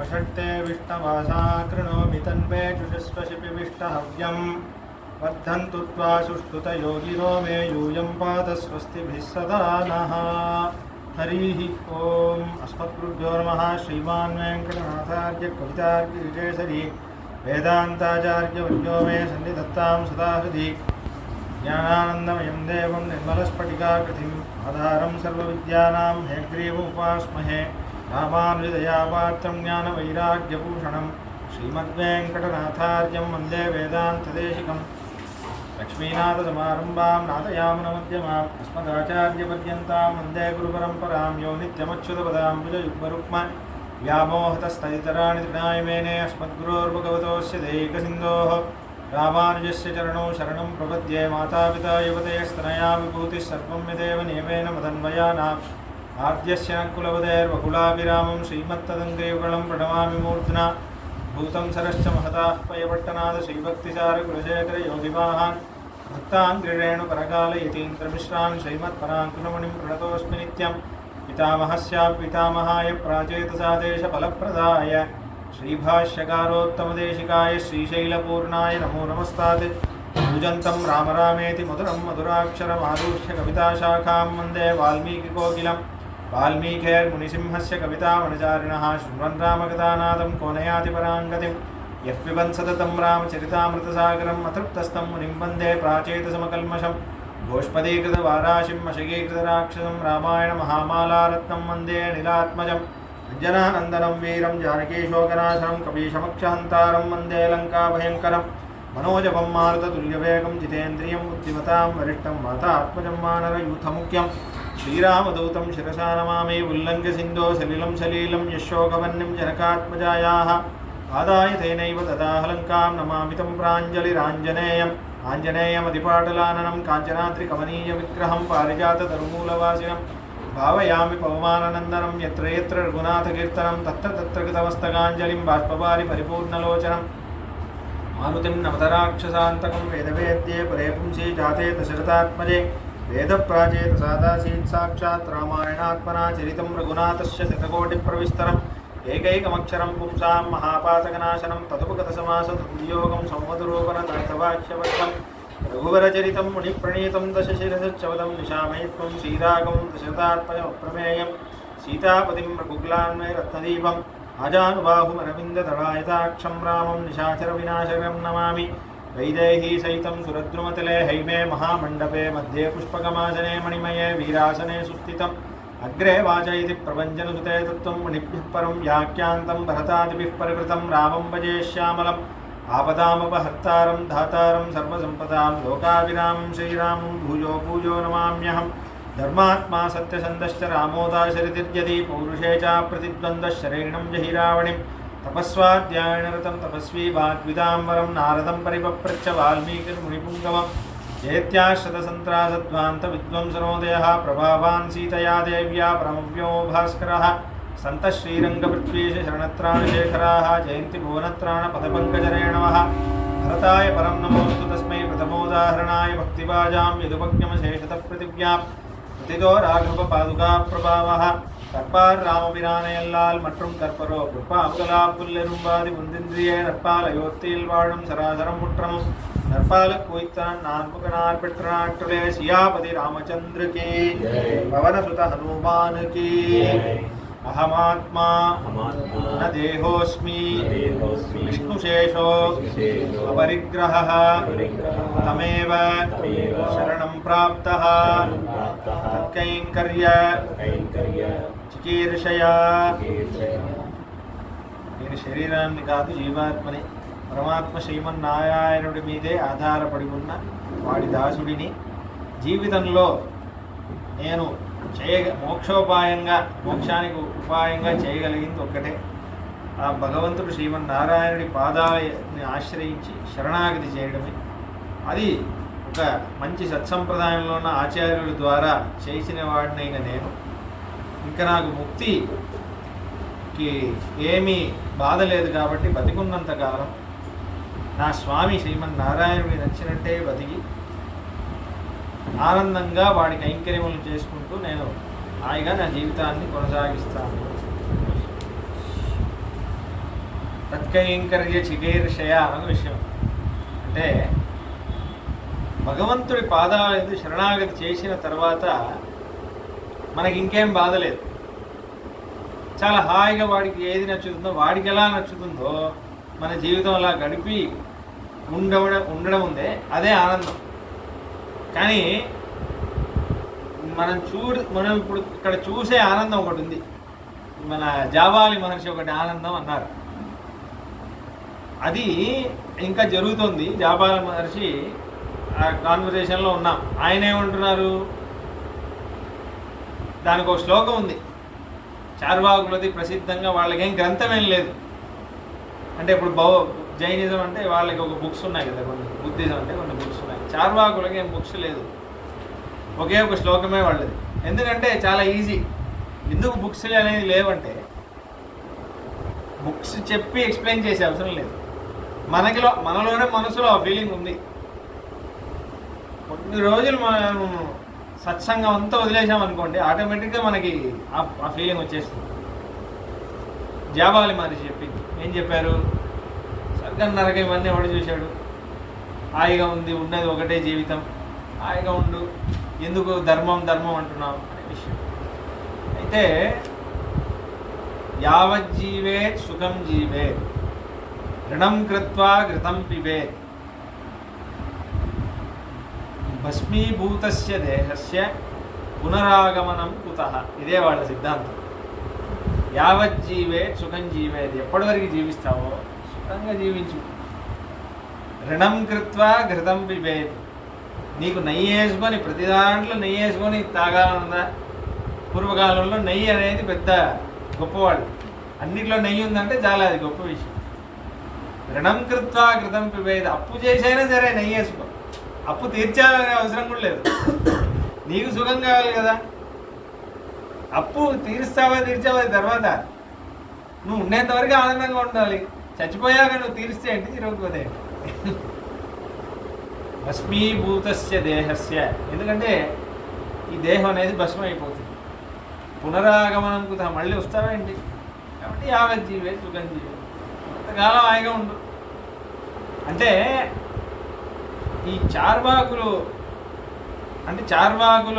वषट्ते विष्णवासा कृणोमि तन्मे जुषस्वशिपिविष्टहव्यं वर्धन्तु त्वा सुष्ठुतयो गिरो मे यूयं पात स्वस्तिभिः सदा नः। हरिः ओम्। अस्मद्गुरुभ्यो नमः। श्रीमान् वेङ्कटनाथार्य कवितार्किकेसरी वेदान्ताचार्यवर्यो मे सन्निधत्तां सदा हृदि। ज्ञानानन्दमयं देवं निर्मलस्फटिकाकृतिम् आधारं सर्वविद्यानां हयग्रीवमुपास्महे। रामानुजदयापात्रं ज्ञानवैराग्यभूषणं श्रीमद्वेङ्कटनाथार्यं वन्दे वेदान्तदेशिकम्। लक्ष्मीनाथसमारम्भां नाथयामुनमध्यमाम् अस्मदाचार्यपर्यन्तां वन्दे गुरुपरम्परां। यो नित्यमच्युतपदाम्बुजयुग्मरुक्म व्यामोहतस्तदितराणि तृणाय मेने अस्मद्गुरोर्भगवतोऽस्य दैकसिन्धोः रामानुजस्य चरणौ शरणं प्रपद्ये। मातापिता युवतयस्तनया विभूतिः सर्वं यदेव नियमेन मदन्वयानाम् आद्यस्य न कुलवदैर्वकुलाभिरामं श्रीमत्तदङ्ग्रीयुगलं प्रणमामि मूर्ध्ना। भूतं सरश्च महताः पयपट्टनाद श्रीभक्तिसारकुलशेखरयोगिवाहान् भक्ताङ्घ्रिरेणुपरकालयतीन्द्रमिश्रान् श्रीमत्पराङ्कुशमणिं प्रणतोऽस्मि नित्यं। पितामहस्यापितामहाय प्राचेतसादेशफलप्रदाय श्रीभाष्यकारोत्तमदेशिकाय श्रीशैलपूर्णाय नमो नमस्तात्। पूजन्तं राम रामेति मधुरं मधुराक्षरमारुह्य कविताशाखां वन्दे वाल्मीकिकोकिलम्। वाल्मीकिर्मुनिसिंहस्य कवितावनचारिणः शृण्वन् रामकथानादं को नयाति पराङ्गतिं। यः पिबन् सततं रामचरितामृतसागरम् अतृप्तस्तं मुनिं वन्दे प्राचेतसमकल्मषम्। गोष्पदीकृतवाराशिं मशगीकृतराक्षसं रामायणमहामालारत्नं वन्दे अनिलात्मजम्। अञ्जनानन्दनं वीरं जानकीशोकनाशनं कपीशमक्षहन्तारं वन्दे लङ्काभयङ्करम्। मनोजवं मारुततुल्यवेगं जितेन्द्रियं बुद्धिमतां वरिष्ठं वातात्मजं वानरयूथमुख्यं। श्रीरामदूतं शिरसा नमामि उल्लङ्घ्य सिन्धो सलिलं सलीलं यशोकवह्निं जनकात्मजायाः आदाय तेनैव ददाह लङ्कां नमामि तं प्राञ्जलिराञ्जनेयम्। आञ्जनेयमधिपाटलाननं काञ्चनाद्रिकमनीयविग्रहं पारिजाततरुमूलवासिनं भावयामि पवमाननन्दनं। यत्र यत्र रघुनाथकीर्तनं तत्र तत्र कृतमस्तकाञ्जलिं बाष्पवारि परिपूर्णलोचनं। मारुतिं नमतराक्षसान्तकं वेदवेद्ये परे पुंसि जाते दशरथात्मजे वेदप्राचेतसादासीत् साक्षात् रामायणात्मना चरितं रघुनाथस्य शतकोटिप्रविस्तरम्। एकैकमक्षरं पुंसां महापातकनाशनं तदुपगतसमासतुल्योगं संवदरूपणतर्थवाक्यवत्तं। रघुवरचरितं मुनिप्रणीतं दशशिरसच्चवदं निशामये त्वं श्रीरागं दशरथात्मजमप्रमेयं। सीतापतिं रघुकुलान्वये रत्नदीपम् आजानुबाहुमरविन्ददलायताक्षं रामं निशाचरविनाशकं नमामि। वैदेही सहितं सुरद्रुमतले हैमे महामण्डपे मध्ये पुष्पकमासने मणिमये वीरासने सुस्थितम्। अग्रे वाचयति प्रभञ्जनसुते तत्त्वं मुनिभ्यः परं व्याख्यान्तं भरतादिभिः परिवृतं। रामं भजे श्यामलम् आपदामपहर्तारं धातारं सर्वसम्पदां लोकाभिरामं श्रीरामं भूयो भूयो नमाम्यहम्। धर्मात्मा सत्यसन्धश्च रामोदाशरतिर्यदि पौरुषे च प्रतिद्वन्द्वः शरेणं जहि रावणिं। तपस्वाध्यायनरतं तपस्वी वाग्विदाम्बरं नारदं परिपप्रच्छ वाल्मीकिर्मुनिपुङ्गवं। जयत्याश्रितसन्त्रासध्वान्तविद्वंसनोदयः प्रभावान् सीतया देव्या परमव्योमो भास्करः। सन्तः श्रीरङ्गपृथ्वीश शरणत्राणशेखराः जयन्ति भुवनत्राणपदपङ्कजरेणवः। भरताय परं नमोऽस्तु तस्मै प्रथमोदाहरणाय भक्तिभाजां यदुपज्ञमशेषतः पृथिव्यां प्रतितो राघवपादुका प्रभावः। கற்பார் ராமபிரானையல்லால் மற்றும் கற்பரோ புட்பாமுதலா புல்லெரும்பாதி புந்திந்திரியே நற்பால் அயோத்தியில் வாழும் சராசரம் முற்றமும் நற்பாலுக்கு உய்த்தான் நான்முகனார் பெற்ற நாட்டுலே சியாபதி ராமச்சந்திரகி பவனசுத ஹனுமானுகி। अहमात्मा न देहोऽस्मि विष्णुशेषो अपरिग्रहः तमेव शरणं प्राप्तः तत्कैङ्कर्य चिकीर्षया। నేను శరీరాన్ని కాదు జీవాత్మని పరమాత్మ శ్రీమన్నారాయణుడి మీదే ఆధారపడి ఉన్న వాడి దాసుడిని. జీవితంలో నేను మోక్షోపాయంగా మోక్షానికి ఉపాయంగా చేయగలిగింది ఒక్కటే, ఆ భగవంతుడు శ్రీమన్నారాయణుడి పాదాలని ఆశ్రయించి శరణాగతి చేయడమే. అది ఒక మంచి సత్సంప్రదాయంలో ఉన్న ఆచార్యుల ద్వారా చేసిన వాడినైన నేను ఇంకా నాకు ముక్తికి ఏమీ బాధ లేదు కాబట్టి బతికున్నంతకాలం నా స్వామి శ్రీమన్నారాయణుడి నచ్చినట్టే బతికి ఆనందంగా వాడి కైంకర్యములు చేసుకుంటూ నేను హాయిగా నా జీవితాన్ని కొనసాగిస్తాను. తత్కైంకర్య చికీర్షయ అన్న విషయం. అంటే భగవంతుడి పాదాల యందు శరణాగతి చేసిన తర్వాత మనకి ఇంకేం బాధ లేదు. చాలా హాయిగా వాడికి ఏది నచ్చుతుందో, వాడికి ఎలా నచ్చుతుందో మన జీవితం అలా గడిపి ఉండడం ఉందే అదే ఆనందం. కానీ మనం ఇప్పుడు ఇక్కడ చూసే ఆనందం ఒకటి ఉంది. మన జాబాలి మహర్షి ఒకటి ఆనందం అన్నారు, అది ఇంకా జరుగుతుంది. జాబాలి మహర్షి ఆ కాన్వర్జేషన్లో ఉన్నాం. ఆయన ఏమంటున్నారు, దానికి ఒక శ్లోకం ఉంది చార్వాకులది ప్రసిద్ధంగా. వాళ్ళకేం గ్రంథం ఏం లేదు. అంటే ఇప్పుడు జైనిజం అంటే వాళ్ళకి ఒక బుక్స్ ఉన్నాయి కదా, కొన్ని బుద్ధిజం అంటే కొన్ని బుక్స్ ఉన్నాయి. చార్వాకులకి ఏం బుక్స్ లేదు, ఒకే ఒక శ్లోకమే వాళ్ళది. ఎందుకంటే చాలా ఈజీ. ఎందుకు బుక్స్ అనేది లేవంటే బుక్స్ చెప్పి ఎక్స్ప్లెయిన్ చేసే అవసరం లేదు. మనలోనే మనసులో ఆ ఫీలింగ్ ఉంది. కొన్ని రోజులు మనం సత్సంగం అంతా వదిలేసామనుకోండి, ఆటోమేటిక్గా మనకి ఆ ఫీలింగ్ వచ్చేస్తుంది. జాబాలి మహర్షి చెప్పింది ఏం చెప్పారు, స్వర్గం నరకం ఇవన్నీ ఎవడు చూశాడు, హాయిగా ఉంది, ఉన్నది ఒకటే జీవితం, హాయిగా ఉండు, ఎందుకు ధర్మం అంటున్నాం అనే విషయం. అయితే యావజ్జీవేత్ సుఖం జీవేత్ ఋణం కృత్వా ఘృతం పిబేత్ భస్మీభూతస్య దేహస్య పునరాగమనం కుతః. ఇదే వాళ్ళ సిద్ధాంతం. యావజ్జీవేత్ సుఖం జీవేత్, ఎప్పటి వరకు జీవిస్తావో సుఖంగా జీవించు. ఋణం కృత్వా ఘృతం పిబేత్, నీకు నెయ్యి వేసుకొని ప్రతి దాంట్లో నెయ్యి వేసుకొని తాగాలనుందా? పూర్వకాలంలో నెయ్యి అనేది పెద్ద గొప్పవాళ్ళు. అన్నిట్లో నెయ్యి ఉందంటే చాలా అది గొప్ప విషయం. ఋణం కృత్వా ఘృతం పిబేత్, అప్పు చేసైనా సరే నెయ్యి వేసుకో. అప్పు తీర్చాలనే అవసరం కూడా లేదు, నీకు సుఖం కావాలి కదా. అప్పు తీర్చావా తర్వాత నువ్వు ఉండేంతవరకు ఆనందంగా ఉండాలి. చచ్చిపోయాక నువ్వు తీరిస్తే ఏంటి, తిరగకపోతే ఏంటి. భస్మీభూతస్య దేహస్య, ఎందుకంటే ఈ దేహం అనేది భస్మం అయిపోతుంది. పునరాగమనం కుత, మళ్ళీ వస్తావేంటి. కాబట్టి యావజ్జీవే సుఖం జీవే, కొంతకాలం హాయిగా ఉండు. అంటే ఈ చార్వాకులు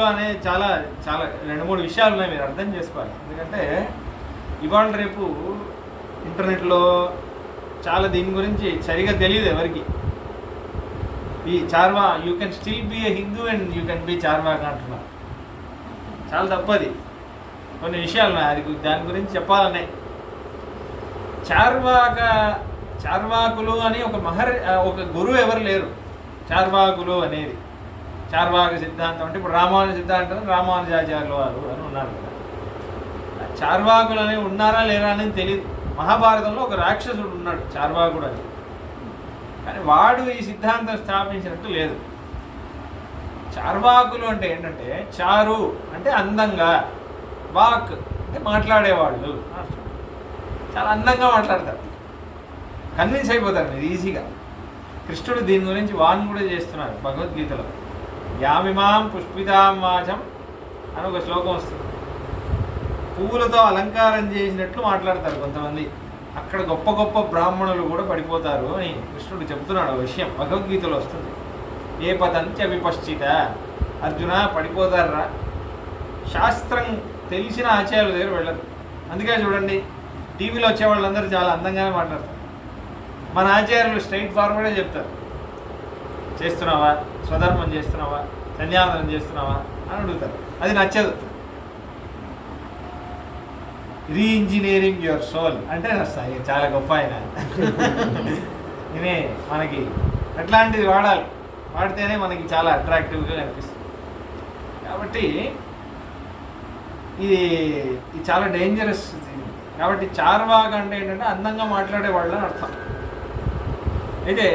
అనే చాలా చాలా 2-3 విషయాలు ఉన్నాయి, మీరు అర్థం చేసుకోవాలి. ఎందుకంటే ఇవాళ రేపు ఇంటర్నెట్లో చాలా దీని గురించి సరిగా తెలియదు ఎవరికి. ఈ you can still be a Hindu and you can be Charvaka అంటున్నారు. చాలా తప్పది. కొన్ని విషయాలు ఉన్నాయి, దాని గురించి చెప్పాలనే. చార్వాకులు అని ఒక గురువు ఎవరు లేరు. చార్వాకులు అనేది చార్వాక సిద్ధాంతం అంటే ఇప్పుడు రామానుజ సిద్ధాంతం రామానుజాచార్యులు వారు అని ఉన్నారు కదా. చార్వాకులు అనేవి ఉన్నారా లేరా అనేది తెలియదు. మహాభారతంలో ఒక రాక్షసుడు ఉన్నాడు చార్వాకుడు అని, కానీ వాడు ఈ సిద్ధాంతం స్థాపించినట్టు లేదు. చార్వాకులు అంటే ఏంటంటే, చారు అంటే అందంగా, వాక్ అంటే మాట్లాడేవాళ్ళు, చాలా అందంగా మాట్లాడతారు, కన్విన్స్ అయిపోతారు మీరు ఈజీగా. కృష్ణుడు దీని గురించి వాన్ కూడా చేస్తున్నారు భగవద్గీతలో. యామిమాం పుష్పితాం వాచం అని ఒక శ్లోకం వస్తుంది. పువ్వులతో అలంకారం చేసినట్లు మాట్లాడతారు కొంతమంది. అక్కడ గొప్ప గొప్ప బ్రాహ్మణులు కూడా పడిపోతారు అని కృష్ణుడు చెబుతున్నాడు. ఆ విషయం భగవద్గీతలో వస్తుంది. ఏ పదంచ విపశ్చిత, అర్జున పడిపోతారా. శాస్త్రం తెలిసిన ఆచార్యుల దగ్గర వెళ్ళరు. అందుకే చూడండి, టీవీలో వచ్చే వాళ్ళందరూ చాలా అందంగానే మాట్లాడతారు. మన ఆచార్యులు స్ట్రైట్ ఫార్వర్డే చెప్తారు. చేస్తున్నావా, స్వధర్మం చేస్తున్నావా, సన్యాసనం చేస్తున్నావా అని అడుగుతారు. అది నచ్చదు. రీఇంజనీరింగ్ యువర్ సోల్ అంటే నచ్చాయి. చాలా గొప్ప ఆయన. ఇదే మనకి అట్లాంటిది వాడితేనే మనకి చాలా అట్రాక్టివ్గా కనిపిస్తుంది. కాబట్టి ఇది చాలా డేంజరస్. కాబట్టి చార్వాక అంటే ఏంటంటే అందంగా మాట్లాడే వాళ్ళని అర్థం. అయితే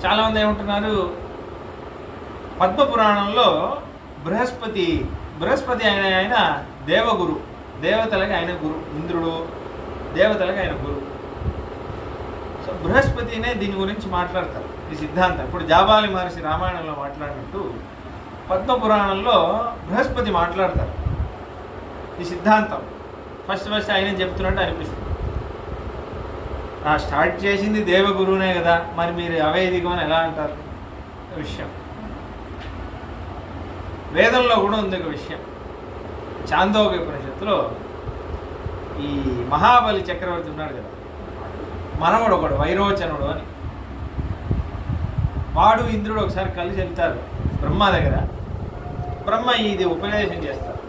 చాలామంది ఏమంటున్నారు, పద్మపురాణంలో బృహస్పతి ఆయన దేవగురు, దేవతలకి ఆయన గురు, ఇంద్రుడు దేవతలకి ఆయన గురు. సో బృహస్పతినే దీని గురించి మాట్లాడతారు ఈ సిద్ధాంతం. ఇప్పుడు జాబాలి మహర్షి రామాయణంలో మాట్లాడినట్టు పద్మపురాణంలో బృహస్పతి మాట్లాడతారు ఈ సిద్ధాంతం. ఫస్ట్ ఆయన చెప్తున్నట్టు అనిపిస్తుంది. స్టార్ట్ చేసింది దేవగురువునే కదా, మరి మీరు అవేదికం అని ఎలా అంటారు? విషయం వేదంలో కూడా ఉంది ఒక విషయం. చాందోగ్య ఉపనిషత్తులో ఈ మహాబలి చక్రవర్తి ఉన్నాడు కదా, మనవడు ఒకడు వైరోచనుడు అని, వాడు ఇంద్రుడు ఒకసారి కలిసి వెళ్తారు బ్రహ్మ దగ్గర. బ్రహ్మ ఇది ఉపదేశం చేస్తారు,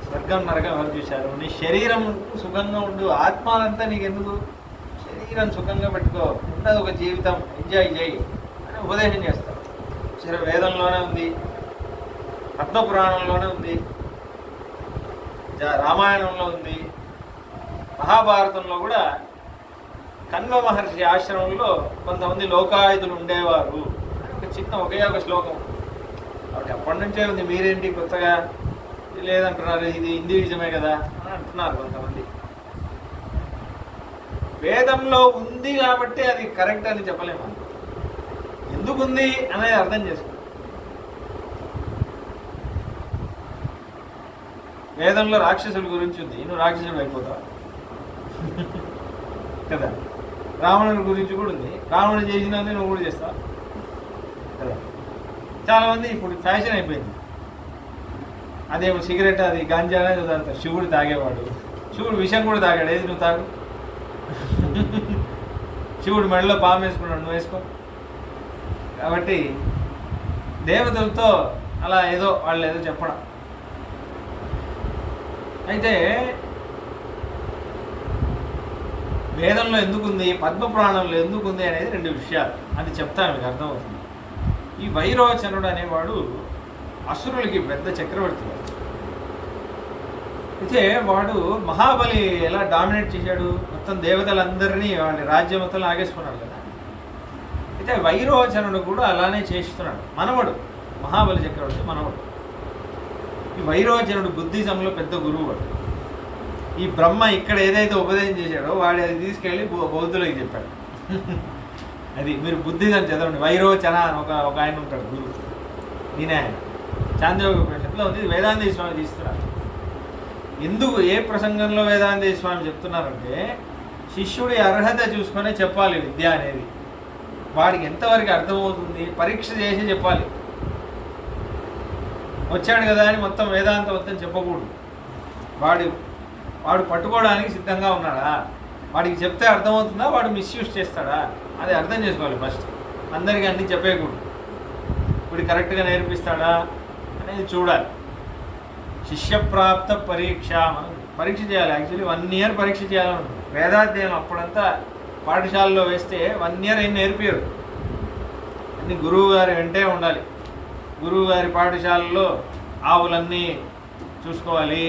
స్వర్గం నరకం ఎవరు చూశారు, నీ శరీరం సుఖంగా ఉండు, ఆత్మాలంతా నీకు ఎందుకు, శరీరం సుఖంగా పెట్టుకో, ఉండదు ఒక జీవితం, ఎంజాయ్ చేయి అని ఉపదేశం చేస్తారు. సరే, వేదంలోనే ఉంది, పద్మపురాణంలోనే ఉంది, రామాయణంలో ఉంది, మహాభారతంలో కూడా కన్వ మహర్షి ఆశ్రమంలో కొంతమంది లోకాయుధులు ఉండేవారు అని ఒక చిన్న ఒకే ఒక శ్లోకం. కాబట్టి అప్పటి నుంచే ఉంది, మీరేంటి కొత్తగా లేదంటున్నారు, ఇది హిందూయిజమే కదా అని అంటున్నారు కొంతమంది. వేదంలో ఉంది కాబట్టి అది కరెక్ట్ అని చెప్పలేము, ఎందుకుంది అనేది అర్థం చేసుకో. వేదంలో రాక్షసుల గురించి ఉంది, నువ్వు రాక్షసుడు అయిపోతావు కదా. రావణుడి గురించి కూడా ఉంది, రావణుడు చేసినది నువ్వు కూడా చేస్తావు కదా. చాలామంది ఇప్పుడు ఫ్యాషన్ అయిపోయింది, అదేమో సిగరెట్ అది గాంజా అనేది తాగుతారు. శివుడు తాగేవాడు, శివుడు విషం కూడా తాగాడు, ఏది నువ్వు తాగు. శివుడు మెడలో పాము వేసుకున్నాడు, నువ్వు వేసుకో. కాబట్టి దేవతలతో అలా ఏదో వాళ్ళు ఏదో చెప్పడం. అయితే వేదంలో ఎందుకుంది, పద్మపురాణంలో ఎందుకుంది అనేది రెండు విషయాలు, అది చెప్తాను, మీకు అర్థమవుతుంది. ఈ వైరోచనుడు అనేవాడు అసురులకి పెద్ద చక్రవర్తి. అయితే వాడు మహాబలి ఎలా డామినేట్ చేశాడు, మొత్తం దేవతలందరినీ వాళ్ళ రాజ్యం మొత్తం లాగేసుకున్నాడు కదా. అయితే వైరోచనుడు కూడా అలానే చేస్తున్నాడు, మనవడు, మహాబలి చక్రవర్తి మనవడు. ఈ వైరోచనుడు బుద్ధిజంలో పెద్ద గురువు వాడు. ఈ బ్రహ్మ ఇక్కడ ఏదైతే ఉపదేశం చేశాడో వాడు అది తీసుకెళ్ళి బౌద్ధులకి చెప్పాడు. అది మీరు బుద్ధిజం చదవండి, వైరోచన అని ఒక ఆయన ఉంటాడు గురువు, నేనే ఆయన. చాంద్రోగ్య ఉపనిషత్తులో ఉంది, వేదాంత స్వామి తీస్తున్నారు. ఎందుకు ఏ ప్రసంగంలో వేదాంత స్వామి చెప్తున్నారంటే, శిష్యుడి అర్హత చూసుకొనే చెప్పాలి విద్య అనేది. వాడికి ఎంతవరకు అర్థమవుతుంది పరీక్ష చేసి చెప్పాలి. వచ్చాడు కదా అని మొత్తం వేదాంతం మొత్తం చెప్పకూడదు. వాడు పట్టుకోవడానికి సిద్ధంగా ఉన్నాడా, వాడికి చెప్తే అర్థమవుతుందా, వాడు మిస్యూజ్ చేస్తాడా, అది అర్థం చేసుకోవాలి ఫస్ట్. అందరికీ అన్నీ చెప్పేయకూడదు, ఇప్పుడు కరెక్ట్గా నేర్పిస్తాడా అనేది చూడాలి. శిష్యప్రాప్త పరీక్ష, మనం పరీక్ష చేయాలి. యాక్చువల్లీ 1 year పరీక్ష చేయాలని ఉంటుంది వేదాధ్యయనం. అప్పుడంతా పాఠశాలలో వేస్తే 1 year ఏం నేర్పారు, అన్ని గురువు గారి వెంటే ఉండాలి. గురువు గారి పాఠశాలలో ఆవులన్నీ చూసుకోవాలి,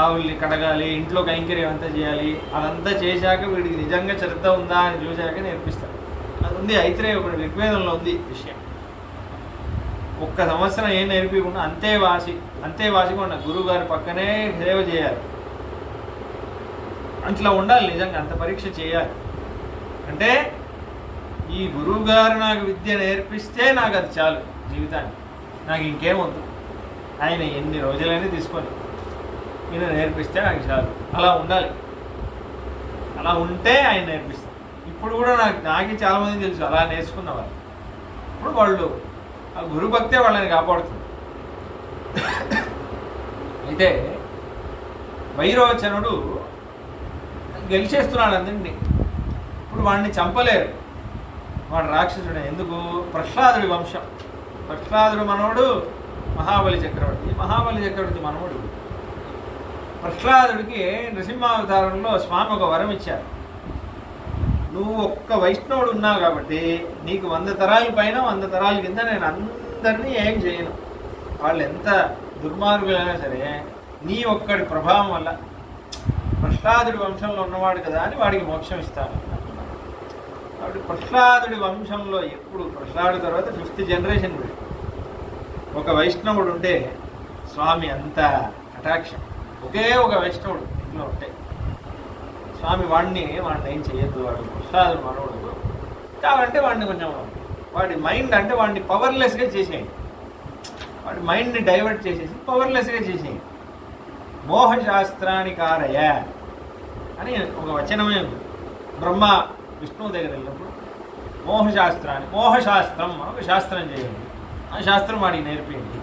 ఆవుల్ని కడగాలి, ఇంట్లో కైంకర్యం అంతా చేయాలి. అదంతా చేశాక వీడికి నిజంగా శ్రద్ధ ఉందా అని చూశాక నేర్పిస్తారు. అది ఉంది, అయితే ఒకటి ఋగ్వేదంలో ఉంది విషయం. 1 సంవత్సరం ఏం నేర్పించకుండా అంతేవాసిగా ఉన్న గురువు గారి పక్కనే సేవ చేయాలి. అట్లా ఉండాలి, నిజంగా అంత పరీక్ష చేయాలి. అంటే ఈ గురువు గారు నాకు విద్య నేర్పిస్తే నాకు అది చాలు జీవితాన్ని, నాకు ఇంకేమొద్దు. ఆయన ఎన్ని రోజులైనా తీసుకొని ఈయన నేర్పిస్తే నాకు చాలు, అలా ఉండాలి. అలా ఉంటే ఆయన నేర్పిస్తారు. ఇప్పుడు కూడా నాకే చాలామంది తెలుసు అలా నేర్చుకున్నవారు. ఇప్పుడు వాళ్ళు ఆ గురుభక్తే వాళ్ళని కాపాడుతుంది. అయితే వైరోచనుడు గెలిచేస్తున్నాడు అందరినీ. ఇప్పుడు వాడిని చంపలేరు, వాడు రాక్షసుడే. ఎందుకు? ప్రహ్లాదుడి వంశం. ప్రహ్లాదుడు మనవడు మహాబలి చక్రవర్తి, మహాబలి చక్రవర్తి మనవడు. ప్రహ్లాదుడికి నృసింహావతారంలో స్వామి ఒక వరం ఇచ్చారు. నువ్వు ఒక్క వైష్ణవుడు ఉన్నావు కాబట్టి నీకు 100 తరాల పైన 100 తరాల కింద నేను అందరినీ ఏం చేయను. వాళ్ళు ఎంత దుర్మార్గులైనా సరే నీ ఒక్కడి ప్రభావం వల్ల, ప్రహ్లాదుడి వంశంలో ఉన్నవాడు కదా అని వాడికి మోక్షం ఇస్తాను. కాబట్టి ప్రహ్లాదుడి వంశంలో ఎప్పుడు ప్రహ్లాదు తర్వాత 5th generation ఒక వైష్ణవుడు ఉంటే స్వామి అంత కటాక్షం. ఒకే ఒక వైష్ణవుడు ఇంట్లో ఉంటే స్వామి వాడిని ఏం చేయొద్దు, వాడు ప్రహ్లాదుడు మనవడు కావాలంటే వాడిని కొంచెం వాడి మైండ్ అంటే వాడిని పవర్లెస్గా చేసేయండి, వాడి మైండ్ని డైవర్ట్ చేసేసి పవర్లెస్గా చేసేయండి. మోహశాస్త్రాన్ని కారయ అని ఒక వచనమే ఉంది. బ్రహ్మ విష్ణువు దగ్గర వెళ్ళినప్పుడు మోహశాస్త్రం ఒక శాస్త్రం చేయండి, ఆ శాస్త్రం వాడికి నేర్పియండి.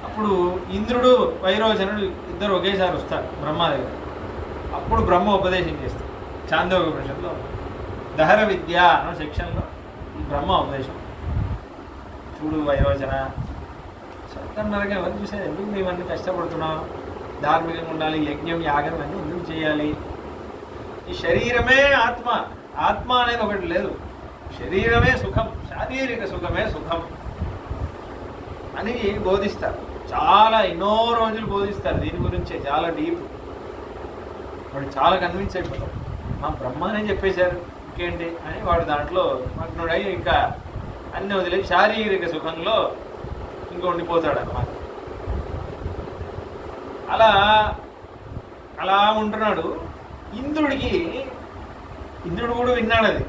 అప్పుడు ఇంద్రుడు వైరోచనుడు ఇద్దరు ఒకేసారి వస్తారు బ్రహ్మ దగ్గర. అప్పుడు బ్రహ్మ ఉపదేశం చేస్తారు. చాందోగ్యోపనిషత్తులో దహర విద్య అన్న సెక్షన్లో ఈ బ్రహ్మ ఉపదేశం. చూడు వైరోచన, చక్కన్నరగా ఎవరు చూసేది, ఎందుకు మేమన్నీ కష్టపడుతున్నాం, ధార్మికంగా ఉండాలి, యజ్ఞం యాగం అన్నీ ఎందుకు చేయాలి, ఈ శరీరమే ఆత్మ, ఆత్మ అనేది ఒకటి లేదు, శరీరమే సుఖం, శారీరక సుఖమే సుఖం అని బోధిస్తారు. చాలా ఎన్నో రోజులు బోధిస్తారు దీని గురించే, చాలా డీప్. వాడు చాలా కన్విన్స్ అయిపోతాడు, మా బ్రహ్మనే చెప్పేశారు ఇంకేంటి అని వాడు దాంట్లో మగ్నుడై ఇంకా అన్నీ వదిలేసి శారీరక సుఖంలో ఇంకా ఉండిపోతాడు అన్నమాట. అలా అలా ఉంటున్నాడు. ఇంద్రుడు కూడా విన్నాడు అది.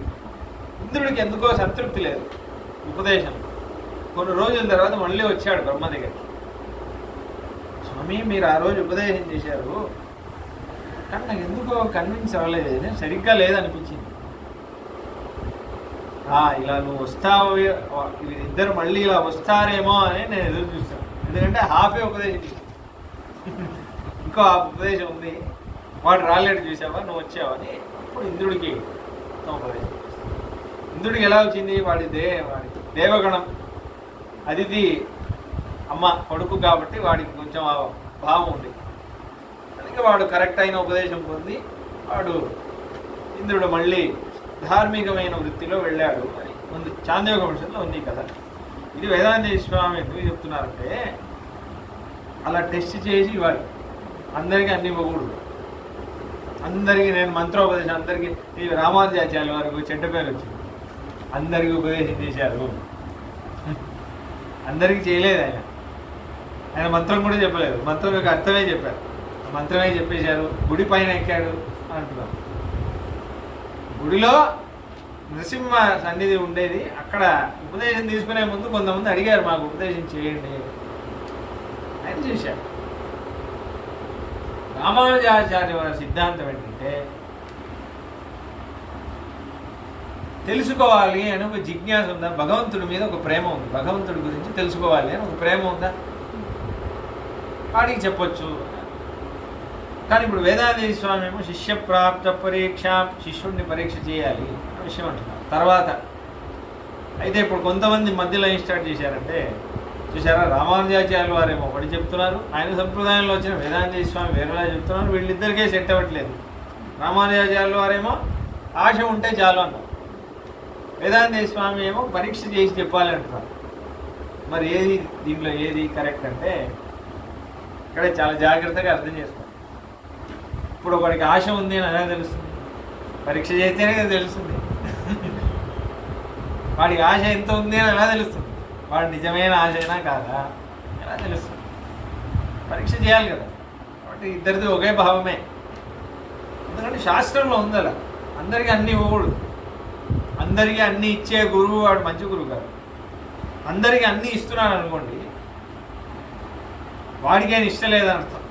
ఇంద్రుడికి ఎందుకో సంతృప్తి లేదు ఉపదేశం. కొన్ని రోజుల తర్వాత మళ్ళీ వచ్చాడు బ్రహ్మ దగ్గరికి. స్వామి, మీరు ఆ రోజు ఉపదేశం చేశారు కానీ నాకు ఎందుకో కన్విన్స్ అవ్వలేదు, సరిగ్గా లేదనిపించింది. ఇలా నువ్వు వస్తావు, ఇద్దరు మళ్ళీ ఇలా వస్తారేమో అని నేను ఎదురు చూస్తాను. ఎందుకంటే హాఫే ఉపదేశం ఇంకో ఉపదేశం ఉంది, వాడు రాలేడు చూసావా, నువ్వు వచ్చావని. అప్పుడు ఇంద్రుడికి ఉపదేశం. ఇంద్రుడికి ఎలా వచ్చింది, వాడి దేవగణం అదితి అమ్మ కొడుకు కాబట్టి వాడికి కొంచెం భావం ఉంది. అందుకే వాడు కరెక్ట్ అయిన ఉపదేశం పొంది వాడు ఇంద్రుడు మళ్ళీ ధార్మికమైన వృత్తిలో వెళ్ళాడు అని ముందు చాంద్రోపనిషత్తులో ఉంది కదా. ఇది వేదాంత స్వామి ఎందుకు చెప్తున్నారంటే అలా టెస్ట్ చేసి ఇవ్వాలి. అందరికీ అన్ని ఇవ్వకూడదు. అందరికీ నేను మంత్రోపదేశం, అందరికీ ఈ రామానుజాచార్యుల వరకు చెడ్డ పేరు వచ్చింది, అందరికీ ఉపదేశం చేశారు, అందరికీ చేయలేదు ఆయన మంత్రం కూడా చెప్పలేదు, మంత్రం యొక్క అర్థమే చెప్పారు, మంత్రమే చెప్పేశారు, గుడి పైన ఎక్కాడు అంటున్నారు. గుడిలో నరసింహ సన్నిధి ఉండేది, అక్కడ ఉపదేశం తీసుకునే ముందు కొంతమంది అడిగారు మాకు ఉపదేశం చేయండి, ఆయన చేశారు. రామానుజాచార్య వారి సిద్ధాంతం ఏంటంటే తెలుసుకోవాలి అని ఒక జిజ్ఞాస ఉందా, భగవంతుడి మీద ఒక ప్రేమ ఉంది, భగవంతుడి గురించి తెలుసుకోవాలి అని ఒక ప్రేమ ఉందా, వాడికి చెప్పొచ్చు. కానీ ఇప్పుడు వేదాంత స్వామి ఏమో శిష్యప్రాప్త పరీక్ష, శిష్యుడిని పరీక్ష చేయాలి అనే విషయం అంటున్నారు. తర్వాత అయితే ఇప్పుడు కొంతమంది మధ్యలో ఏం స్టార్ట్ చేశారంటే, చూసారా, రామానుజాచార్యుల వారేమో ఒకటి చెప్తున్నారు, ఆయన సంప్రదాయంలో వచ్చిన వేదాంత స్వామి వేరేలా చెప్తున్నారు, వీళ్ళిద్దరికే సెట్ అవ్వట్లేదు. రామానుజాచార్యుల వారేమో ఆశ ఉంటే చాలు అంటారు, వేదాంత స్వామి ఏమో పరీక్ష చేసి చెప్పాలి అంటున్నారు. మరి దీంట్లో ఏది కరెక్ట్ అంటే ఇక్కడ చాలా జాగ్రత్తగా అర్థం చేసుకోవాలి. ఇప్పుడు వాడికి ఆశ ఉంది అని ఎలా తెలుస్తుంది, పరీక్ష చేస్తేనే కదా తెలుస్తుంది. వాడికి ఆశ ఎంత ఉంది అని ఎలా తెలుస్తుంది, వాడు నిజమైన ఆశ అయినా కాదా ఎలా తెలుస్తుంది, పరీక్ష చేయాలి కదా. కాబట్టి ఇద్దరిది ఒకే భావమే. ఎందుకంటే శాస్త్రంలో ఉంది అలా, అందరికీ అన్నీ ఇవ్వకూడదు, అందరికీ అన్నీ ఇచ్చే గురువు వాడు మంచి గురువు కాదు. అందరికీ అన్నీ ఇస్తున్నాడు అనుకోండి, వాడికేం ఇష్టం లేదని అర్థం,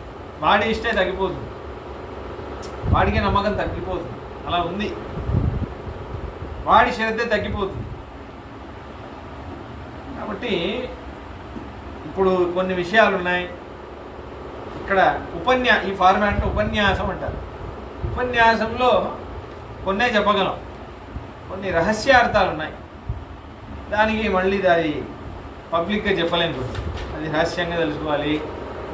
వాడి ఇష్టే తగ్గిపోతుంది, వాడికే నమ్మకం తగ్గిపోతుంది, అలా ఉంది, వాడి శ్రద్ధ తగ్గిపోతుంది. కాబట్టి ఇప్పుడు కొన్ని విషయాలు ఉన్నాయి ఇక్కడ. ఈ ఫార్మాట్ ఉపన్యాసం అంటారు. ఉపన్యాసంలో కొన్నే చెప్పగలం, కొన్ని రహస్యార్థాలు ఉన్నాయి, దానికి మళ్ళీ అది పబ్లిక్గా చెప్పలేము, అది రహస్యంగా తెలుసుకోవాలి,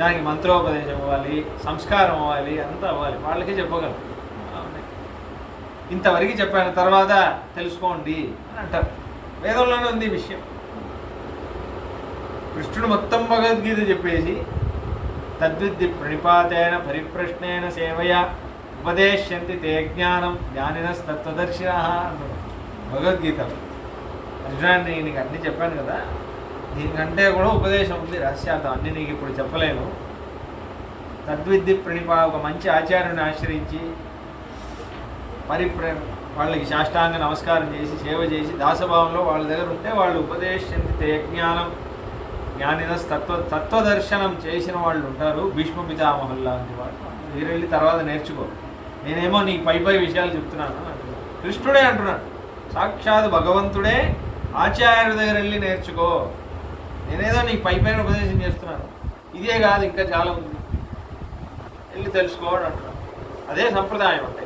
దానికి మంత్రోపదేశం అవ్వాలి, సంస్కారం అవ్వాలి, అంతా అవ్వాలి, వాళ్ళకే చెప్పగలం. ఇంతవరకు చెప్పాను, తర్వాత తెలుసుకోండి అని అంటారు. వేదంలోనే ఉంది ఈ విషయం. కృష్ణుడు మొత్తం భగవద్గీత చెప్పేసి తద్విద్ది ప్రణిపాతేన పరిప్రశ్నేన సేవయ ఉపదేశ్యంతి తే జ్ఞానం జ్ఞానినస్తత్వదర్శిన అన్నాడు భగవద్గీతలో. అర్జునాన్ని నీకు అన్నీ చెప్పాను కదా, దీనికంటే కూడా ఉపదేశం ఉంది, రహస్యార్థం, అన్నీ నీకు ఇప్పుడు చెప్పలేను. తద్విద్ది ఒక మంచి ఆచార్యుని ఆశ్రయించి వాళ్ళకి సాష్టాంగ నమస్కారం చేసి సేవ చేసి దాసభావంలో వాళ్ళ దగ్గర ఉంటే వాళ్ళు ఉపదేశించి తే జ్ఞానం జ్ఞానిన తత్వదర్శనం చేసిన వాళ్ళు ఉంటారు, భీష్మ పితామహుల్లా లాంటి వాళ్ళు. మీరు వెళ్ళి తర్వాత నేర్చుకో, నేనేమో నీకు పై విషయాలు చెప్తున్నాను. కృష్ణుడే అంటున్నాడు, సాక్షాత్ భగవంతుడే ఆచార్యుడి దగ్గర వెళ్ళి నేర్చుకో, నేనేదో నీకు పైన ఉపదేశం చేస్తున్నాను, ఇదే కాదు ఇంకా చాలా ఉంది, వెళ్ళి తెలుసుకోవడం అంటున్నాను. అదే సంప్రదాయం అంటే.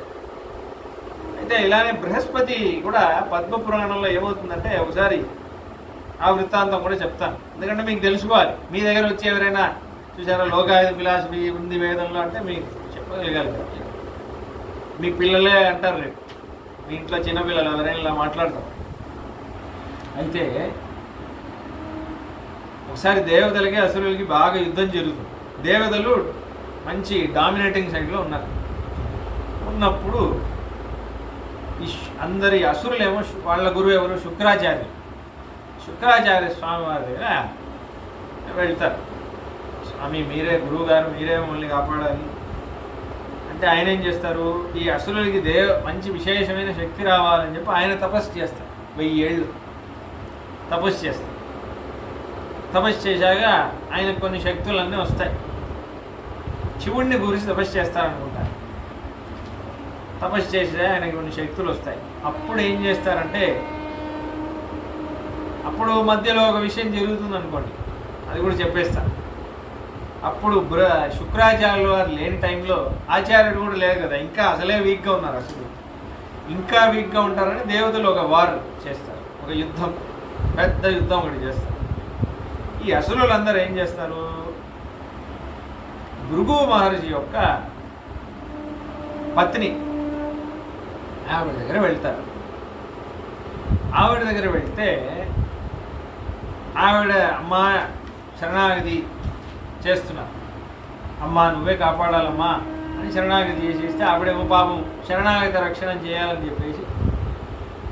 అయితే ఇలానే బృహస్పతి కూడా పద్మపురాణంలో ఏమవుతుందంటే, ఒకసారి ఆ వృత్తాంతం కూడా చెప్తాను, ఎందుకంటే మీకు తెలుసుకోవాలి. మీ దగ్గర వచ్చి ఎవరైనా చూసారా లోకాయుధ ఫిలాసఫీ ఉంది వేదంలో అంటే మీకు చెప్పగలగాలి. మీ పిల్లలే అంటారు రేపు, మీ ఇంట్లో చిన్నపిల్లలు ఎవరైనా ఇలా మాట్లాడతారు. అయితే ఒకసారి దేవతలకి అసురులకి బాగా యుద్ధం జరుగుతుంది. దేవతలు మంచి డామినేటింగ్ సైడ్లో ఉన్నారు. ఉన్నప్పుడు అందరి అసురులేమో వాళ్ళ గురువు ఎవరు, శుక్రాచార్య స్వామి వారి దగ్గర వెళ్తారు. స్వామి మీరే గురువు గారు, మీరే మమ్మల్ని కాపాడాలి అంటే ఆయన ఏం చేస్తారు, ఈ అసురులకి మంచి విశేషమైన శక్తి రావాలని చెప్పి ఆయన తపస్సు చేస్తారు. 1000 ఏళ్ళు తపస్సు చేస్తారు. తపస్సు చేశాక ఆయనకు కొన్ని శక్తులన్నీ వస్తాయి. శివుణ్ణి గురించి తపస్సు చేస్తారనుకుంటారు. తపస్సు చేసే ఆయనకి కొన్ని శక్తులు వస్తాయి. అప్పుడు ఏం చేస్తారంటే, అప్పుడు మధ్యలో ఒక విషయం జరుగుతుంది అనుకోండి, అది కూడా చెప్పేస్తాను. అప్పుడు శుక్రాచార్యులు వారు లేని టైంలో ఆచార్యుడు కూడా లేదు కదా, ఇంకా అసలే వీక్గా ఉన్నారు. అసలు ఇంకా వీక్గా ఉంటారని దేవతలు ఒక వార్ చేస్తారు, ఒక యుద్ధం, పెద్ద యుద్ధం ఒకటి చేస్తారు. ఈ అసురులందరూ ఏం చేస్తారు, భృగు మహర్షి యొక్క పత్ని ఆవిడ దగ్గర వెళ్తారు. ఆవిడ దగ్గర వెళ్తే ఆవిడ అమ్మ శరణాగతి చేస్తున్నారు, అమ్మ నువ్వే కాపాడాలమ్మా అని శరణాగతి చేసేస్తే ఆవిడేమో పాపం శరణాగతి రక్షణ చేయాలని చెప్పేసి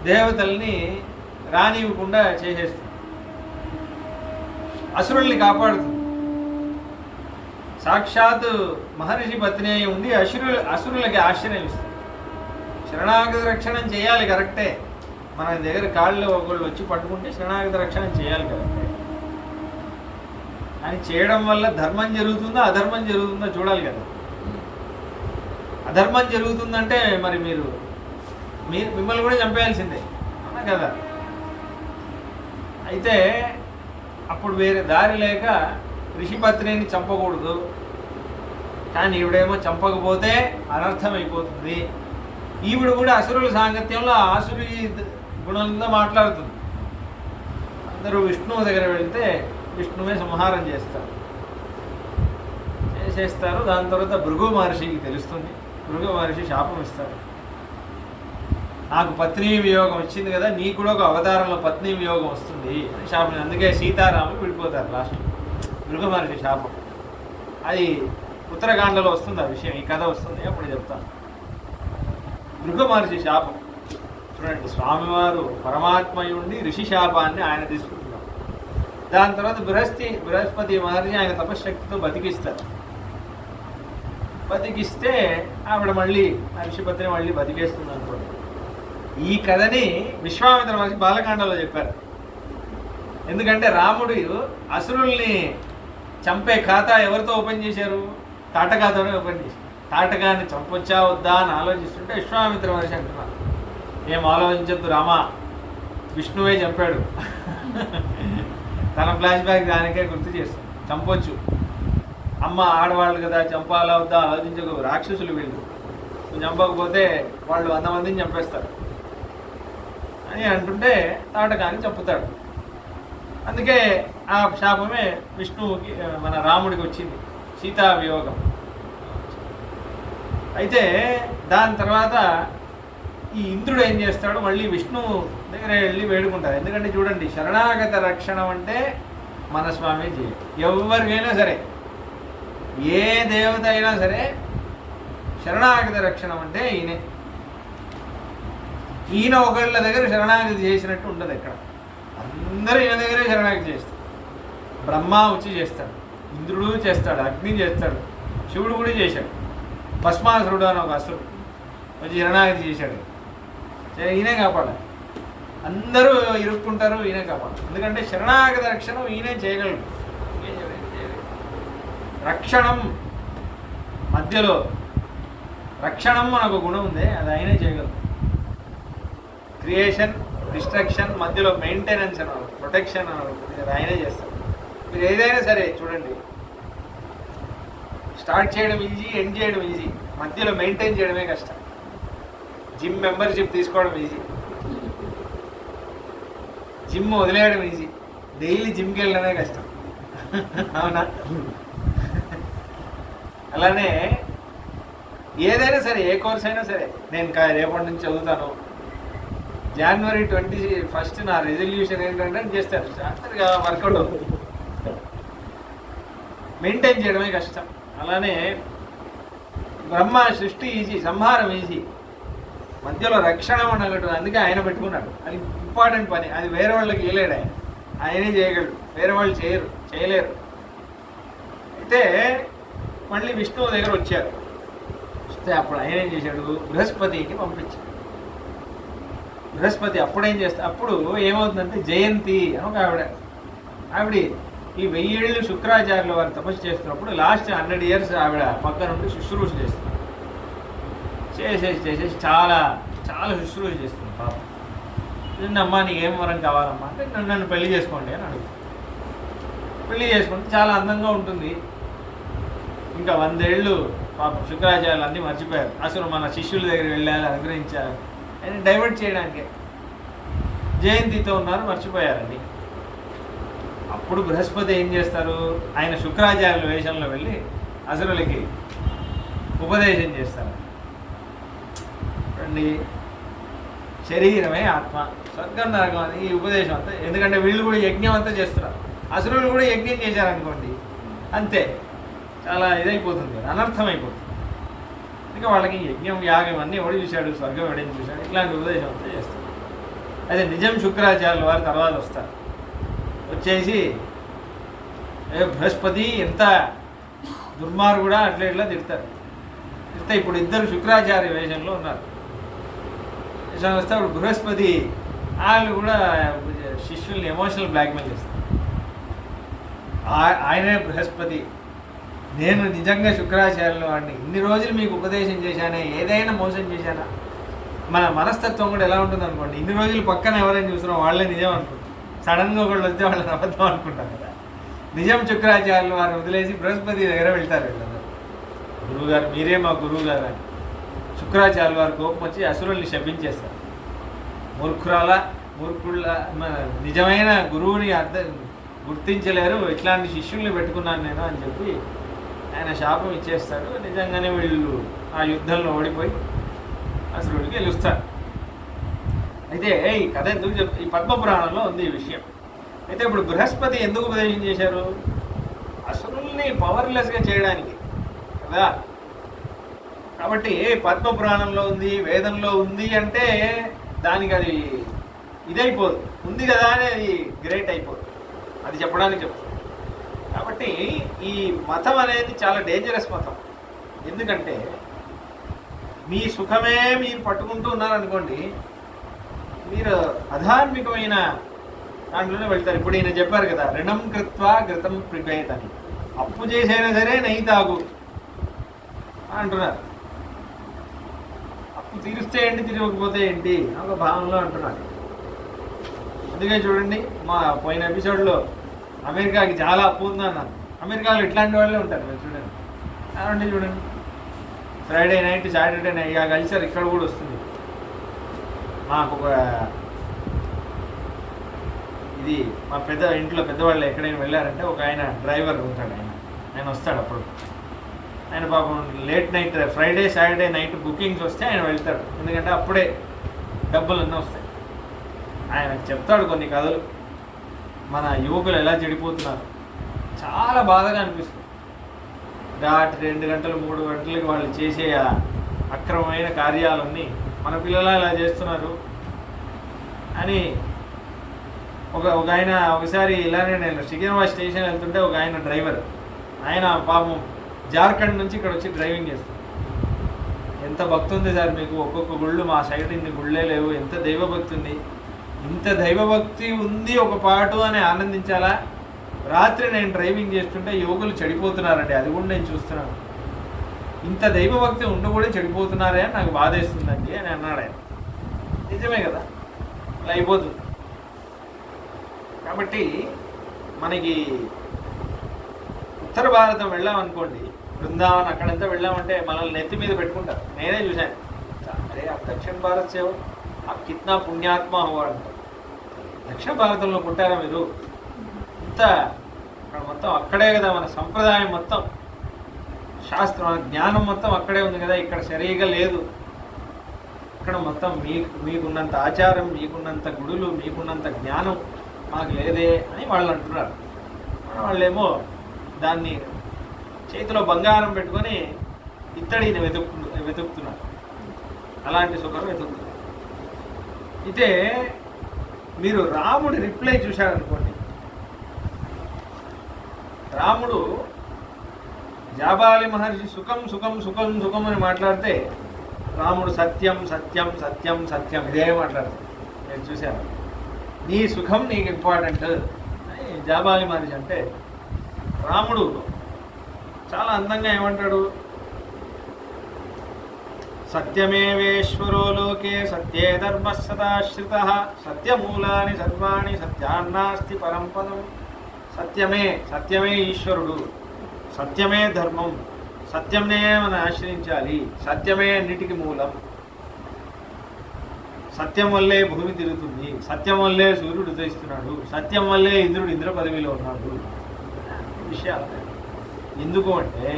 దేవతల్ని రానివ్వకుండా చేసేస్తుంది. అసురుల్ని కాపాడుతుంది. సాక్షాత్ మహర్షి పత్ని అయి ఉండి అసురులకి ఆశ్రయం ఇస్తుంది. శరణాగతి రక్షణం చేయాలి కరెక్టే, మన దగ్గర కాళ్ళు ఒకళ్ళు వచ్చి పట్టుకుంటే శరణాగతి రక్షణ చేయాలి కరెక్టే, అని చేయడం వల్ల ధర్మం జరుగుతుందో అధర్మం జరుగుతుందో చూడాలి కదా. అధర్మం జరుగుతుందంటే మరి మిమ్మల్ని కూడా చంపేయాల్సిందే అవునా కదా. అయితే అప్పుడు వేరే దారి లేక ఋషిపత్నిని చంపకూడదు, కానీ ఈవిడేమో చంపకపోతే అనర్థం అయిపోతుంది. ఈవిడ కూడా అసురుల సాంగత్యంలో ఆసురి గుణంలో మాట్లాడుతుంది. అందరూ విష్ణువు దగ్గర వెళ్తే విష్ణువే సంహారం చేసేస్తారు. దాని తర్వాత భృగు మహర్షికి తెలుస్తుంది. భృగు మహర్షి శాపం ఇస్తారు, నాకు పత్ని వియోగం వచ్చింది కదా, నీకు కూడా ఒక అవతారంలో పత్ని వియోగం వస్తుంది అని శాపం. అందుకే సీతారాములు విడిపోతారు లాస్ట్. భృగు మహర్షి శాపం అది ఉత్తరాఖండలో వస్తుంది ఆ విషయం, ఈ కథ వస్తుంది అప్పుడు చెప్తాను. భృగు మహర్షి శాపం చూడండి, స్వామివారు పరమాత్మయుండి ఋషి శాపాన్ని ఆయన తీసుకుంటున్నారు. దాని తర్వాత బృహస్పతి మహర్షి ఆయన తపశ్శక్తితో బతికిస్తారు. బతికిస్తే ఆవిడ మళ్ళీ ఆ ఋషిపత్ని మళ్ళీ బతికేస్తుంది అనుకోండి. ఈ కథని విశ్వామిత్ర మహర్షి బాలకాండలో చెప్పారు. ఎందుకంటే రాముడు అసురుల్ని చంపే ఖాతా ఎవరితో ఓపెన్ చేశారు, తాటకాతోనే ఓపెన్ చేశారు. తాటకాన్ని చంపొచ్చా వద్దా అని ఆలోచిస్తుంటే విశ్వామిత్ర మహర్షి అంటున్నారు, ఏం ఆలోచించద్దు రామా, విష్ణువే చంపాడు. తన ఫ్లాష్ బ్యాక్ దానికే గుర్తు చేస్తుంది. చంపొచ్చు, అమ్మ ఆడవాళ్ళు కదా, చంపాలా వద్దా ఆలోచించకు, రాక్షసులు వీళ్ళు, చంపకపోతే వాళ్ళు 100 మందిని చంపేస్తారు అని అంటుంటే తాటకాన్ని చంపుతాడు. అందుకే ఆ శాపమే విష్ణువుకి మన రాముడికి వచ్చింది, సీతా వియోగం. అయితే దాని తర్వాత ఈ ఇంద్రుడు ఏం చేస్తాడు, మళ్ళీ విష్ణువు దగ్గర వెళ్ళి వేడుకుంటారు. ఎందుకంటే చూడండి, శరణాగత రక్షణ అంటే మన స్వామి చేయాలి. ఎవరికైనా సరే, ఏ దేవత అయినా సరే శరణాగత రక్షణ అంటే ఈయన ఒకళ్ళ దగ్గర శరణాగతి చేసినట్టు ఉండదు. ఎక్కడ అందరూ ఈయన దగ్గరే శరణాగతి చేస్తారు. బ్రహ్మ వచ్చి చేస్తాడు, ఇంద్రుడు చేస్తాడు, అగ్ని చేస్తాడు, శివుడు కూడా చేశాడు. భస్మాసురుడు అని ఒక అసురుడు వచ్చి శరణాగతి చేశాడు. ఈయనే కాపాడాలి. అందరూ ఇరుక్కుంటారు, ఈయనే కాపాడాలి. ఎందుకంటే శరణాగత రక్షణ ఈయనే చేయగలడు. రక్షణం మధ్యలో రక్షణం మనకు గుణం ఉంది, అది ఆయనే చేయగలరు. క్రియేషన్, డిస్ట్రక్షన్, మధ్యలో మెయింటెనెన్స్ అన్నారు, ప్రొటెక్షన్ అన్నారు, ఆయనే చేస్తారు. మీరు ఏదైనా సరే చూడండి, స్టార్ట్ చేయడం ఈజీ, ఎండ్ చేయడం ఈజీ, మధ్యలో మెయింటైన్ చేయడమే కష్టం. జిమ్ మెంబర్షిప్ తీసుకోవడం ఈజీ, జిమ్ వదిలేయడం ఈజీ, డైలీ జిమ్కి వెళ్ళడమే కష్టం. అవునా? అలానే ఏదైనా సరే, ఏ కోర్స్ అయినా సరే, నేను రేపటి నుంచి చదువుతాను, January 21 నా రెజల్యూషన్ ఏంటంటే చేస్తారు, జాగ్రత్తగా వర్కౌట్ అవుతుంది. మెయింటైన్ చేయడమే కష్టం. అలానే బ్రహ్మ సృష్టి ఈజీ, సంహారం ఈజీ, మధ్యలో రక్షణ ఉండగలడు. అందుకే ఆయన పెట్టుకున్నాడు. అది ఇంపార్టెంట్ పని. అది వేరే వాళ్ళకి ఇవ్వలేడు, ఆయనే చేయగలడు, వేరే వాళ్ళు చేయలేరు. అయితే మళ్ళీ విష్ణువు దగ్గర వచ్చారు. వస్తే అప్పుడు ఆయన ఏం చేశాడు, బృహస్పతికి పంపించాడు. బృహస్పతి అప్పుడేం చేస్తా, అప్పుడు ఏమవుతుందంటే జయంతి అని ఒక ఆవిడ ఈ 1000 ఏళ్ళు శుక్రాచార్యుల వారు తపస్సు చేస్తున్నప్పుడు లాస్ట్ 100 years ఆవిడ పక్కన నుండి శుశ్రూష చేస్తున్నారు. చేసేసి చాలా చాలా శుశ్రూష చేస్తుంది పాపం. అమ్మా నీకేం వరం కావాలమ్మా అంటే నన్ను పెళ్లి చేసుకోండి అని అడుగుతుంది. పెళ్లి చేసుకుంటే చాలా అందంగా ఉంటుంది. ఇంకా 100 ఏళ్ళు పాపం శుక్రాచార్యులు అన్నీ మర్చిపోయారు. అసలు మన శిష్యుల దగ్గర వెళ్ళాలి, అనుగ్రహించాలి అని డైవర్ట్ చేయడానికే జయంతితో ఉన్నారు, మర్చిపోయారండి. అప్పుడు బృహస్పతి ఏం చేస్తారు, ఆయన శుక్రాచార్యుల వేషంలో వెళ్ళి అసురులకి ఉపదేశం చేస్తారు. అండి శరీరమే ఆత్మ, స్వర్గం నరకం అని ఈ ఉపదేశం అంతా. ఎందుకంటే వీళ్ళు కూడా యజ్ఞం అంతా చేస్తున్నారు, అసురులు కూడా యజ్ఞం చేశారనుకోండి, అంతే చాలా ఇదైపోతుంది, అనర్థమైపోతుంది. ఇంకా వాళ్ళకి యజ్ఞం యాగం అన్నీ ఎవడు చూశాడు, స్వర్గం ఎవడని చూశాడు, ఇట్లాంటి ఉపదేశం అంతా చేస్తారు. అదే నిజం శుక్రాచార్యుల వారి తర్వాత వస్తారు. వచ్చేసి బృహస్పతి ఎంత దుర్మార్గుడా అట్లా ఇట్లా తిడతారు. తిడితే ఇప్పుడు ఇద్దరు శుక్రాచార్య వేషంలో ఉన్నారు. వేషం వస్తే అప్పుడు బృహస్పతి వాళ్ళు కూడా శిష్యుల్ని ఎమోషనల్ బ్లాక్మెయిల్ చేస్తారు. ఆయనే బృహస్పతి, నేను నిజంగా శుక్రాచార్యులు వాడిని, ఇన్ని రోజులు మీకు ఉపదేశం చేశానే, ఏదైనా మోసం చేశానా? మన మనస్తత్వం కూడా ఎలా ఉంటుంది అనుకోండి, ఇన్ని రోజులు పక్కన ఎవరైనా చూస్తున్నాం వాళ్ళే నిజం అనుకుంటారు, సడన్గా ఒకళ్ళు వస్తే వాళ్ళని అబద్ధం అనుకుంటారు కదా. నిజం శుక్రాచార్యులు వారిని వదిలేసి బృహస్పతి దగ్గర వెళ్తారు వీళ్ళందరూ. గురువుగారు మీరే మా గురువు గారు అని. శుక్రాచార్యుల వారి కోపం వచ్చి అసురుల్ని శపించేస్తారు. మూర్ఖుళ్ళ నిజమైన గురువుని గుర్తించలేరు, ఇట్లాంటి శిష్యుల్ని పెట్టుకున్నాను నేను అని చెప్పి ఆయన శాపం ఇచ్చేస్తాడు. నిజంగానే వీళ్ళు ఆ యుద్ధంలో ఓడిపోయి అసురుడికి గెలుస్తారు. అయితే ఈ కథ ఎందుకు ఈ పద్మపురాణంలో ఉంది ఈ విషయం. అయితే ఇప్పుడు బృహస్పతి ఎందుకు ఉపదేశం చేశారు, అసురుల్ని పవర్లెస్గా చేయడానికి కదా. కాబట్టి పద్మపురాణంలో ఉంది, వేదంలో ఉంది అంటే దానికి అది ఇదైపోదు, ఉంది కదా అని అది గ్రేట్ అయిపోదు, అది చెప్పడానికి చెప్తుంది. కాబట్టి ఈ మతం అనేది చాలా డేంజరస్ మతం. ఎందుకంటే మీ సుఖమే మీరు పట్టుకుంటూ ఉన్నారనుకోండి, మీరు అధార్మికమైన దాంట్లోనే వెళ్తారు. ఇప్పుడు ఈయన చెప్పారు కదా, రుణం కృత్వా ఘృతం పిబేత్ అని, అప్పు చేసైనా సరే నెయ్యి తాగు అంటున్నారు. అప్పు తీరుస్తే ఏంటి, తిరగకపోతే ఏంటి ఒక భావంలో అంటున్నారు. అందుకే చూడండి, మా పోయిన ఎపిసోడ్లో అమెరికాకి చాలా అప్పు ఉంది అన్నారు. అమెరికాలో ఇట్లాంటి వాళ్ళే ఉంటారు. మీరు చూడండి, అలాంటి చూడండి, ఫ్రైడే నైట్ సాటర్డే నైట్ ఆ కల్చర్ ఇక్కడ కూడా వస్తుంది. మాకు ఒక ఇది మా ఇంట్లో పెద్దవాళ్ళు ఎక్కడైనా వెళ్ళారంటే ఒక ఆయన డ్రైవర్ ఉంటాడు, ఆయన వస్తాడు. అప్పుడు ఆయన పాపం late night Friday Saturday night bookings వస్తే ఆయన వెళ్తాడు. ఎందుకంటే అప్పుడే డబ్బులు అన్నీ వస్తాయి. ఆయన చెప్తాడు కొన్ని కథలు, మన యువకులు ఎలా చెడిపోతున్నారు. చాలా బాధగా అనిపిస్తుంది. రాత్రి 2 గంటలు 3 గంటలకి వాళ్ళు చేసే అక్రమమైన కార్యాలన్నీ మన పిల్లలు ఇలా చేస్తున్నారు అని ఒక ఆయన ఒకసారి ఇలానే నేను సికింద్రాబాద్ స్టేషన్ వెళ్తుంటే ఒక ఆయన డ్రైవర్, ఆయన పాపం జార్ఖండ్ నుంచి ఇక్కడ వచ్చి డ్రైవింగ్ చేస్తారు. ఎంత భక్తి ఉంది సార్ మీకు, ఒక్కొక్క గుళ్ళు మా సైడ్ ఇన్ని గుళ్ళే లేవు, ఎంత దైవభక్తి ఉంది, ఇంత దైవభక్తి ఉంది ఒక పాటు అని ఆనందించాలా. రాత్రి నేను డ్రైవింగ్ చేస్తుంటే యువకులు చెడిపోతున్నారండి, అది కూడా నేను చూస్తున్నాను. ఇంత దైవభక్తి ఉండి కూడా చెడిపోతున్నారే అని నాకు బాధేస్తుందండి అని అన్నాడు ఆయన. నిజమే కదా, అలా అయిపోతుంది. కాబట్టి మనకి ఉత్తర భారతం వెళ్ళామనుకోండి, బృందావన్ అక్కడంతా వెళ్ళామంటే మనల్ని నెత్తి మీద పెట్టుకుంటారు. నేనే చూశాను. అరే ఆ దక్షిణ భారత్ సేవ ఆ కిత్నా పుణ్యాత్మ అవ్వాడు అంటారు. దక్షిణ భారతంలో పుట్టారా మీరు? ఇంత అక్కడ మొత్తం అక్కడే కదా, మన సంప్రదాయం మొత్తం, శాస్త్రం, మన జ్ఞానం మొత్తం అక్కడే ఉంది కదా, ఇక్కడ సరిగా లేదు. ఇక్కడ మొత్తం మీకున్నంత ఆచారం, మీకున్నంత గుడులు, మీకున్నంత జ్ఞానం మాకు లేదే అని వాళ్ళు అంటున్నారు. వాళ్ళేమో దాన్ని చేతిలో బంగారం పెట్టుకొని ఇత్తడిని వెతుకుతున్నారు. అలాంటి సుఖం వెతుకుతున్నారు. అయితే మీరు రాముడి రిప్లై చూశారనుకోండి, రాముడు జాబాలి మహర్షి సుఖం సుఖం సుఖం సుఖం అని మాట్లాడితే రాముడు సత్యం సత్యం సత్యం సత్యం ఇదే మాట్లాడతాడు. నేను చూశాను. నీ సుఖం నీకు ఇంపార్టెంట్ అని జాబాలి మహర్షి అంటే, రాముడు చాలా అందంగా ఏమంటాడు, సత్యమేవేశ్వరో లోకే సత్యే ధర్మ సదాశ్రిత సత్యమూలాని సర్వాణి సత్యాన్నాస్తి పరంపదం. సత్యమే ఈశ్వరుడు, సత్యమే ధర్మం, సత్యంనే మనం ఆశ్రయించాలి, సత్యమే అన్నిటికీ మూలం, సత్యం వల్లే భూమి తిరుగుతుంది, సత్యం వల్లే సూర్యుడు ఉదయిస్తున్నాడు, సత్యం వల్లే ఇంద్రుడు ఇంద్ర పదవిలో ఉన్నాడు విషయాలు. ఎందుకు అంటే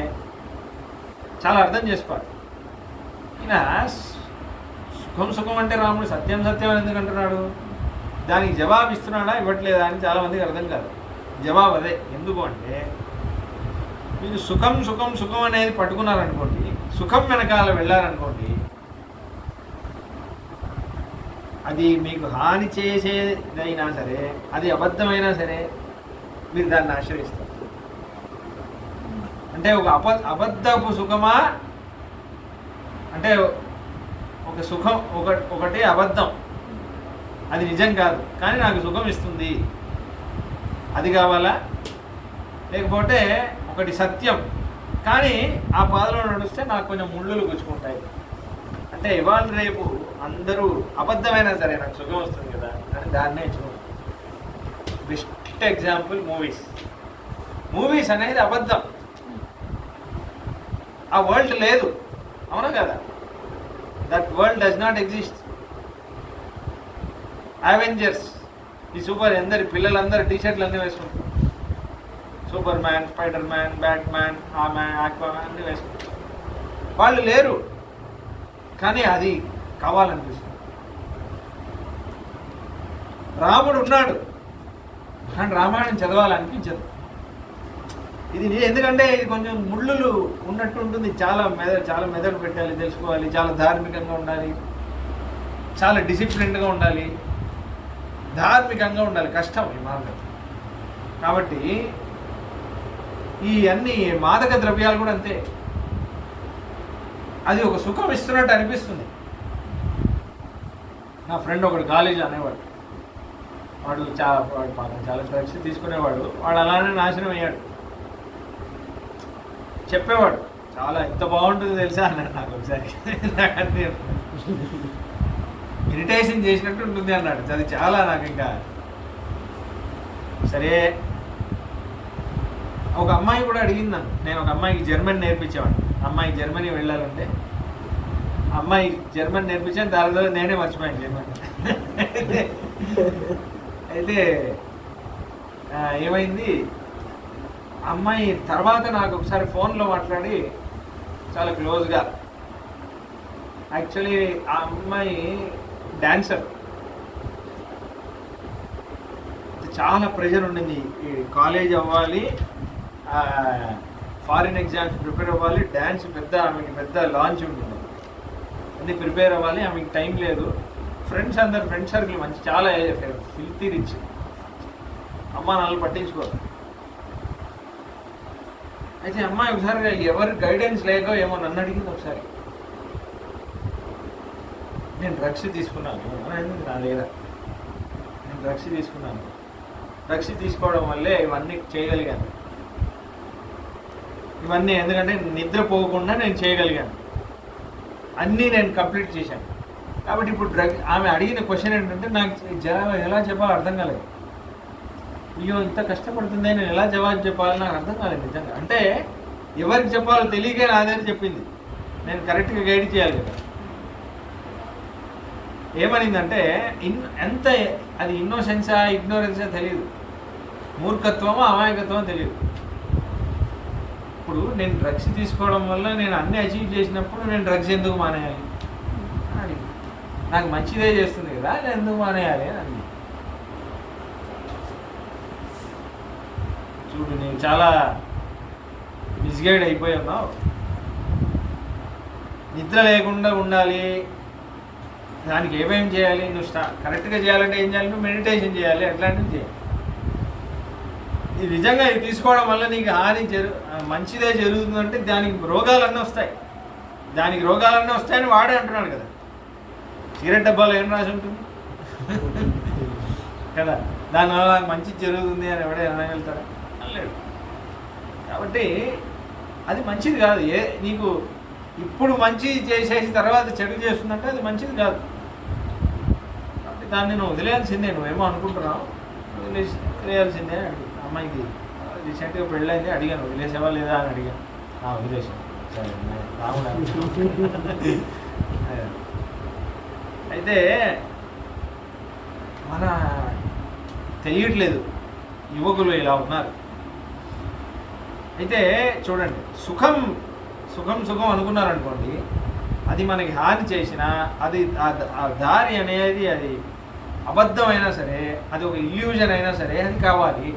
చాలా అర్థం చేసుకోవాలి. ఈయన సుఖం సుఖం అంటే రాముడు సత్యం సత్యం అని ఎందుకు అంటున్నాడు, దానికి జవాబు ఇస్తున్నాడా ఇవ్వట్లేదా అని చాలామందికి అర్థం కాదు. జవాబు అదే. ఎందుకు అంటే మీరు సుఖం సుఖం సుఖం అనేది పట్టుకున్నారనుకోండి, సుఖం వెనకాల వెళ్ళారనుకోండి, అది మీకు హాని చేసేదైనా సరే, అది అబద్ధమైనా సరే మీరు దాన్ని ఆశ్రయిస్తారు. అంటే ఒక అబద్ధపు సుఖమా అంటే ఒక సుఖం ఒకటి అబద్ధం, అది నిజం కాదు కానీ నాకు సుఖం ఇస్తుంది, అది కావాలా? లేకపోతే ఒకటి సత్యం కానీ ఆ పాదలో నడుస్తే నాకు కొంచెం ముళ్ళులు గుచ్చుకుంటాయి అంటే ఇవాళ రేపు అందరూ అబద్ధమైనా సరే నాకు సుఖం వస్తుంది కదా అని దాన్నే చూడండి. బెస్ట్ ఎగ్జాంపుల్ మూవీస్ అనేది అబద్ధం. ఆ వరల్డ్ లేదు, అవునా కదా? That world does not exist. Avengers ఈ సూపర్ అందరి పిల్లలందరూ టీషర్ట్లు అన్నీ వేసుకుంటారు. Super man, spider man, bat man, ఆ మ్యాన్, ఆక్వామ్యాన్ అన్నీ వేసుకుంటారు. వాళ్ళు లేరు కానీ అది కావాలనిపిస్తుంది. రాముడు ఉన్నాడు కానీ రామాయణం చదవాలనిపించదు. ఇది ఎందుకంటే ఇది కొంచెం ముళ్ళులు ఉన్నట్టు ఉంటుంది. చాలా మెదడు పెట్టాలి, తెలుసుకోవాలి, చాలా ధార్మికంగా ఉండాలి, చాలా డిసిప్లిన్డ్గా ఉండాలి, ధార్మికంగా ఉండాలి. కష్టం ఈ మార్గం. కాబట్టి ఈ అన్ని మాదక ద్రవ్యాలు కూడా అంతే. అది ఒక సుఖం ఇస్తున్నట్టు అనిపిస్తుంది. నా ఫ్రెండ్ ఒకడు కాలేజీలో అనేవాడు, వాడు చాలా డ్రగ్స్ తీసుకునేవాడు. వాడు అలానే నాశనం అయ్యాడు. చెప్పేవాడు చాలా ఎంత బాగుంటుంది తెలుసా అన్నాడు నాకు ఒకసారి. ఇరిటేషన్ చేసినట్టు ఉంటుంది అన్నాడు. అది చాలా నాకు ఇంకా సరే. ఒక అమ్మాయి కూడా అడిగింది నన్ను. నేను ఒక అమ్మాయికి జర్మన్ నేర్పించేవాడు. అమ్మాయి జర్మనీ వెళ్ళాలంటే అమ్మాయి జర్మన్ నేర్పించాను. దాని ద్వారా నేనే మర్చిపోయాను జర్మన్. అయితే ఏమైంది, అమ్మాయి తర్వాత నాకు ఒకసారి ఫోన్లో మాట్లాడి చాలా క్లోజ్గా, యాక్చువల్లీ ఆ అమ్మాయి డాన్సర్. చాలా ప్రెషర్ ఉండింది. కాలేజ్ అవ్వాలి, ఫారిన్ ఎగ్జామ్స్ ప్రిపేర్ అవ్వాలి, డ్యాన్స్ ఆమెకి పెద్ద లాంచ్ ఉంటుంది, అన్నీ ప్రిపేర్ అవ్వాలి. ఆమెకి టైం లేదు. ఫ్రెండ్ సర్కిల్ మంచి, చాలా ఫిల్తీ రిచ్. అమ్మ నాన్నలు పట్టించుకోరు. అయితే అమ్మాయి ఒకసారి ఎవరి గైడెన్స్ లేకో ఏమో నన్ను అడిగింది ఒకసారి, నేను డ్రగ్స్ తీసుకున్నాను నా లేదా, నేను డ్రగ్స్ తీసుకున్నాను, డ్రగ్స్ తీసుకోవడం వల్లే ఇవన్నీ చేయగలిగాను, ఇవన్నీ ఎందుకంటే నిద్రపోకుండా నేను చేయగలిగాను, అన్నీ నేను కంప్లీట్ చేశాను. కాబట్టి ఇప్పుడు ఆమె అడిగిన క్వశ్చన్ ఏంటంటే నాకు ఎలా చెప్పాలో అర్థం కాలేదు. అయ్యో ఇంత కష్టపడుతుంది నేను ఎలా జవాబు చెప్పాలో నాకు అర్థం కాలేదు నిజంగా. అంటే ఎవరికి చెప్పాలో తెలియకే నాదని చెప్పింది, నేను కరెక్ట్గా గైడ్ చేయాలి కదా. ఏమనిందంటే ఎంత అది ఇన్నోసెన్సా ఇగ్నోరెన్సా తెలియదు, మూర్ఖత్వమో అమాయకత్వమో తెలియదు. ఇప్పుడు నేను డ్రగ్స్ తీసుకోవడం వల్ల నేను అన్నీ అచీవ్ చేసినప్పుడు నేను డ్రగ్స్ ఎందుకు మానేయాలి అని, నాకు మంచిదే చేస్తుంది కదా నేను ఎందుకు మానేయాలి అని. చూడు నేను చాలా మిస్గైడ్ అయిపోయి ఉన్నావు. నిద్ర లేకుండా ఉండాలి, దానికి ఏమేమి చేయాలి, నువ్వు కరెక్ట్గా చేయాలంటే ఏం చేయాలి, నువ్వు మెడిటేషన్ చేయాలి, అట్లాంటివి చేయాలి. ఇది నిజంగా ఇది తీసుకోవడం వల్ల నీకు హాని మంచిదే జరుగుతుందంటే దానికి రోగాలన్నీ వస్తాయి, దానికి రోగాలన్నీ వస్తాయని వాడే అంటున్నాడు కదా. సిగరెట్ డబ్బాలో ఏం రాసి ఉంటుంది కదా, దానివల్ల నాకు మంచి జరుగుతుంది అని ఎవడే అనగలుగుతాడా? అనలేడు. కాబట్టి అది మంచిది కాదు. నీకు ఇప్పుడు మంచి చేసేసి తర్వాత చెడు చేస్తుందంటే అది మంచిది కాదు. కాబట్టి దాన్ని నువ్వు వదిలేయాల్సిందే. నువ్వేమో అనుకుంటున్నావు, వదిలేయాల్సిందే. అమ్మాయికి రీసెంట్గా పెళ్ళైంది, అడిగాను వదిలేసేవా లేదా అని అడిగాను. వదిలేసాను. సరే రాముడు అయితే మన తెలియట్లేదు యువకులు ఇలా ఉన్నారు. అయితే చూడండి, సుఖం సుఖం సుఖం అనుకున్నారనుకోండి, అది మనకి హాని చేసినా అది ఆ దారి అనేది అది అబద్ధమైనా సరే, అది ఒక ఇల్యూజన్ అయినా సరే అది కావాలి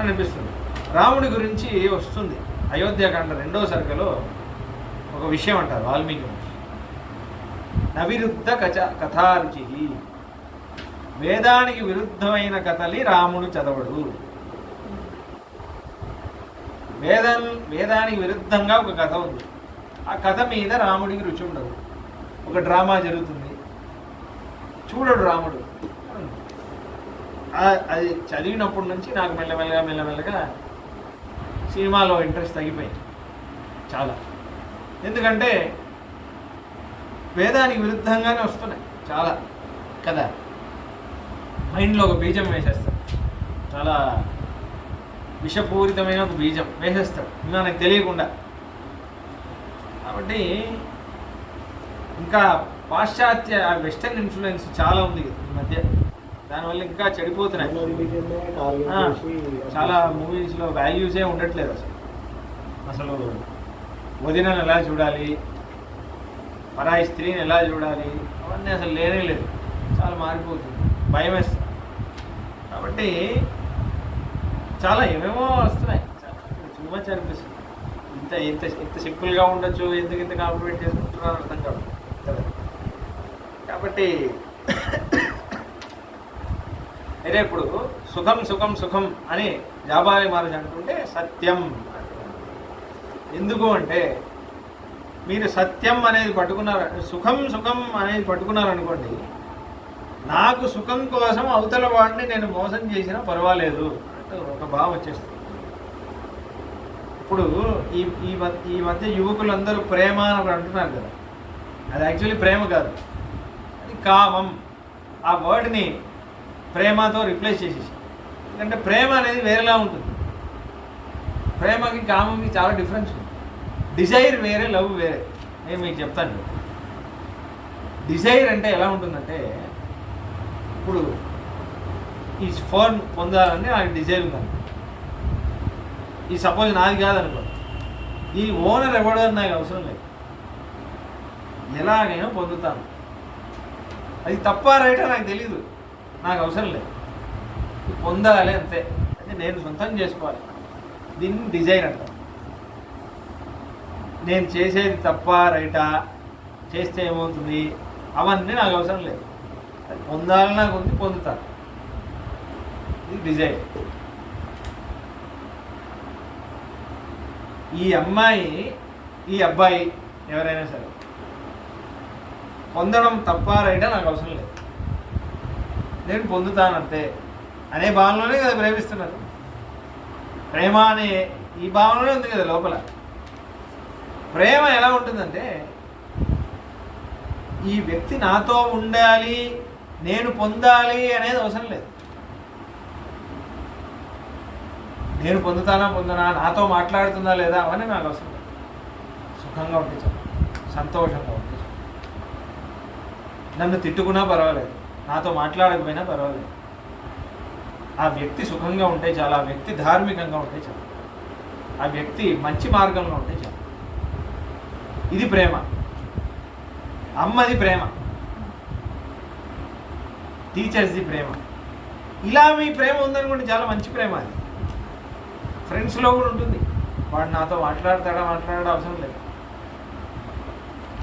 అనిపిస్తుంది. రాముడి గురించి వస్తుంది అయోధ్యకాండ 2వ సర్గలో ఒక విషయం అంటారు వాల్మీకి. నవిరుద్ధ కథారుచి, వేదానికి విరుద్ధమైన కథలి రాముడు చదవడు. వేదానికి విరుద్ధంగా ఒక కథ ఉంది, ఆ కథ మీద రాముడికి రుచి ఉండదు. ఒక డ్రామా జరుగుతుంది, చూడడు రాముడు. అది చదివినప్పటి నుంచి నాకు మెల్లమెల్లగా సినిమాలో ఇంట్రెస్ట్ తగ్గిపోయింది చాలా. ఎందుకంటే వేదానికి విరుద్ధంగానే వస్తున్నాయి చాలా కదా. మైండ్లో ఒక బీజం వేసేస్తాడు, చాలా విషపూరితమైన ఒక బీజం వేసేస్తాడు మనకు తెలియకుండా. కాబట్టి ఇంకా పాశ్చాత్య వెస్టర్న్ ఇన్ఫ్లుయెన్స్ చాలా ఉంది ఈ మధ్య, దానివల్ల ఇంకా చెడిపోతున్నాయి. చాలా మూవీస్లో వాల్యూసే ఉండట్లేదు. అసలు వదినను ఎలా చూడాలి, పరాయి స్త్రీని ఎలా చూడాలి, అవన్నీ అసలు లేనే లేదు. చాలా మారిపోతుంది, భయం వేస్తుంది. కాబట్టి చాలా ఏమేమో వస్తున్నాయి, టూ మచ్ అనిపిస్తుంది. ఇంత సింపుల్గా ఉండొచ్చు, ఎందుకు ఇంత కాంప్లిమెంట్ చేసుకుంటున్నారు అర్థం కాదు కదా. కాబట్టి అదే ఇప్పుడు సుఖం సుఖం సుఖం అని జాబాలి మహర్షి అంటుంటే సత్యం. ఎందుకు అంటే మీరు సత్యం అనేది పట్టుకున్నారు, సుఖం సుఖం అనేది పట్టుకున్నారనుకోండి, నాకు సుఖం కోసం అవతల వాడిని నేను మోసం చేసినా పర్వాలేదు అంటే ఒక భావం వచ్చేస్తుంది. ఇప్పుడు ఈ మధ్య యువకులందరూ ప్రేమ అని అంటున్నారు కదా, అది యాక్చువల్లీ ప్రేమ కాదు, అది కామం. ఆ వర్డ్ని ప్రేమతో రిప్లేస్ చేసేసి, ఎందుకంటే ప్రేమ అనేది వేరేలా ఉంటుంది. ప్రేమకి కామంకి చాలా డిఫరెన్స్ ఉంది. డిజైర్ వేరే, లవ్ వేరే. నేను మీకు చెప్తాను. డిజైర్ అంటే ఎలా ఉంటుందంటే, ఇప్పుడు ఈ ఫోన్ పొందాలని నాకు డిజైర్ ఉందని, ఈ సపోజ్ నాది కాదనుకో, ఈ ఓనర్ ఎవడో అని నాకు అవసరం లేదు, ఎలాగైనా పొందుతాను. అది తప్ప రైటా నాకు తెలీదు, నాకు అవసరం లేదు, పొందాలి అంతే. అంటే నేను సొంతం చేసుకోవాలి. దీన్ని డిజైర్ అంటారు. నేను చేసేది తప్ప రైటా, చేస్తే ఏమవుతుంది, అవన్నీ నాకు అవసరం లేదు. అది పొందాలని నాకు ఉంది, పొందుతాను. ఇది డిజైర్. ఈ అమ్మాయి ఈ అబ్బాయి ఎవరైనా సరే పొందడం తప్ప రైటా నాకు అవసరం లేదు, నేను పొందుతానంతే అనే భావనలోనే కదా ప్రేమిస్తున్నారు. ప్రేమ అనే ఈ భావనలోనే ఉంది కదా లోపల. ప్రేమ ఎలా ఉంటుందంటే, ఈ వ్యక్తి నాతో ఉండాలి, నేను పొందాలి అనేది అవసరం లేదు. నేను పొందుతానా పొందనా, నాతో మాట్లాడుతుందా లేదా అవన్నీ నాకు అవసరం లేదు. సుఖంగా ఉంటే చాలు, సంతోషంగా ఉంటే చాలు. నన్ను తిట్టుకున్నా పర్వాలేదు, నాతో మాట్లాడకపోయినా పర్వాలేదు. ఆ వ్యక్తి సుఖంగా ఉంటే చాలు, ఆ వ్యక్తి ధార్మికంగా ఉంటే చాలు, ఆ వ్యక్తి మంచి మార్గంలో ఉంటే చాలు. ఇది ప్రేమ. అమ్మది ప్రేమ, టీచర్స్ది ప్రేమ. ఇలా మీ ప్రేమ ఉందనుకోండి, చాలా మంచి ప్రేమ. అది ఫ్రెండ్స్లో కూడా ఉంటుంది. వాడు నాతో మాట్లాడతాడా అవసరం లేదు.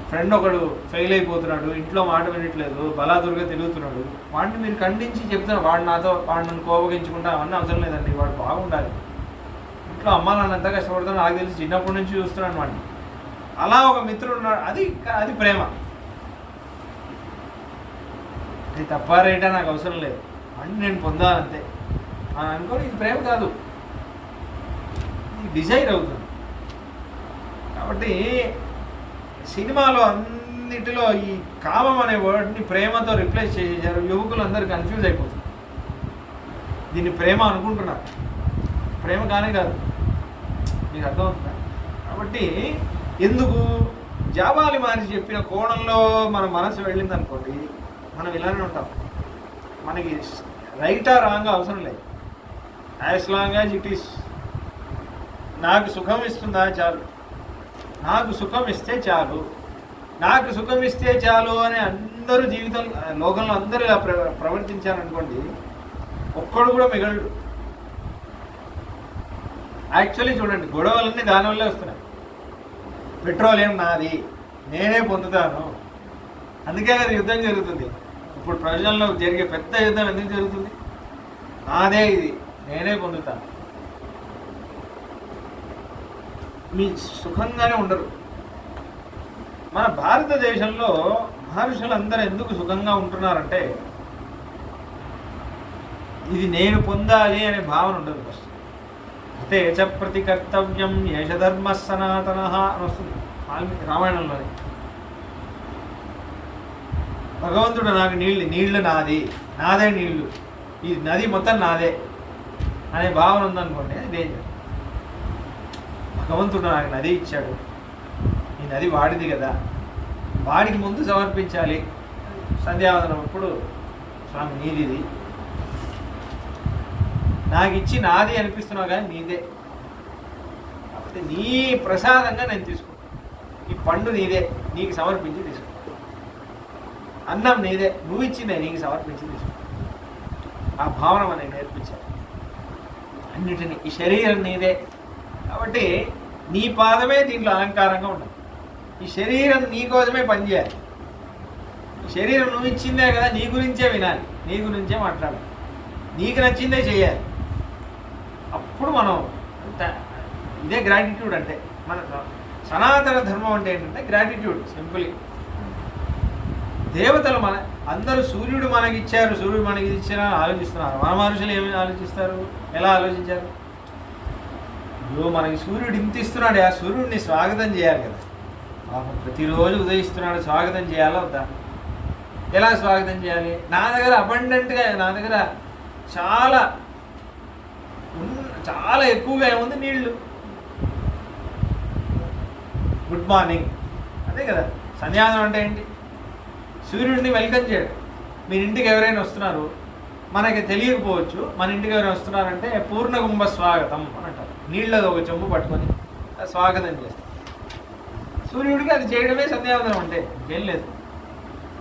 ఫ్రెండ్ ఒకడు ఫెయిల్ అయిపోతున్నాడు, ఇంట్లో మాట వినట్లేదు, బలాదురుగా తిరుగుతున్నాడు, వాడిని మీరు ఖండించి చెప్తున్నారు, వాడు నన్ను కోపగించుకుంటా అవన్నీ అవసరం లేదండి. వాడు బాగుండాలి. ఇంట్లో అమ్మ నాన్న ఎంత కష్టపడుతున్నా నాకు తెలిసి చిన్నప్పటి నుంచి చూస్తున్నాను వాడిని. అలా ఒక మిత్రుడు ఉన్నాడు, అది ప్రేమ. అది తప్ప రేటా నాకు అవసరం లేదు, అని నేను పొందాలంతే అని అనుకోని ఇది ప్రేమ కాదు, ఇది డిజైర్ అవుతుంది. కాబట్టి సినిమాలో అన్నిటిలో ఈ కామం అనే వర్డ్ని ప్రేమతో రిప్లేస్ చేసేసారు. యువకులు అందరూ కన్ఫ్యూజ్ అయిపోతుంది. దీన్ని ప్రేమ అనుకుంటున్నారు, ప్రేమ కానే కాదు. మీకు అర్థమవుతుందా? కాబట్టి ఎందుకు జాబాలి మహర్షి చెప్పిన కోణంలో మన మనసు వెళ్ళింది అనుకోండి, మనం ఇలానే ఉంటాం. మనకి రైటా రాంగా అవసరం లేదు. As long as it is నాకు సుఖం ఇస్తుందా చాలు, నాకు సుఖం ఇస్తే చాలు, నాకు సుఖం ఇస్తే చాలు అని అందరూ జీవితం లోకంలో అందరూ ఇలా ప్రవర్తించారనుకోండి, ఒక్కడు కూడా మిగలడు. యాక్చువల్లీ చూడండి, గొడవలన్నీ దానివల్లే వస్తున్నాయి. పెట్రోల్ ఏం నాది, నేనే పొందుతాను, అందుకే కదా యుద్ధం జరుగుతుంది. ఇప్పుడు ప్రజల్లో జరిగే పెద్ద యుద్ధం ఎందుకు జరుగుతుంది? నాదే ఇది, నేనే పొందుతాను. మీ సుఖంగానే ఉండరు. మన భారతదేశంలో మహర్షులు అందరూ ఎందుకు సుఖంగా ఉంటున్నారంటే, ఇది నేను పొందాలి అనే భావన ఉండదు. ఫస్ట్ అయితే చ ప్రతి కర్తవ్యం యశధర్మ సనాతన అని వస్తుంది రామాయణంలోని. భగవంతుడు నాకు నీళ్లు నాదే నీళ్లు, ఈ నది మొత్తం నాదే అనే భావన ఉందనుకోండి, అది డేంజర్. భగవంతుడు నాకు నది ఇచ్చాడు, ఈ నది వాడిది కదా, వాడికి ముందు సమర్పించాలి. సంధ్యావందనం అప్పుడు స్వామి నీది, నాకు ఇచ్చి నాది అనిపిస్తున్నావు కానీ నీదే, కాబట్టి నీ ప్రసాదంగా నేను తీసుకుంటాను. ఈ పండు నీదే, నీకు సమర్పించి తీసుకుంటాను. అన్నం నీదే, నువ్వు ఇచ్చిందే, నీకు సమర్పించి తీసుకుంటాను. ఆ భావన మనకి నేర్పించాలి అన్నిటినీ. ఈ శరీరం నీదే కాబట్టి నీ పాదమే దీంట్లో అలంకారంగా ఉండాలి. ఈ శరీరం నీ కోసమే పనిచేయాలి. ఈ శరీరం నువ్వు ఇచ్చిందే కదా, నీ గురించే వినాలి, నీ గురించే మాట్లాడాలి, నీకు నచ్చిందే చేయాలి. అప్పుడు మనం ఇదే గ్రాటిట్యూడ్ అంటే. మన సనాతన ధర్మం అంటే ఏంటంటే గ్రాటిట్యూడ్. సింపుల్. దేవతలు అందరూ సూర్యుడు మనకి ఇచ్చారు, సూర్యుడు మనకి ఇచ్చినా ఆలోచిస్తున్నారు. మన మనుషులు ఏమి ఆలోచిస్తారు, ఎలా ఆలోచించారు? ఇప్పుడు మనకి సూర్యుడు ఇంత ఇస్తున్నాడు, ఆ సూర్యుడిని స్వాగతం చేయాలి కదా. ప్రతిరోజు ఉదయిస్తున్నాడు, స్వాగతం చేయాలా వద్దా? ఎలా స్వాగతం చేయాలి? నా దగ్గర అబండెంట్గా, నా దగ్గర చాలా ఎక్కువగా ఏముంది, నీళ్లు. గుడ్ మార్నింగ్, అదే కదా సంధ్యావనం అంటే ఏంటి? సూర్యుడిని వెల్కమ్ చేయడం. మీరు ఇంటికి ఎవరైనా వస్తున్నారు, మనకి తెలియకపోవచ్చు, మన ఇంటికి ఎవరైనా వస్తున్నారంటే పూర్ణకుంభ స్వాగతం అని అంటారు. నీళ్ళది ఒక చెంబు పట్టుకొని స్వాగతం చేస్తారు. సూర్యుడికి అది చేయడమే సంధ్యావందనం అంటే, ఏం లేదు.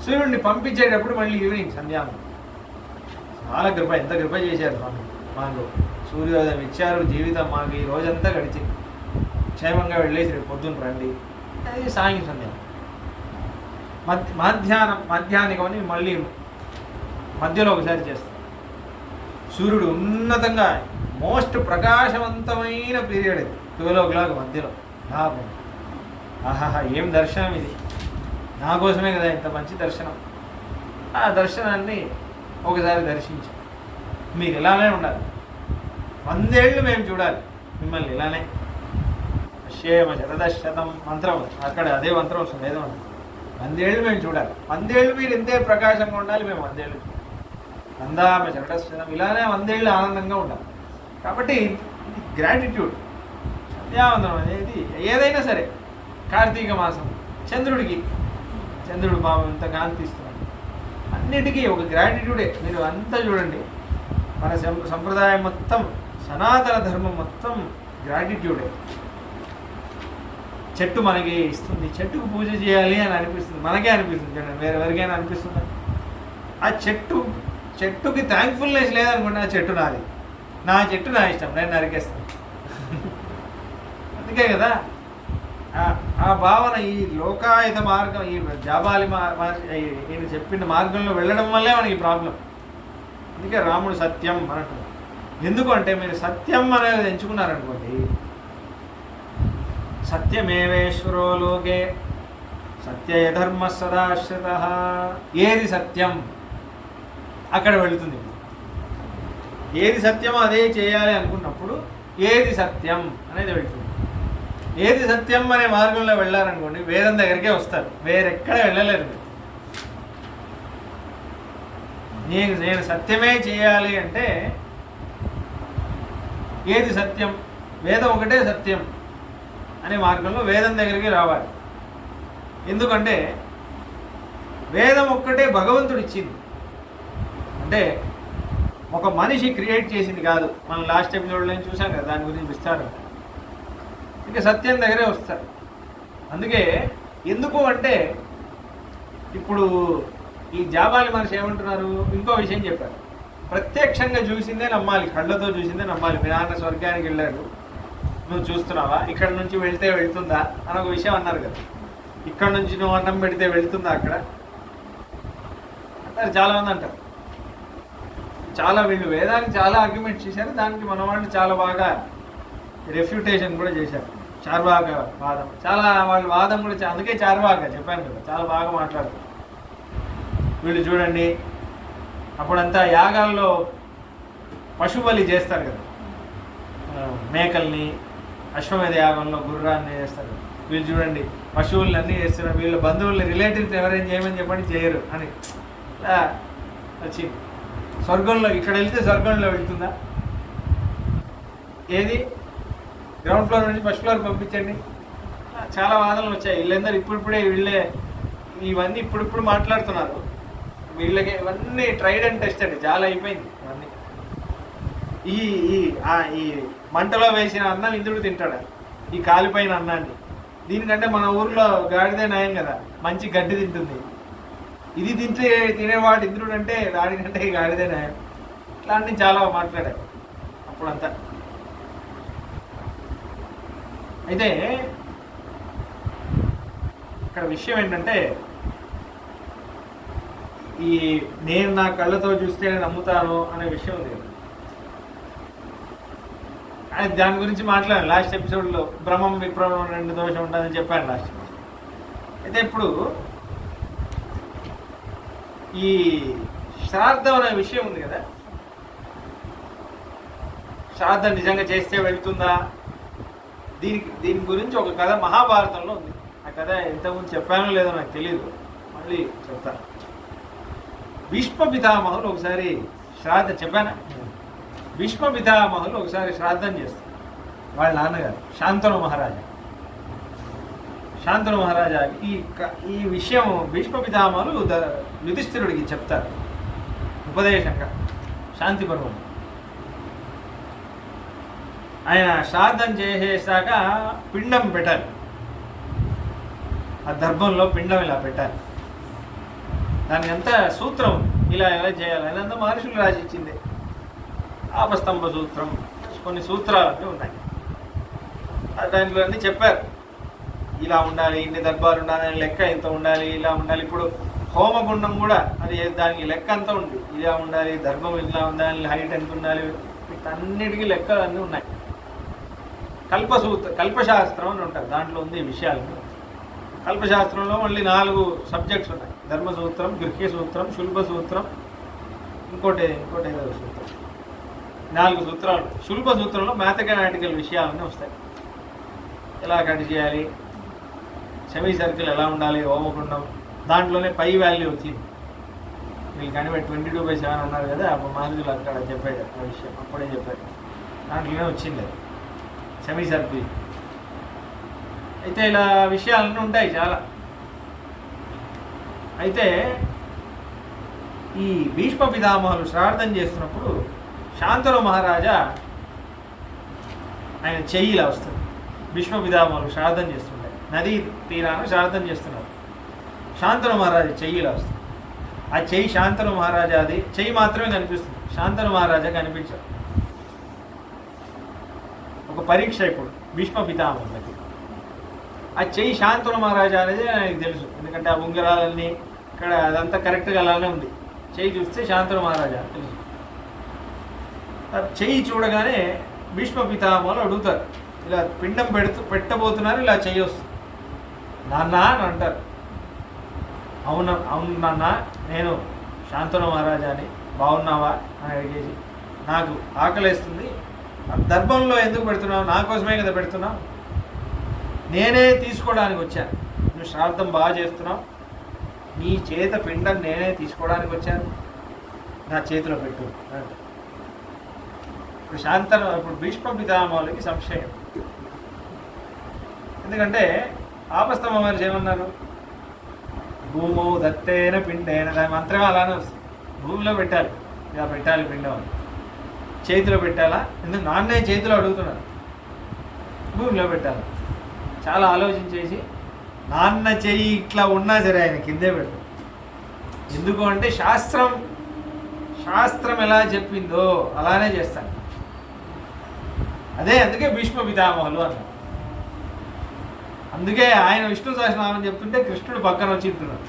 సూర్యుడిని పంపించేటప్పుడు మళ్ళీ ఈవినింగ్ సంధ్యావందనం. చాలా కృప, ఎంత కృప చేశారు స్వామి మాకు. సూర్యోదయం ఇచ్చారు, జీవితం మాకు ఈ రోజంతా గడిచింది, క్షేమంగా వెళ్ళేసి రేపు పొద్దున్న రండి. అది సాయం సంధ్యావందనం. మధ్యాహ్నికమని మళ్ళీ మధ్యలో ఒకసారి చేస్తాం. సూర్యుడు ఉన్నతంగా మోస్ట్ ప్రకాశవంతమైన పీరియడ్ ఇది 12 o'clock మధ్యలో లాభం. ఆహాహా, ఏం దర్శనం ఇది! నా కోసమే కదా ఇంత మంచి దర్శనం. ఆ దర్శనాన్ని ఒకసారి దర్శించాం. మీరు ఇలానే ఉండాలి, 100 ఏళ్ళు మేము చూడాలి మిమ్మల్ని ఇలానే. క్షేమ శతదశతం మంత్రం, అక్కడ అదే మంత్రం వస్తుంది, ఏదో 100 ఏళ్ళు మేము చూడాలి. 100 ఏళ్ళు మీరు ఎంతే ప్రకాశంగా ఉండాలి, మేము 100 ఏళ్ళు అందామ చరటస్వరం ఇలానే 100 ఏళ్ళు ఆనందంగా ఉండాలి. కాబట్టి గ్రాటిట్యూడ్, సంధ్యావందనం అనేది ఏదైనా సరే. కార్తీక మాసం చంద్రుడు బాబు ఎంత కాంతిస్తున్నాడు, అన్నిటికీ ఒక గ్రాటిట్యూడే. మీరు అంతా చూడండి, మన సంప్రదాయం మొత్తం, సనాతన ధర్మం మొత్తం గ్రాటిట్యూడే. చెట్టు మనకి ఇస్తుంది, చెట్టుకు పూజ చేయాలి అని అనిపిస్తుంది, మనకే అనిపిస్తుంది చూడండి, వేరెవరికైనా అనిపిస్తుంది. ఆ చెట్టుకి థ్యాంక్ఫుల్నెస్ లేదనుకోండి, ఆ చెట్టు నాది, నా చెట్టు నా ఇష్టం, నేను నరికేస్తాను. అందుకే కదా ఆ భావన, ఈ లోకాయుత మార్గం, ఈ జాబాలి ఈయన చెప్పిన మార్గంలో వెళ్ళడం వల్లే మనకి ప్రాబ్లం. అందుకే రాముడు సత్యం అంటున్నాడు. ఎందుకు అంటే మీరు సత్యం అనేది ఎంచుకున్నారనుకోండి, సత్యమేవేశ్వరో లోకే సత్యధర్మ సదాశ్రిత, ఏది సత్యం అక్కడ వెళుతుంది. ఏది సత్యమో అదే చేయాలి అనుకున్నప్పుడు ఏది సత్యం అనేది వెళుతుంది. ఏది సత్యం అనే మార్గంలో వెళ్ళారనుకోండి, వేదం దగ్గరికే వస్తారు, వేరెక్కడ వెళ్ళలేరు. నేను సత్యమే చేయాలి అంటే ఏది సత్యం, వేదం ఒకటే సత్యం అనే మార్గంలో వేదం దగ్గరికి రావాలి. ఎందుకంటే వేదం ఒక్కటే భగవంతుడు ఇచ్చింది, అంటే ఒక మనిషి క్రియేట్ చేసింది కాదు. మనం లాస్ట్ ఎపిసోడ్లో చూసాం కదా, దాని గురించి విస్తారం. ఇంకా సత్యం దగ్గరే వస్తారు. అందుకే ఎందుకు అంటే ఇప్పుడు ఈ జాబాలి మనిషి ఏమంటున్నారు, ఇంకో విషయం చెప్పారు, ప్రత్యక్షంగా చూసిందే నమ్మాలి, కళ్ళతో చూసిందే నమ్మాలి. మీ నాన్న స్వర్గానికి వెళ్ళాడు, నువ్వు చూస్తున్నావా, ఇక్కడ నుంచి వెళ్తే వెళ్తుందా అని ఒక విషయం అన్నారు కదా. ఇక్కడ నుంచి నువ్వు అన్నం పెడితే వెళ్తుందా అక్కడ అంటారు చాలామంది అంటారు. చాలా వీళ్ళు వేదానికి చాలా ఆర్గ్యుమెంట్ చేశారు, దానికి మన వాళ్ళు చాలా బాగా రెఫ్యూటేషన్ కూడా చేశారు. చార్వాక వాదం, చాలా వాళ్ళ వాదం కూడా అందుకే చార్వాక చెప్పాను కదా, చాలా బాగా మాట్లాడతారు. వీళ్ళు చూడండి, అప్పుడంతా యాగాల్లో పశుబలి చేస్తారు కదా, మేకల్ని, అశ్వమేధ యాగంలో గుర్రాన్ని చేస్తారు. వీళ్ళు చూడండి పశువుల్ని అన్నీ చేస్తున్నారు, వీళ్ళ బంధువుల్ని రిలేటివ్స్ ఎవరైనా చేయమని చెప్పండి చేయరు అని వచ్చింది. స్వర్గంలో ఇక్కడ వెళ్తే స్వర్గంలో వెళ్తుందా, ఏది గ్రౌండ్ ఫ్లోర్ నుంచి ఫస్ట్ ఫ్లోర్ పంపించండి. చాలా వాదనలు వచ్చాయి. వీళ్ళందరూ ఇప్పుడిప్పుడే ఇవన్నీ ఇప్పుడిప్పుడు మాట్లాడుతున్నారు. వీళ్ళకి ఇవన్నీ ట్రైడ్ అండ్ టెస్ట్ అండి, చాలా అయిపోయింది ఇవన్నీ. ఈ మంటలో వేసిన అన్నం ఇంద్రుడు తింటాడు, ఈ కాలిపోయిన అన్నాన్ని. దీనికంటే మన ఊర్లో గాడిదే నయం కదా, మంచి గడ్డి తింటుంది. ఇది తినేవాడు ఇంద్రుడు అంటే దానికంటే ఈ గాడిదే నయం. ఇట్లాంటివి చాలా మాట్లాడారు అప్పుడంతా. అయితే ఇక్కడ విషయం ఏంటంటే, ఈ నేను నా కళ్ళతో చూస్తే నమ్ముతాను అనే విషయం ఉంది. దాని గురించి మాట్లాడాను లాస్ట్ ఎపిసోడ్లో. భ్రమం విభ్రమం రెండు దోషం ఉంటుందని చెప్పాను లాస్ట్. అయితే ఇప్పుడు ఈ శ్రాద్ధం అనే విషయం ఉంది కదా, శ్రాద్ధం నిజంగా చేస్తే వెళ్తుందా, దీని గురించి ఒక కథ మహాభారతంలో ఉంది. ఆ కథ ఇంతకుముందు చెప్పానో లేదో నాకు తెలియదు, మళ్ళీ చెప్తాను. భీష్మ పితామహులు ఒకసారి శ్రాద్ధం చెప్పానా, భీష్మ పితామహులు ఒకసారి శ్రాద్ధం చేస్తారు. వాళ్ళ నాన్నగారు శాంతను మహారాజా ఈ విషయం భీష్మ పితామహులు యుధిష్ఠిరుడికి చెప్తారు ఉపదేశంగా, శాంతి పర్వం. ఆయన శ్రాద్ధం చేసేసాక పిండం పెట్టాలి, ఆ దర్భంలో పిండం ఇలా పెట్టాలి. దానికి అంతా సూత్రం ఇలా ఎలా చేయాలి అదంతా మహర్షులు రాసి ఇచ్చింది. ఆపస్తంభ సూత్రం, కొన్ని సూత్రాలు ఉన్నాయి. దాంట్లో అన్నీ చెప్పారు, ఇలా ఉండాలి, ఇన్ని దర్బాలు ఉండాలి, లెక్క ఇంత ఉండాలి, ఇలా ఉండాలి. ఇప్పుడు హోమగుండం కూడా అది దానికి లెక్క అంతా ఉంది, ఇలా ఉండాలి, దర్భం ఇలా ఉండాలి, హైట్ ఎంత ఉండాలి, వీటన్నిటికీ లెక్కలు అన్నీ ఉన్నాయి. కల్పశాస్త్రం అని ఉంటారు, దాంట్లో ఉంది ఈ విషయాలు. కల్పశాస్త్రంలో మళ్ళీ 4 సబ్జెక్ట్స్ ఉన్నాయి: ధర్మసూత్రం, గృహ్య సూత్రం, శుల్భ సూత్రం, ఇంకోటి ఏదో సూత్రం. 4 సూత్రాలు. శుల్భ సూత్రంలో మ్యాథమెటికల్ విషయాలన్నీ వస్తాయి. ఎలా కట్ చేయాలి, సెమీ సర్కిల్ ఎలా ఉండాలి, హోమగుండం, దాంట్లోనే పై వాల్యూ వచ్చింది. వీళ్ళు కనిపెట్టి 22/7 ఉన్నారు కదా, అప్పుడు మహర్షులు అక్కడ చెప్పాడు ఆ విషయం, అప్పుడే చెప్పాడు. దాంట్లోనే వచ్చింది అది సెమీ సర్కిల్. అయితే ఇలా విషయాలన్నీ ఉంటాయి చాలా. అయితే ఈ భీష్మ పితామహులు శ్రార్థం చేస్తున్నప్పుడు శాంతను మహారాజా ఆయన చెయ్యి ఇలా వస్తుంది. భీష్మ పితామహులు శ్రాద్ధం చేస్తుండే నదీ తీరాన శ్రాద్ధం చేస్తున్నారు. శాంతను మహారాజా చెయ్యి ఇలా వస్తుంది. ఆ చెయ్యి శాంతను మహారాజాది చెయ్యి మాత్రమే కనిపిస్తుంది, శాంతను మహారాజా కనిపించారు. ఒక పరీక్ష ఇప్పుడు భీష్మ పితామహులకి. ఆ చెయ్యి శాంతను మహారాజా అనేది ఆయనకు తెలుసు, ఎందుకంటే ఆ ఉంగరాలన్నీ ఇక్కడ అదంతా కరెక్ట్గా అలానే ఉంది. చెయ్యి చూస్తే శాంతను మహారాజా తెలుసు. చెయ్యి చూడగానే భీష్మ పితామహులు అడుగుతారు, ఇలా పిండం పెట్టబోతున్నారు, ఇలా చెయ్యి వస్తుంది. నాన్న అని అంటారు. అవును అవును నాన్న, నేను శాంతను మహారాజాని, బాగున్నావా అని అడిగేసి, నాకు ఆకలేస్తుంది, దర్భంలో ఎందుకు పెడుతున్నావు? నా కోసమే కదా పెడుతున్నావు, నేనే తీసుకోవడానికి వచ్చాను, నువ్వు శ్రాద్ధం బాగా చేస్తున్నావు, నీ చేత పిండం నేనే తీసుకోవడానికి వచ్చాను, నా చేతిలో పెట్టు. ఇప్పుడు భీష్మ పితామహులకి సంశయం. ఎందుకంటే ఆపస్తమ మహర్షి ఏమన్నారు? భూమో దత్తేన పిండేన, దాని మంత్రం అలానే వస్తుంది. భూమిలో పెట్టాలి, ఇలా పెట్టాలి పిండం అని. చేతిలో పెట్టాలా? ఎందుకు నాన్నే చేతిలో అడుగుతున్నారు, భూమిలో పెట్టాలి. చాలా ఆలోచించేసి నాన్న చెయ్యి ఇట్లా ఉన్నా సరే ఆయన కిందే పెడతాడు. ఎందుకు అంటే శాస్త్రం ఎలా చెప్పిందో అలానే చేస్తాను. అదే అందుకే భీష్మ పితామహులు అన్నారు. అందుకే ఆయన విష్ణు సహస్రనామం చెప్తుంటే కృష్ణుడు పక్కన వచ్చి ఉంటున్నాడు.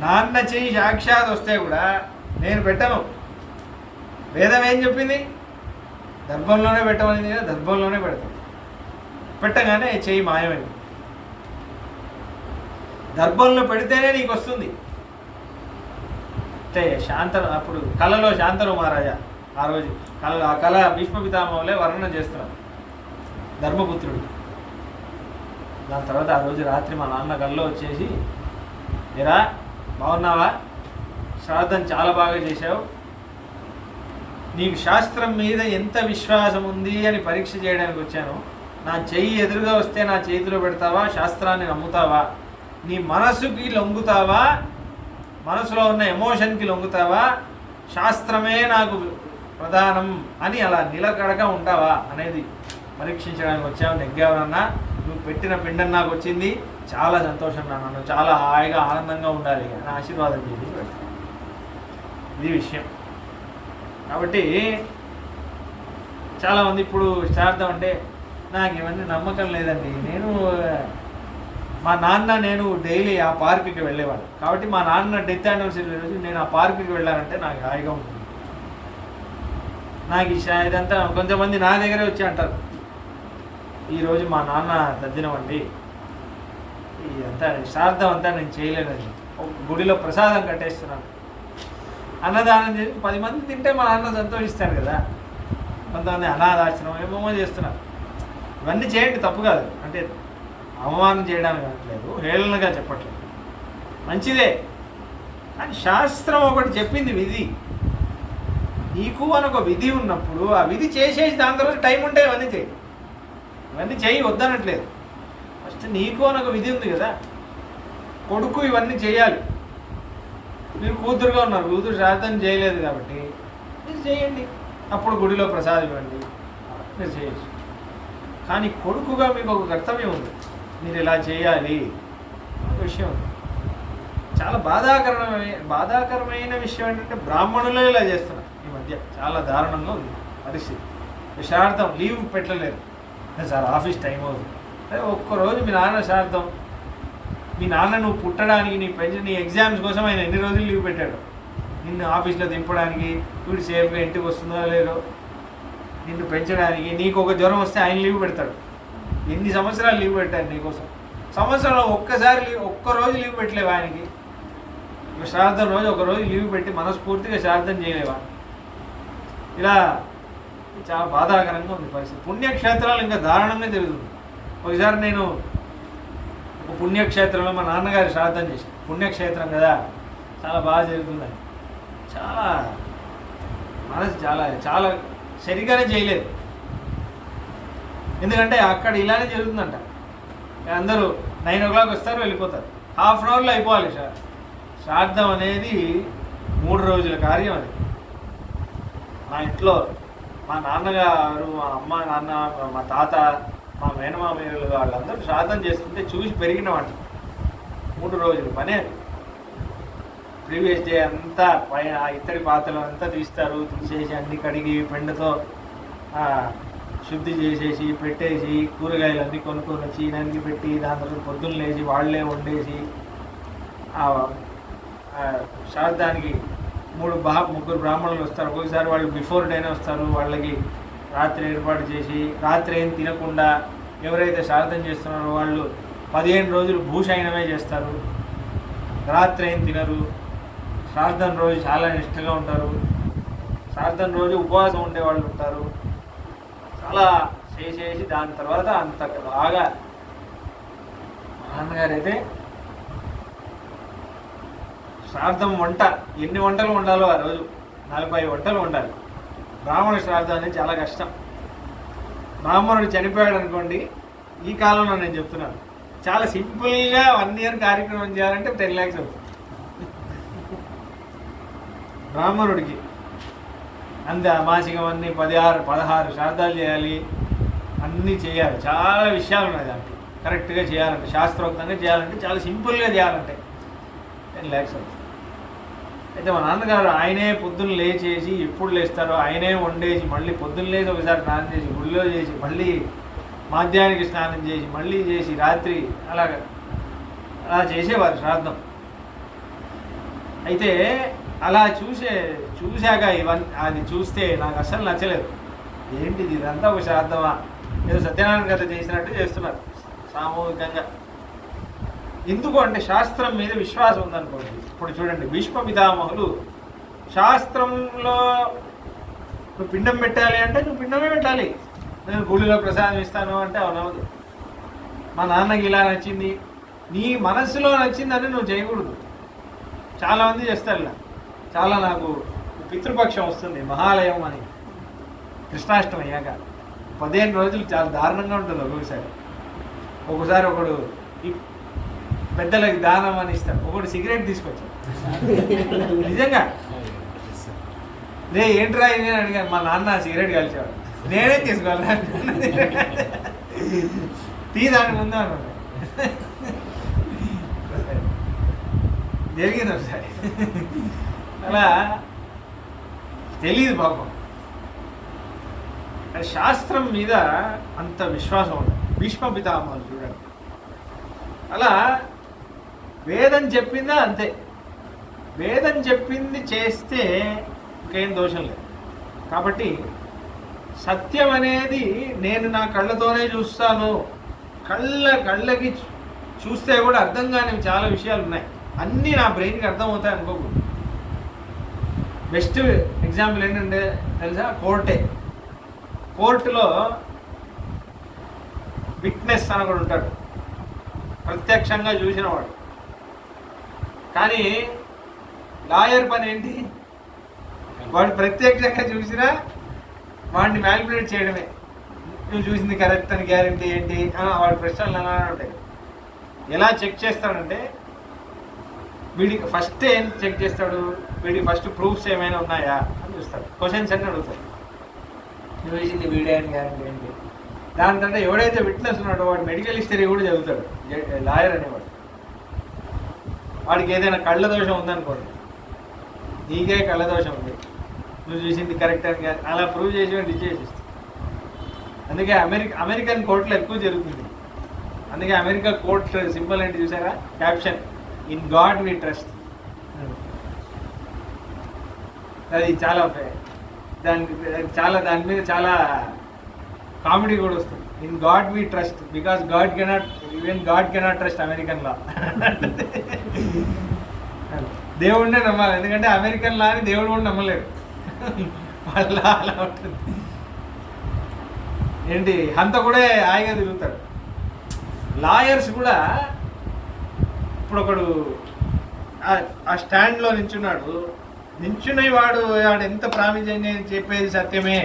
నాన్న చెయ్యి సాక్షాత్ వస్తే కూడా నేను పెట్టను. వేదం ఏం చెప్పింది? దర్భంలోనే పెట్టమని, దర్భంలోనే పెడతాను. పెట్టగానే చెయ్యి మాయమైంది. దర్భంలో పెడితేనే నీకు వస్తుంది. అంటే అప్పుడు కళలో శాంతను మహారాజా ఆ రోజు ఆ కళ భీష్మ పితామహులే వర్ణన చేస్తున్నారు, ధర్మపుత్రుడు. దాని తర్వాత ఆ రోజు రాత్రి మా నాన్న కల్లో వచ్చేసి, ఎరా బాగున్నావా, శ్రాద్ధం చాలా బాగా చేశావు, నీకు శాస్త్రం మీద ఎంత విశ్వాసం ఉంది అని పరీక్ష చేయడానికి వచ్చాను. నా చెయ్యి ఎదురుగా వస్తే నా చేతిలో పెడతావా, శాస్త్రాన్ని నమ్ముతావా, నీ మనసుకి లొంగుతావా, మనసులో ఉన్న ఎమోషన్కి లొంగుతావా, శాస్త్రమే నాకు ప్రధానం అని అలా నిలకడగా ఉంటావా అనేది పరీక్షించడానికి వచ్చావు. నెగ్గావనన్నా, నువ్వు పెట్టిన పిండం నాకు వచ్చింది, చాలా సంతోషం నాన్న, చాలా హాయిగా ఆనందంగా ఉండాలి అని ఆశీర్వాదం చేసి పెడతాను. ఇది విషయం. కాబట్టి చాలామంది ఇప్పుడు శ్రాద్ధం అంటే నాకు ఇవన్నీ నమ్మకం లేదండి, మా నాన్న నేను డైలీ ఆ పార్కుకి వెళ్ళేవాడు, కాబట్టి మా నాన్న డెత్ యానివర్సరీ రోజు నేను ఆ పార్కుకి వెళ్ళానంటే నాకు హాయిగా ఉంటుంది. నాకు ఇదంతా కొంతమంది నా దగ్గరే వచ్చి అంటారు, ఈరోజు మా నాన్న తద్దినమండి, ఇదంతా శ్రాద్ధం అంతా నేను చేయలేదండి, గుడిలో ప్రసాదం కట్టేస్తున్నాను, అన్నదానం చేసి 10 మంది తింటే మా నాన్న సంతోషిస్తాను కదా. కొంతమంది అనాథాశ్రమం ఏమేమో చేస్తున్నారు. ఇవన్నీ చేయండి, తప్పు కాదు, అంటే అవమానం చేయడానికి అనట్లేదు, హేళనగా చెప్పట్లేదు, మంచిదే. కానీ శాస్త్రం ఒకటి చెప్పింది, విధి. నీకు అని ఒక విధి ఉన్నప్పుడు ఆ విధి చేసేసి దాని తర్వాత టైం ఉంటే ఇవన్నీ చేయి వద్దనట్లేదు. ఫస్ట్ నీకు అని ఒక విధి ఉంది కదా, కొడుకు ఇవన్నీ చేయాలి. మీరు కూతురుగా ఉన్నారు, కూతురు శ్రాద్ధం చేయలేదు కాబట్టి మీరు చేయండి, అప్పుడు గుడిలో ప్రసాదం ఇవ్వండి, మీరు చేయొచ్చు. కానీ కొడుకుగా మీకు ఒక కర్తవ్యం ఉంది, మీరు ఇలా చేయాలి ఒక విషయం ఉంది. చాలా బాధాకరమైన విషయం ఏంటంటే బ్రాహ్మణులే ఇలా చేస్తున్నారు ఈ మధ్య. చాలా దారుణంగా ఉంది పరిస్థితి. శ్రార్థం లీవ్ పెట్టలేదు సార్, ఆఫీస్ టైం అవుతుంది. అదే ఒక్కరోజు మీ నాన్న శ్రార్థం, మీ నాన్న నువ్వు పుట్టడానికి, నీ ఎగ్జామ్స్ కోసం ఆయన ఎన్ని రోజులు లీవ్ పెట్టాడు, నిన్ను ఆఫీస్లో దింపడానికి, వీడు సేఫ్గా ఇంటికి వస్తుందో లేదో నిన్ను పెంచడానికి. నీకు ఒక జ్వరం వస్తే ఆయన లీవ్ పెడతాడు. ఎన్ని సంవత్సరాలు లీవ్ పెట్టారు నీకోసం? సంవత్సరంలో ఒక్కరోజు లీవ్ పెట్టలేవా ఆయనకి? శ్రాద్ధం రోజు ఒకరోజు లీవ్ పెట్టి మనస్ఫూర్తిగా శ్రాద్ధం చేయలేవా? ఇలా చాలా బాధాకరంగా ఉంది పరిస్థితి. పుణ్యక్షేత్రాలు ఇంకా దారుణంగా జరుగుతుంది. ఒకసారి నేను ఒక ఒక పుణ్యక్షేత్రంలో మా నాన్నగారి శ్రాద్ధం చేసి, పుణ్యక్షేత్రం కదా చాలా బాగా జరుగుతుంది. చాలా మనసు చాలా చాలా సరిగానే చేయలేదు. ఎందుకంటే అక్కడ ఇలానే జరుగుతుందంట. అందరూ 9 o'clock వస్తారు, వెళ్ళిపోతారు. హాఫ్ అన్ అవర్లో అయిపోవాలి శ్రాద్ధం అనేది. 3 రోజుల కార్యం అది. మా ఇంట్లో మా నాన్నగారు, మా అమ్మ నాన్న, మా తాత, మా మేనమామయ్యలు వాళ్ళందరూ శ్రాద్ధం చేస్తుంటే చూసి పెరిగిన వాటి. 3 రోజులు పనే. ప్రీవియస్ డే అంతా పైన ఇత్తడి పాత్రలు అంతా తీసేసి అన్ని కడిగి పెండతో శుద్ధి చేసేసి పెట్టేసి కూరగాయలు అన్నీ కొనుక్కొని వచ్చి నరికి పెట్టి దాని తర్వాత పొద్దున్న లేచి వాళ్ళే వండేసి శ్రాద్ధానికి 3 బ్రాహ్మణులు వస్తారు. ఒక్కొక్కసారి వాళ్ళు బిఫోర్ డేనే వస్తారు. వాళ్ళకి రాత్రి ఏర్పాటు చేసి రాత్రి ఏం తినకుండా ఎవరైతే శ్రాద్ధం చేస్తున్నారో వాళ్ళు 15 రోజులు భూషయనమే చేస్తారు. రాత్రి ఏం తినరు. శ్రాద్ధం రోజు చాలా నిష్ఠగా ఉంటారు. శ్రాద్ధం రోజు ఉపవాసం ఉండే వాళ్ళు ఉంటారు. చాలా చేసేసి దాని తర్వాత అంత బాగా నాన్నగారు అయితే శ్రాద్ధం వంట ఎన్ని వంటలు వండాలో ఆ రోజు 40 వంటలు వండాలి. బ్రాహ్మణ శ్రాద్ధం అనేది చాలా కష్టం. బ్రాహ్మణుడు చనిపోయాడు అనుకోండి, ఈ కాలంలో నేను చెప్తున్నాను, చాలా సింపుల్గా 1 year కార్యక్రమం చేయాలంటే 10 lakhs అవుతుంది బ్రాహ్మణుడికి. అంతే మాసికం అన్నీ 16 శ్రాద్ధాలు చేయాలి, అన్నీ చేయాలి. చాలా విషయాలు ఉన్నాయి దాంట్లో. కరెక్ట్గా చేయాలంటే, శాస్త్రోక్తంగా చేయాలంటే, చాలా సింపుల్గా చేయాలంటే 10 lakhs అవుతుంది. అయితే మా నాన్నగారు ఆయనే పొద్దున్న లేచేసి, ఎప్పుడు లేస్తారో ఆయనే వండేసి, మళ్ళీ పొద్దున్న లేచి ఒకసారి స్నానం చేసి, గుళ్ళో చేసి, మళ్ళీ మాధ్యానికి స్నానం చేసి, మళ్ళీ చేసి, రాత్రి అలా చేసేవారు శ్రాద్ధం. అయితే అలా చూశాక అది చూస్తే నాకు అసలు నచ్చలేదు. ఏంటిది, ఇదంతా ఒక శ్రాద్ధమా, ఏదో సత్యనారాయణ కథ చేసినట్టు చేస్తున్నారు సామూహికంగా. ఎందుకు అంటే శాస్త్రం మీద విశ్వాసం ఉందనుకోండి. ఇప్పుడు చూడండి, భీష్మ పితామహులు శాస్త్రంలో నువ్వు పిండం పెట్టాలి అంటే నువ్వు పిండమే పెట్టాలి. నేను గుడిలో ప్రసాదం ఇస్తాను అంటే అవునవదు. మా నాన్నకి ఇలా నచ్చింది, నీ మనస్సులో నచ్చిందని నువ్వు చేయకూడదు. చాలామంది చేస్తారు ఇలా. చాలా నాకు పితృపక్షం వస్తుంది, మహాలయం అని, కృష్ణాష్టమి అయ్యాక 15 రోజులు చాలా దారుణంగా ఉంటుంది. ఒక్కొక్కసారి ఒకడు పెద్దలకి దానం అని ఇస్తాడు, ఒకడు సిగరెట్ తీసుకొచ్చాడు. నిజంగా ఏంట్రా నేను అడిగాను. మా నాన్న సిగరెట్ కలిసాడు, నేనేం తీసుకోవాలి, టీ దాని ముందు అనమాట. జరిగింది ఒకసారి. అలా తెలియదు పాపం. శాస్త్రం మీద అంత విశ్వాసం ఉంటుంది. భీష్మ పితామహులు చూడండి, అలా వేదం చెప్పిందా అంతే. వేదం చెప్పింది చేస్తే ఇంకేం దోషం లేదు. కాబట్టి సత్యం అనేది నేను నా కళ్ళతోనే చూస్తాను. కళ్ళకి చూస్తే కూడా అర్థం కానివి చాలా విషయాలు ఉన్నాయి. అన్నీ నా బ్రెయిన్కి అర్థమవుతాయి అనుకోకూడదు. బెస్ట్ ఎగ్జాంపుల్ ఏంటంటే తెలుసా, కోర్టులో విట్నెస్ అని కూడా ఉంటాడు, ప్రత్యక్షంగా చూసినవాడు. కానీ లాయర్ పని ఏంటి, వాడు ప్రత్యక్షంగా చూసినా వాడిని మ్యానిపులేట్ చేయడమే. నువ్వు చూసింది కరెక్ట్ అని గ్యారంటీ ఏంటి, వాడి ప్రశ్నలు అలా ఉంటాయి. ఎలా చెక్ చేస్తాడంటే, వీడికి ఫస్ట్ ఏం చెక్ చేస్తాడు, వీడికి ఫస్ట్ ప్రూఫ్స్ ఏమైనా ఉన్నాయా అని చూస్తాడు. క్వశ్చన్స్ అన్నీ అడుగుతాడు. నువ్వు వేసింది వీడే అని గ్యారంటీ ఏంటి. దాని తర్వాత ఎవడైతే విట్నెస్ ఉన్నాడో వాడు మెడికల్ హిస్టరీ కూడా చదువుతాడు. లాయర్ అనేవాడు. వాడికి ఏదైనా కళ్ళ దోషం ఉందనుకోండి, నీకే కళ్ళ దోషం ఉంది, నువ్వు చూసింది కరెక్ట్ అని అలా ప్రూవ్ చేసి డిచేసిస్తాడు. అందుకే అమెరికన్ కోర్టులో ఎక్కువ జరుగుతుంది. అందుకే అమెరికా కోర్టు సింబల్ ఏంటి చూసారా, caption, in God we trust. అది చాలా దాని మీద చాలా కామెడీ కూడా వస్తుంది. In God we trust because even God cannot trust American law. దేవుడినే నమ్మాలి, ఎందుకంటే అమెరికన్ లా అని దేవుడు కూడా నమ్మలేడు. వాళ్ళ అలా ఉంటుంది. ఏంటి హంత కూడా హాయిగా తిరుగుతాడు. లాయర్స్ కూడా ఇప్పుడు ఒకడు ఆ స్టాండ్లో నించున్నాడు, నించునే వాడు ఎంత ప్రామిస్ నేను చెప్పేది సత్యమే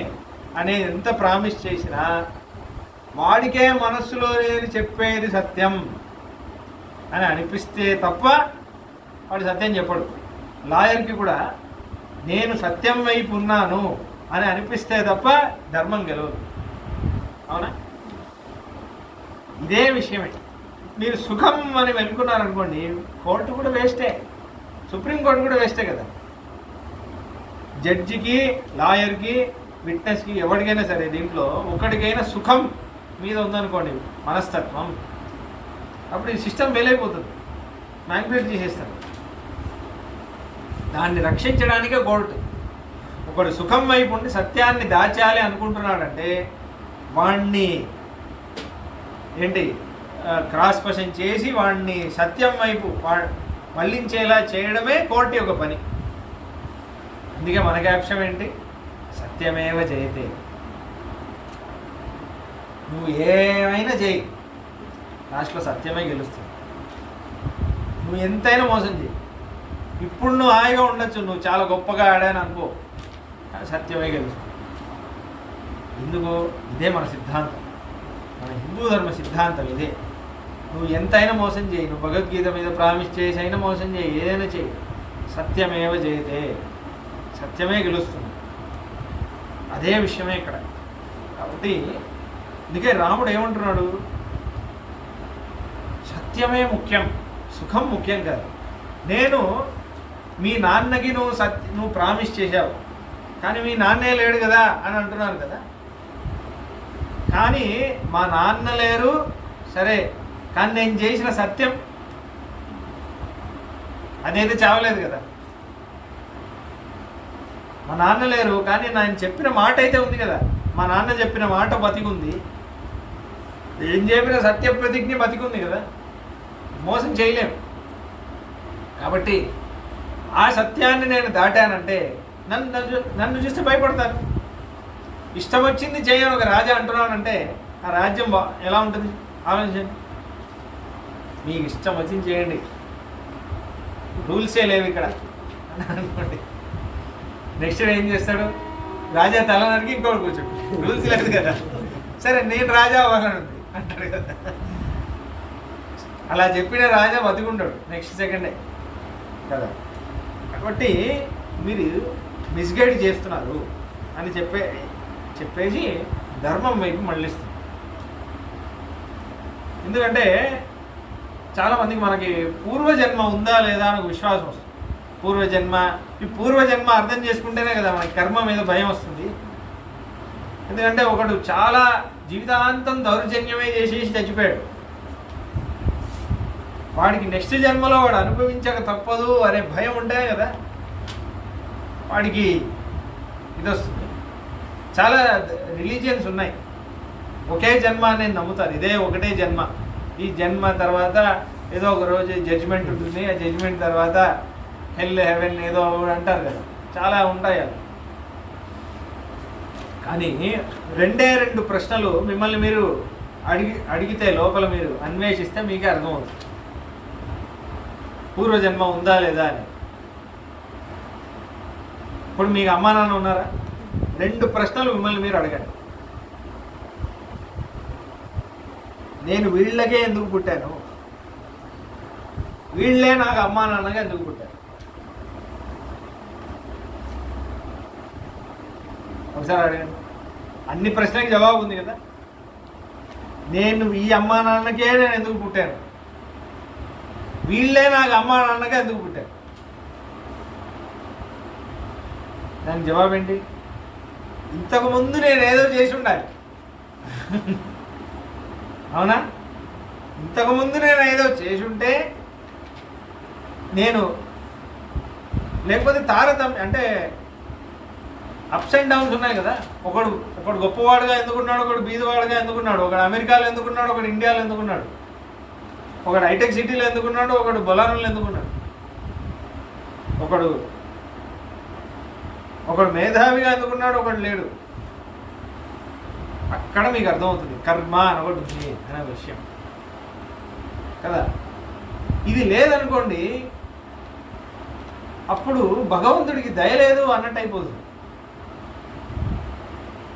అనేది ఎంత ప్రామిస్ చేసినా వాడికే మనస్సులో నేను చెప్పేది సత్యం అని అనిపిస్తే తప్ప వాడు సత్యం చెప్పడు. లాయర్కి కూడా నేను సత్యం వైపు ఉన్నాను అని అనిపిస్తే తప్ప ధర్మం గెలవదు. అవునా? ఇదే విషయమే. మీరు సుఖం అని వెనుకున్నారనుకోండి, కోర్టు కూడా వేస్టే, సుప్రీంకోర్టు కూడా వేస్టే కదా. జడ్జికి, లాయర్కి, విట్నెస్కి, ఎవరికైనా సరే దీంట్లో ఒకటికైనా సుఖం మీద ఉందనుకోండి మనస్తత్వం, అప్పుడు ఈ సిస్టమ్ ఫెయిల్ అయిపోతుంది, మ్యానిపులేట్ చేసేస్తారు. దాన్ని రక్షించడానికే కోర్టు. ఒకడు సుఖం వైపు ఉండి సత్యాన్ని దాచాలి అనుకుంటున్నాడంటే వాణ్ణి క్రాస్ క్వశ్చన్ చేసి వాడిని సత్యం వైపు మళ్ళించేలా చేయడమే కోర్టు యొక్క పని. అందుకే మన క్యాప్షన్ ఏంటి? సత్యమేవ జయతే. నువ్వు ఏమైనా చేయి, లాస్ట్లో సత్యమే గెలుస్తుంది. నువ్వు ఎంతైనా మోసం చేయి. ఇప్పుడు నువ్వు హాయిగా ఉండొచ్చు, నువ్వు చాలా గొప్పగా ఆడాను అనుకో, సత్యమే గెలుస్తుంది. ఎందుకు? ఇదే మన సిద్ధాంతం, మన హిందూ ధర్మ సిద్ధాంతం ఇదే. నువ్వు ఎంతైనా మోసం చేయి, నువ్వు భగవద్గీత మీద ప్రామిస్ చేసి అయినా మోసం చేయి, ఏదైనా చేయి, సత్యమేవ జయతే, సత్యమే గెలుస్తుంది. అదే విషయమే ఇక్కడ. కాబట్టి అందుకే రాముడు ఏమంటున్నాడు? సత్యమే ముఖ్యం, సుఖం ముఖ్యం కాదు. నేను మీ నాన్నకి నువ్వు ప్రామిస్ చేశావు, కానీ మీ నాన్నే లేడు కదా అని అంటున్నారు కదా. కానీ మా నాన్న లేరు సరే, కానీ నేను చేసిన సత్యం అదైతే చావలేదు కదా. మా నాన్న లేరు కానీ నేను చెప్పిన మాట అయితే ఉంది కదా. మా నాన్న చెప్పిన మాట బతికుంది, ఏం చెప్పిన సత్య ప్రతిజ్ఞ బతికుంది కదా, మోసం చేయలేము. కాబట్టి ఆ సత్యాన్ని నేను దాటానంటే నన్ను చూస్తే భయపడతారు. ఇష్టం వచ్చింది చేయను ఒక రాజా అంటున్నానంటే ఆ రాజ్యం ఎలా ఉంటుంది ఆలోచించండి. మీకు ఇష్టం వచ్చింది చేయండి, రూల్సే లేవు ఇక్కడ అని అనుకోండి. నెక్స్ట్ ఏం చేస్తాడు? రాజా తల నరికి ఇంకోటి కూర్చోడు, రూల్స్ లేదు కదా. సరే నేను రాజా అవ్వాలని ఉంది అంటాడు కదా. అలా చెప్పిన రాజా బతికుంటాడు నెక్స్ట్ సెకండే కదా. కాబట్టి మీరు మిస్గైడ్ చేస్తున్నారు అని చెప్పేసి ధర్మం వైపు మళ్ళిస్తుంది. ఎందుకంటే చాలామందికి మనకి పూర్వజన్మ ఉందా లేదా అని విశ్వాసం వస్తుంది. ఈ పూర్వజన్మ అర్థం చేసుకుంటేనే కదా మనకి కర్మ మీద భయం వస్తుంది. ఎందుకంటే ఒకడు చాలా జీవితాంతం దౌర్జన్యమే చేసేసి చచ్చిపోయాడు, వాడికి నెక్స్ట్ జన్మలో వాడు అనుభవించక తప్పదు అనే భయం ఉంటేనే కదా వాడికి ఇది వస్తుంది. చాలా రిలీజియన్స్ ఉన్నాయి, ఒకే జన్మ అని నమ్ముతారు, ఇదే ఒకటే జన్మ, ఈ జన్మ తర్వాత ఏదో ఒక రోజు జడ్జిమెంట్ ఉంటుంది, ఆ జడ్జిమెంట్ తర్వాత హెల్ హెవెన్ ఏదో అంటారు కదా, చాలా ఉంటాయి అవి. కానీ రెండు ప్రశ్నలు మిమ్మల్ని మీరు అడిగితే లోపల మీరు అన్వేషిస్తే మీకే అర్థమవుతుంది పూర్వజన్మ ఉందా లేదా అని. ఇప్పుడు మీకు అమ్మా నాన్న ఉన్నారా? 2 ప్రశ్నలు మిమ్మల్ని మీరు అడగండి. నేను వీళ్ళకే ఎందుకు పుట్టాను, వీళ్ళే నాకు అమ్మా నాన్నగా ఎందుకు పుట్టాను? ఒకసారి అడగండి. అన్ని ప్రశ్నలకు జవాబు ఉంది కదా. నేను ఈ అమ్మా నాన్నకే నేను ఎందుకు పుట్టాను, వీళ్ళే నాకు అమ్మా నాన్నగా ఎందుకు పుట్టారు? దానికి జవాబు ఏంటి? ఇంతకుముందు నేను ఏదో చేసి ఉండాలి. అవునా? ఇంతకుముందు నేను ఏదో చేసి ఉంటే నేను, లేకపోతే తారతమ్యం అంటే అప్స్ అండ్ డౌన్స్ ఉన్నాయి కదా. ఒకడు గొప్పవాడుగా ఎందుకున్నాడు, ఒకడు బీదవాడుగా ఎందుకున్నాడు, ఒకడు అమెరికాలో ఎందుకున్నాడు, ఒకడు ఇండియాలో ఎందుకున్నాడు, ఒకడు హైటెక్ సిటీలో ఎందుకున్నాడు, ఒకడు బొలారంలో ఎందుకున్నాడు, ఒకడు మేధావిగా ఎందుకున్నాడు, ఒకడు లేడు. అక్కడ మీకు అర్థమవుతుంది కర్మ అని ఒకటి ఉంది అనే విషయం కదా. ఇది లేదనుకోండి, అప్పుడు భగవంతుడికి దయ లేదు అన్నట్టు అయిపోతుంది.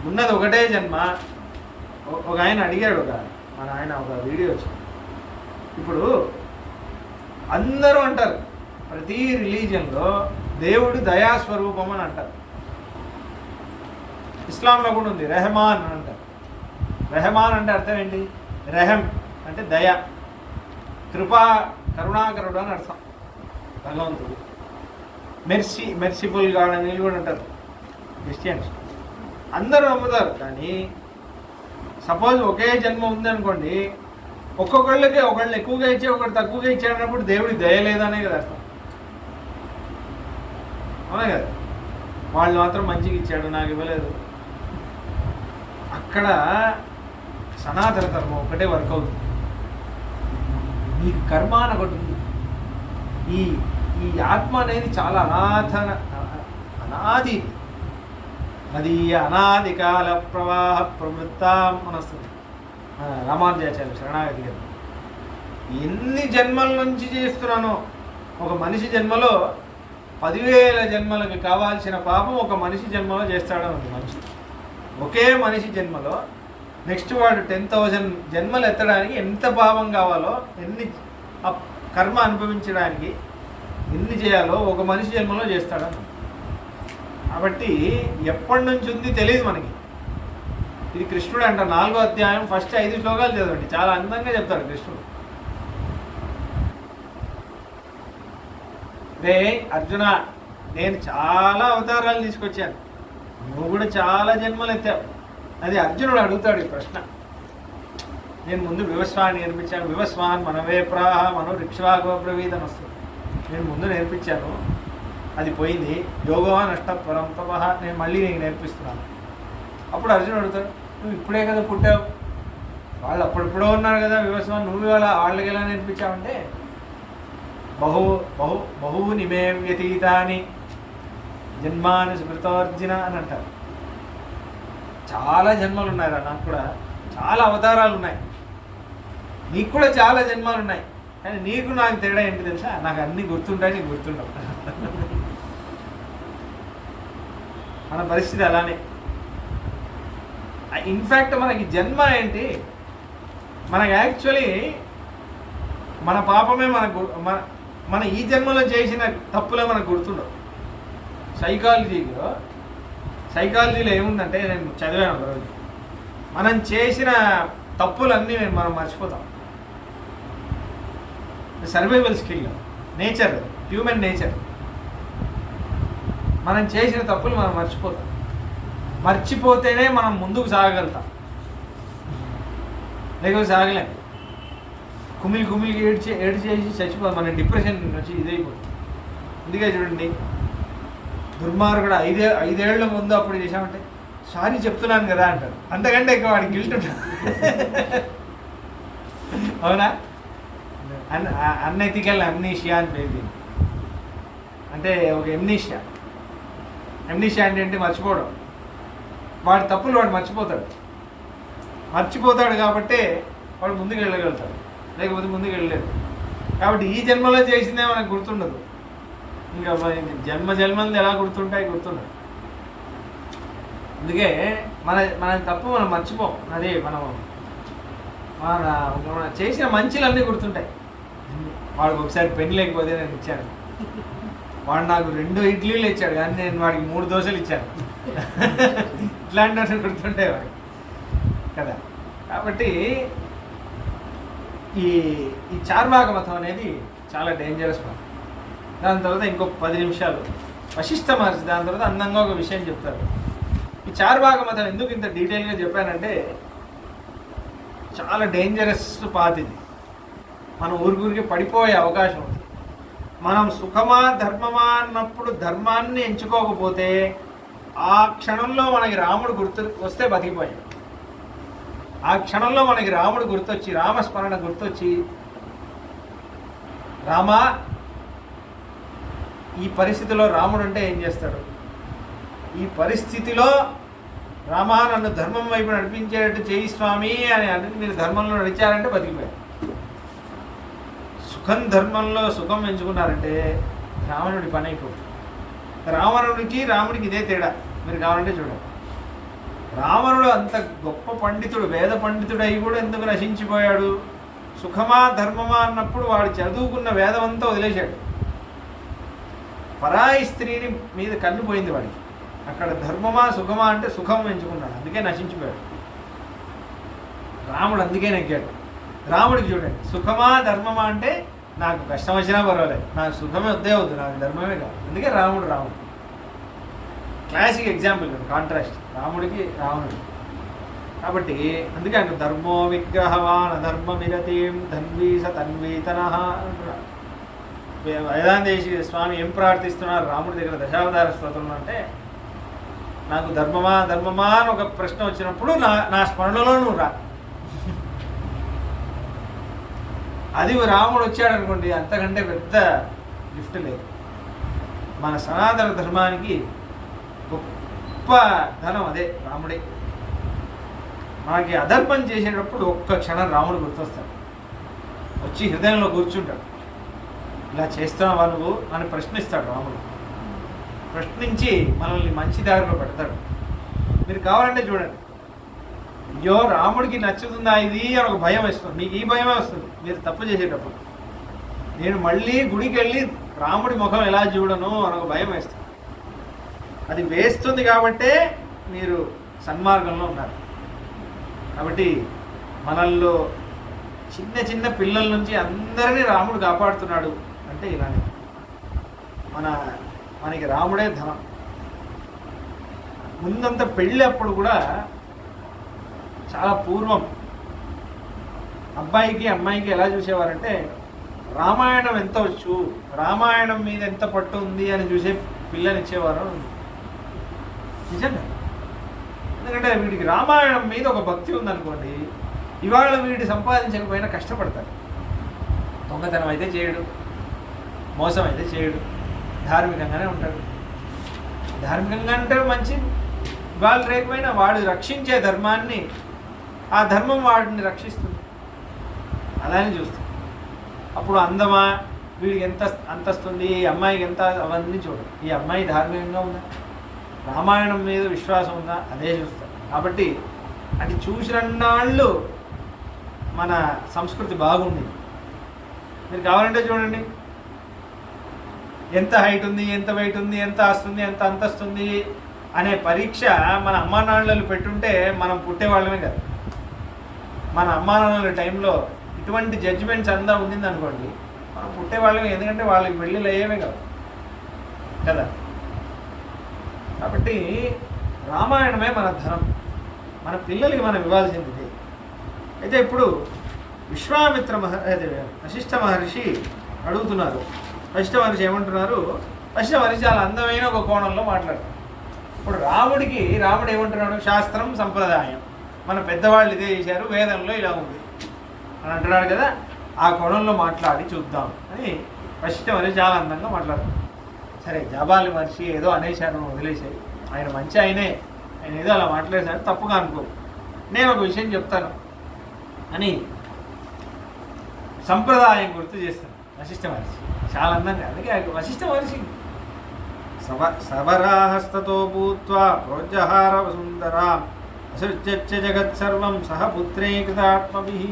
ఉన్నది ఒకటే జన్మ. ఒక ఆయన అడిగాడు, మన ఆయన ఒక వీడియో వచ్చింది. ఇప్పుడు అందరూ అంటారు, ప్రతి రిలీజియన్లో దేవుడు దయాస్వరూపం అని అంటారు. ఇస్లాంలో కూడా ఉంది, రెహమాన్ అని అంటారు. రెహమాన్ అంటే అర్థం ఏంటి? రెహం అంటే దయ, కృపా, కరుణాకరుడు అని అర్థం భగవంతుడు. మెర్సిఫుల్ గాడ్ అని కూడా అంటారు క్రిస్టియన్స్. అందరూ నమ్ముతారు. కానీ సపోజ్ ఒకే జన్మ ఉందనుకోండి, ఒక్కొక్కళ్ళకి ఒకళ్ళు ఎక్కువగా ఇచ్చి ఒకటి తక్కువగా ఇచ్చాడన్నప్పుడు దేవుడికి దయ లేదనే కదా అర్థం. అవునా కదా? వాళ్ళు మాత్రం మంచిగా ఇచ్చాడు, నాకు ఇవ్వలేదు. అక్కడ సనాతన ధర్మం ఒకటే వర్క్ అవుతుంది. నీకు కర్మ అని ఒకటి ఉంది. ఈ ఈ ఆత్మ అనేది చాలా అనాది. అది అనాది కాల ప్రవాహ ప్రవృత్తం అని వస్తుంది రామానుజాచార్య శరణాగతి గారు. ఎన్ని జన్మల నుంచి చేస్తున్నానో, ఒక మనిషి జన్మలో 10,000 జన్మలకు కావాల్సిన పాపం ఒక మనిషి జన్మలో చేస్తాడని ఉంది మనిషి. ఒకే మనిషి జన్మలో నెక్స్ట్ వాడు 10,000 జన్మలు ఎత్తడానికి ఎంత పాపం కావాలో, ఎన్ని కర్మ అనుభవించడానికి ఎన్ని చేయాలో ఒక మనిషి జన్మలో చేస్తాడని. కాబట్టి ఎప్పటి నుంచి ఉంది తెలియదు మనకి. ఇది కృష్ణుడు అంట 4వ అధ్యాయం ఫస్ట్ 5 శ్లోకాలు చదవండి, చాలా అందంగా చెప్తాడు కృష్ణుడు. రే అర్జున, నేను చాలా అవతారాలు తీసుకొచ్చాను, నువ్వు కూడా చాలా జన్మలు ఎత్తావు. అది అర్జునుడు అడుగుతాడు ఈ ప్రశ్న. నేను ముందు వివస్వాన్ని నేర్పించాను. వివస్వాన్ మనవే ప్రాహ మనో రిక్ష్వాగోబ్రవీద్ అని వస్తుంది. నేను ముందు నేర్పించాను, అది పోయింది. యోగవా నష్ట పరం తపః, నేను మళ్ళీ నీకు నేర్పిస్తున్నాను. అప్పుడు అర్జునుడు అడుగుతాడు, నువ్వు ఇప్పుడే కదా పుట్టావు, వాళ్ళు అప్పుడెప్పుడో ఉన్నారు కదా వివస్వాన్, నువ్వు వాళ్ళకి ఎలా నేర్పించావంటే బహూని మే వ్యతీతాని జన్మాని స్మృతోర్జున అని అంటారు. చాలా జన్మలు ఉన్నాయి రా, నాకు కూడా చాలా అవతారాలు ఉన్నాయి, నీకు కూడా చాలా జన్మాలు ఉన్నాయి. కానీ నీకు నాకు తేడా ఏంటి తెలుసా? నాకు అన్నీ గుర్తుంటాయి, నీకు గుర్తుండవు. మన పరిస్థితి అలానే. ఇన్ఫ్యాక్ట్ మనకి జన్మ ఏంటి? మనకి యాక్చువల్లీ మన పాపమే మన ఈ జన్మలో చేసిన తప్పులే మనకు గుర్తుండవు. సైకాలజీలో ఏముందంటే, నేను చదివాను ఒకరోజు, మనం చేసిన తప్పులన్నీ మనం మర్చిపోతాం. Survival skill, nature, human nature. మనం చేసిన తప్పులు మనం మర్చిపోతాం. మర్చిపోతేనే మనం ముందుకు సాగగలుగుతాం, లేకపోతే సాగలేం. కుమిలికి ఏడ్చేసి చచ్చిపోతాం. మన డిప్రెషన్ వచ్చి ఇదైపోతుంది. అందుకే చూడండి, దుర్మార్గుడు 5 ఏళ్ల ముందు అప్పుడు చేశామంటే సారీ చెప్తున్నాను కదా అంటారు. అంతకంటే ఎక్కువ వాడికి గిల్ట్ ఉంటుంది. అవునా? అన్ఎథికల్ అమ్నీషియా అని పేరు దీన్ని. అంటే ఒక ఎమ్నీషియా అంటే ఏంటి? మర్చిపోవడం. వాడి తప్పులు వాడు మర్చిపోతాడు కాబట్టి వాడు ముందుకు వెళ్ళగలుగుతాడు, లేకపోతే ముందుకు వెళ్ళలేదు. కాబట్టి ఈ జన్మలో చేసిందే మనకు గుర్తుండదు. ఇంకా జన్మలది ఎలా గుర్తుండదు. అందుకే మన తప్పు మనం మర్చిపోం. అదే మన చేసిన మంచిలన్నీ గుర్తుంటాయి. వాడికి ఒకసారి పెన్ లేకపోతే నేను ఇచ్చాను, వాడు నాకు 2 ఇడ్లీలు ఇచ్చాడు, కానీ నేను వాడికి 3 దోశలు ఇచ్చాను. ఇట్లాంటివన్నీ గుర్తుంటాయి వాడికి కదా. కాబట్టి ఈ చార్వాక మతం అనేది చాలా డేంజరస్ మతం. దాని తర్వాత ఇంకో 10 నిమిషాలు వశిష్ఠ మహర్షి దాని తర్వాత అందంగా ఒక విషయం చెప్తారు. ఈ చార్వాక మతం ఎందుకు ఇంత డీటెయిల్గా చెప్పానంటే, చాలా డేంజరస్ పాత్ ఇది. మనం ఊరికి పడిపోయే అవకాశం ఉంది. మనం సుఖమా ధర్మమా అన్నప్పుడు ధర్మాన్ని ఎంచుకోకపోతే ఆ క్షణంలో మనకి రాముడు గుర్తు వస్తే బతికిపోయాం. ఆ క్షణంలో మనకి రాముడు గుర్తొచ్చి, రామస్మరణ గుర్తొచ్చి, రామా ఈ పరిస్థితిలో రాముడు అంటే ఏం చేస్తాడు, ఈ పరిస్థితిలో రామా నన్ను ధర్మం వైపు నడిపించేటట్టు చేయి స్వామి అని అంటే మీరు ధర్మంలో నడిచారంటే బతికిపోయారు. సుఖ సుఖం ధర్మంలో సుఖం ఎంచుకున్నారంటే రావణుడి పని అయిపోతుంది. రావణుడికి రాముడికి ఇదే తేడా. మీరు కావాలంటే చూడండి, రావణుడు అంత గొప్ప పండితుడు, వేద పండితుడు అయి కూడా ఎందుకు నశించిపోయాడు? సుఖమా ధర్మమా అన్నప్పుడు వాడు చదువుకున్న వేదం అంతా వదిలేశాడు. పరాయి స్త్రీని మీద కన్ను పోయింది వాడికి. అక్కడ ధర్మమా సుఖమా అంటే సుఖం ఎంచుకున్నాడు, అందుకే నశించిపోయాడు. రాముడు అందుకే నెగ్గాడు. రాముడికి చూడండి, సుఖమా ధర్మమా అంటే నాకు కష్టం వచ్చినా పర్వాలేదు, నాకు సుఖమే వద్దే వద్దు, నాకు ధర్మమే కాదు. అందుకే రాముడు క్లాసిక్ ఎగ్జాంపుల్, కాంట్రాస్ట్ రాముడికి రావణుడికి. కాబట్టి అందుకే అంట ధర్మో విగ్రహవాన్ అధర్మ విరతీం ధన్వీ స తన్వీతన అంటున్నాడు. వేదాంతేశి స్వామి ఏం ప్రార్థిస్తున్నారు రాముడి దగ్గర దశావతార స్తోత్రంలో అంటే, నాకు ధర్మమా ధర్మమా అని ఒక ప్రశ్న వచ్చినప్పుడు నా స్మరణలో నువ్వు రా. అది రాముడు వచ్చాడు అనుకోండి, అంతకంటే పెద్ద గిఫ్ట్ లేదు. మన సనాతన ధర్మానికి గొప్ప ధనం అదే రాముడే. మనకి అధర్మం చేసేటప్పుడు ఒక్క క్షణం రాముడు గుర్తొస్తాడు, వచ్చి హృదయంలో కూర్చుంటాడు. ఇలా చేస్తున్నావా నువ్వు అని ప్రశ్నిస్తాడు రాముడు. ప్రశ్నించి మనల్ని మంచి దారిలో పెడతాడు. మీరు కావాలంటే చూడండి, అయ్యో రాముడికి నచ్చుతుందా ఇది అని ఒక భయం వేస్తుంది. మీకు ఈ భయమే వస్తుంది మీరు తప్పు చేసేటప్పుడు. నేను మళ్ళీ గుడికి వెళ్ళి రాముడి ముఖం ఎలా చూడను అని ఒక భయం వేస్తుంది. అది వేస్తుంది కాబట్టే మీరు సన్మార్గంలో ఉన్నారు. కాబట్టి మనల్లో చిన్న చిన్న పిల్లల నుంచి అందరినీ రాముడు కాపాడుతున్నాడు అంటే ఇలానే. మనకి రాముడే ధనం. ముందంత పెళ్ళి అప్పుడు కూడా చాలా పూర్వం అబ్బాయికి అమ్మాయికి ఎలా చూసేవారంటే, రామాయణం ఎంత వచ్చు, రామాయణం మీద ఎంత పట్టు ఉంది అని చూసే పిల్లనిచ్చేవారు. నిజంగా, ఎందుకంటే వీడికి రామాయణం మీద ఒక భక్తి ఉందనుకోండి, ఇవాళ వీడి సంపాదించకపోయినా కష్టపడతాడు. దొంగతనం అయితే చేయడు, మోసం అయితే చేయడు, ధార్మికంగానే ఉంటాడు. ధార్మికంగా అంటే మంచి, ఇవాళ రేకపోయినా వాడు రక్షించే ధర్మాన్ని, ఆ ధర్మం వాడిని రక్షిస్తుంది. అలానే చూస్తుంది. అప్పుడు అందమా, వీడికి ఎంత అంతస్తుంది, ఈ అమ్మాయికి ఎంత, అవన్నీ చూడదు. ఈ అమ్మాయి ధార్మికంగా ఉందా, రామాయణం మీద విశ్వాసం ఉందా, అదే చూస్తారు. కాబట్టి అది చూసినన్నాళ్ళు మన సంస్కృతి బాగుండింది. మీరు కావాలంటే చూడండి, ఎంత హైట్ ఉంది, ఎంత వెయిట్ ఉంది, ఎంత వస్తుంది, ఎంత అంతస్తుంది అనే పరీక్ష మన అమ్మా నాన్నలు పెట్టుంటే మనం పుట్టేవాళ్ళమే కదా. మన అమ్మా నాన్నల టైంలో ఇటువంటి జడ్జిమెంట్స్ అంతా ఉండింది అనుకోండి, మనం పుట్టేవాళ్ళమే. ఎందుకంటే వాళ్ళకి పెళ్ళిళ్ళు అయ్యేవే కదా. కాబట్టి రామాయణమే మన ధనం, మన పిల్లలకి మనం ఇవ్వాల్సింది. అయితే ఇప్పుడు విశ్వామిత్ర వశిష్ఠ మహర్షి అడుగుతున్నారు. వశిష్ఠ మహర్షి ఏమంటున్నారు? వశిష్ఠ మహర్షి చాలా అందమైన ఒక కోణంలో మాట్లాడతారు. ఇప్పుడు రాముడు ఏమంటున్నాడు? శాస్త్రం సంప్రదాయం, మన పెద్దవాళ్ళు ఇదే చేశారు, వేదంలో ఇలా ఉంది అని అంటున్నాడు కదా. ఆ కోణంలో మాట్లాడి చూద్దాం అని వశిష్ఠ మహర్షి చాలా అందంగా మాట్లాడతారు. సరే, జాబాలి మహర్షి ఏదో అనేశారు, వదిలేసాయి. ఆయన మంచి ఆయన ఏదో అలా మాట్లాడేశారు, తప్పుగా అనుకో, నేను ఒక విషయం చెప్తాను అని సంప్రదాయం గుర్తు చేస్తాను వశిష్ఠ మహర్షి చాలా అందంగా. అందుకే వశిష్ఠ మహర్షి సవరాహస్తతో భూత్వా ప్రోజ్జహార వసుంధరా అసృజ్య జగత్సర్వం సహ పుత్రే కృతాత్మభిః.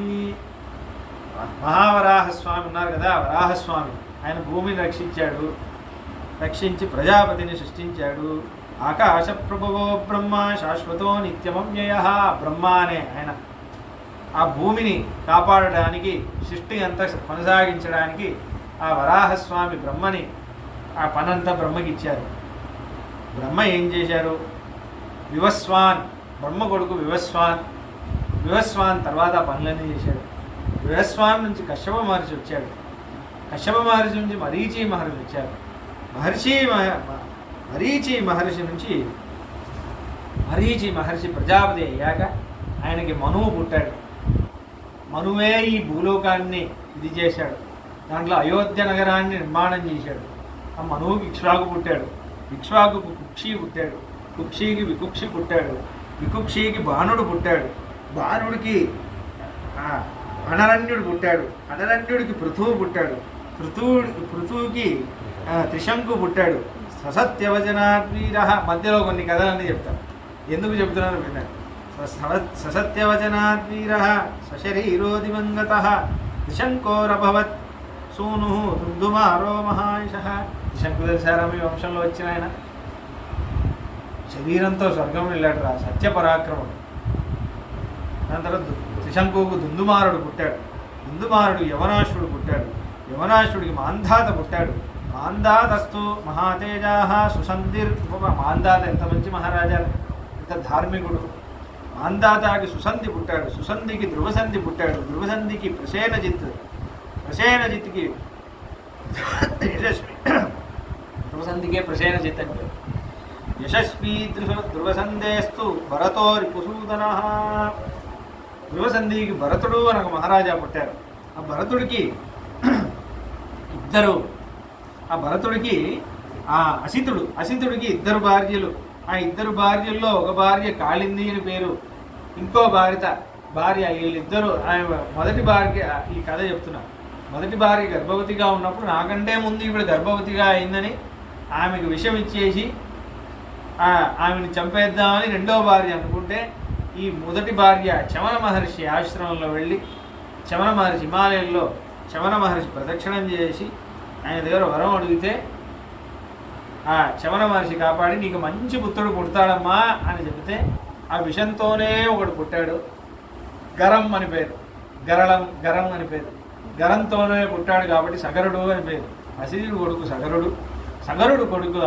మహావరాహస్వామి ఉన్నారు కదా, వరాహస్వామి, ఆయన భూమిని రక్షించి ప్రజాపతిని సృష్టించాడు. ఆకాశ ప్రభువో బ్రహ్మ శాశ్వతో నిత్యమవ్యయః. బ్రహ్మ అనే ఆయన ఆ భూమిని కాపాడడానికి, సృష్టి అంతా కొనసాగించడానికి ఆ వరాహస్వామి బ్రహ్మని, ఆ పనంతా బ్రహ్మకి ఇచ్చారు. బ్రహ్మ ఏం చేశారు? వివస్వాన్, బ్రహ్మ కొడుకు వివస్వాన్ తర్వాత ఆ పనులన్నీ చేశాడు. వివస్వాన్ నుంచి కశ్యప మహర్షి వచ్చాడు. కశ్యప మహర్షి నుంచి మరీచి మహర్షి వచ్చారు. మరీచి మహర్షి ప్రజాపతి అయ్యాక ఆయనకి మనువు పుట్టాడు. మనువే ఈ భూలోకాన్ని ఇది చేశాడు. దాంట్లో అయోధ్య నగరాన్ని నిర్మాణం చేశాడు. ఆ మనువుకి ఇక్ష్వాకు పుట్టాడు. ఇక్ష్వాకుకు కుక్షి పుట్టాడు. కుక్షికి వికుక్షి పుట్టాడు. వికుక్షికి బాణుడు పుట్టాడు. బాణుడికి అనరణ్యుడు పుట్టాడు. అనరణ్యుడికి పృథువు పుట్టాడు. పృథువుకి త్రిశంకు పుట్టాడు. ససత్యవచనాద్వీర. మధ్యలో కొన్ని కథలన్నీ చెప్తాను, ఎందుకు చెప్తున్నాను విన్నాను. ససత్యవచనాద్వీర సశరీరో దివంగతః త్రిశంకోరభవత్ సూను దుందుమారో మహాయశః. త్రిశంకు తెలిసారా మీ వంశంలో వచ్చిన ఆయన? శరీరంతో స్వర్గం వెళ్ళాడు రా, సత్యపరాక్రముడు. దాని తర్వాత త్రిశంకుకు దుందుమారుడు పుట్టాడు. దుందుమారుడు యవనాశుడు పుట్టాడు. యవనాశుడికి మాంధాత పుట్టాడు. మాంధాతస్తు మహాతేజా సుసంధిర్. మాంధాత ఎంత మంచి మహారాజా, ఎంత ధార్మికుడు. మాంధాతకి సుసంధి పుట్టాడు. సుసంధికి ధ్రువసంధి పుట్టాడు. ధ్రువసంధికి ప్రసేనజిత్. ప్రసేనజిత్కి యశస్వి. ధ్రువసంధికే ప్రసేనజిత్ అంటే యశస్వి. ధ్రువసంధేస్తు భరతో రిపుసూదన. ధ్రువసంధికి భరతుడు అని ఒక మహారాజా పుట్టారు. ఆ భరతుడికి అసితుడికి ఇద్దరు భార్యలు. ఆ ఇద్దరు భార్యల్లో ఒక భార్య కాళింది అని పేరు, ఇంకో భార్య వీళ్ళిద్దరు. మొదటి భార్య, ఈ కథ చెప్తున్నా, మొదటి భార్య గర్భవతిగా ఉన్నప్పుడు నాకంటే ముందు ఇప్పుడు గర్భవతిగా అయిందని ఆమెకు విషం ఇచ్చేసి ఆమెను చంపేద్దామని రెండో భార్య అనుకుంటే, ఈ మొదటి భార్య చమన మహర్షి ఆశ్రమంలో వెళ్ళి, చమన మహర్షి హిమాలయంలో చమన మహర్షి ప్రదక్షిణం చేసి ఆయన దగ్గర వరం అడిగితే ఆ చమన మహర్షి కాపాడి నీకు మంచి పుత్రుడు పుడతాడమ్మా అని చెబితే ఆ విషంతోనే ఒకడు పుట్టాడు. గరం అని పేరు, గరం అని పేరు. గరంతోనే పుట్టాడు కాబట్టి సగరుడు అని పేరు. అసిరుడు కొడుకు సగరుడు. సగరుడు కొడుకు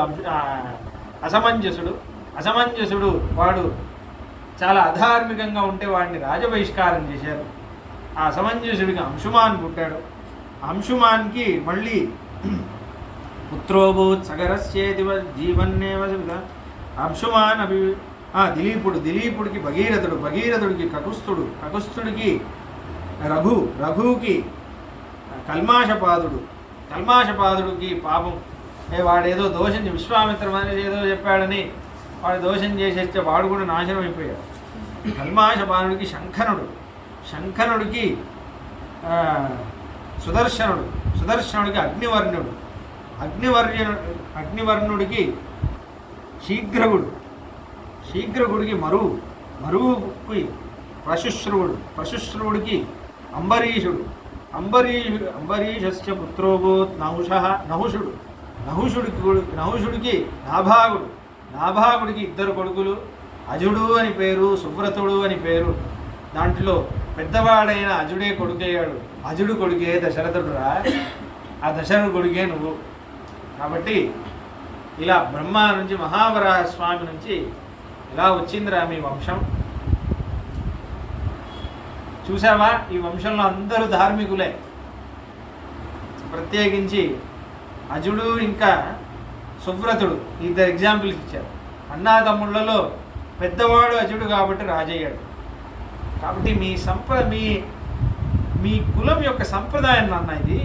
అసమంజసుడు వాడు చాలా అధార్మికంగా ఉంటే వాడిని రాజబహిష్కారం చేశారు. ఆ అసమంజసుడికి అంశుమాన్ పుట్టాడు. అంశుమాన్కి మళ్ళీ పుత్రోభూత్ సగరస్యేదివ జీవన్నేవ. అంశుమాన్ దిలీపుడికి భగీరథుడికి కకుస్తుడికి రఘుకి కల్మాషపాదుడికి పాపం వాడేదో దోషం విశ్వామిత్ర మహర్షి ఏదో చెప్పాడని వాడు దోషం చేసేస్తే వాడు కూడా నాశనం అయిపోయాడు. కల్మాషపాదుడికి శంఖనుడికి సుదర్శనుడికి అగ్నివర్ణుడికి శీఘ్రగుడికి మరువుకి ప్రశుశ్రువుడికి అంబరీషస్య పుత్రోభూత్ నహుషుడికి నాభాగుడికి ఇద్దరు కొడుకులు, అజుడు అని పేరు, సువ్రతుడు అని పేరు. దాంట్లో పెద్దవాడైన అజుడే కొడుకయ్యాడు. అజుడు కొడుకే దశరథుడురా, ఆ దశరథుడు కొడుకే నువ్వు. కాబట్టి ఇలా బ్రహ్మ నుంచి మహావరాహ స్వామి నుంచి ఇలా వచ్చిందిరా మీ వంశం. చూసావా, ఈ వంశంలో అందరూ ధార్మికులే. ప్రత్యేకించి అజుడు ఇంకా సువ్రతుడు ఇద్దరు ఎగ్జాంపుల్స్ ఇచ్చారు. అన్నాతమ్ముళ్లలో పెద్దవాడు అజుడు కాబట్టి రాజయ్యాడు. కాబట్టి మీ కులం యొక్క సంప్రదాయం నాన్న ఇది.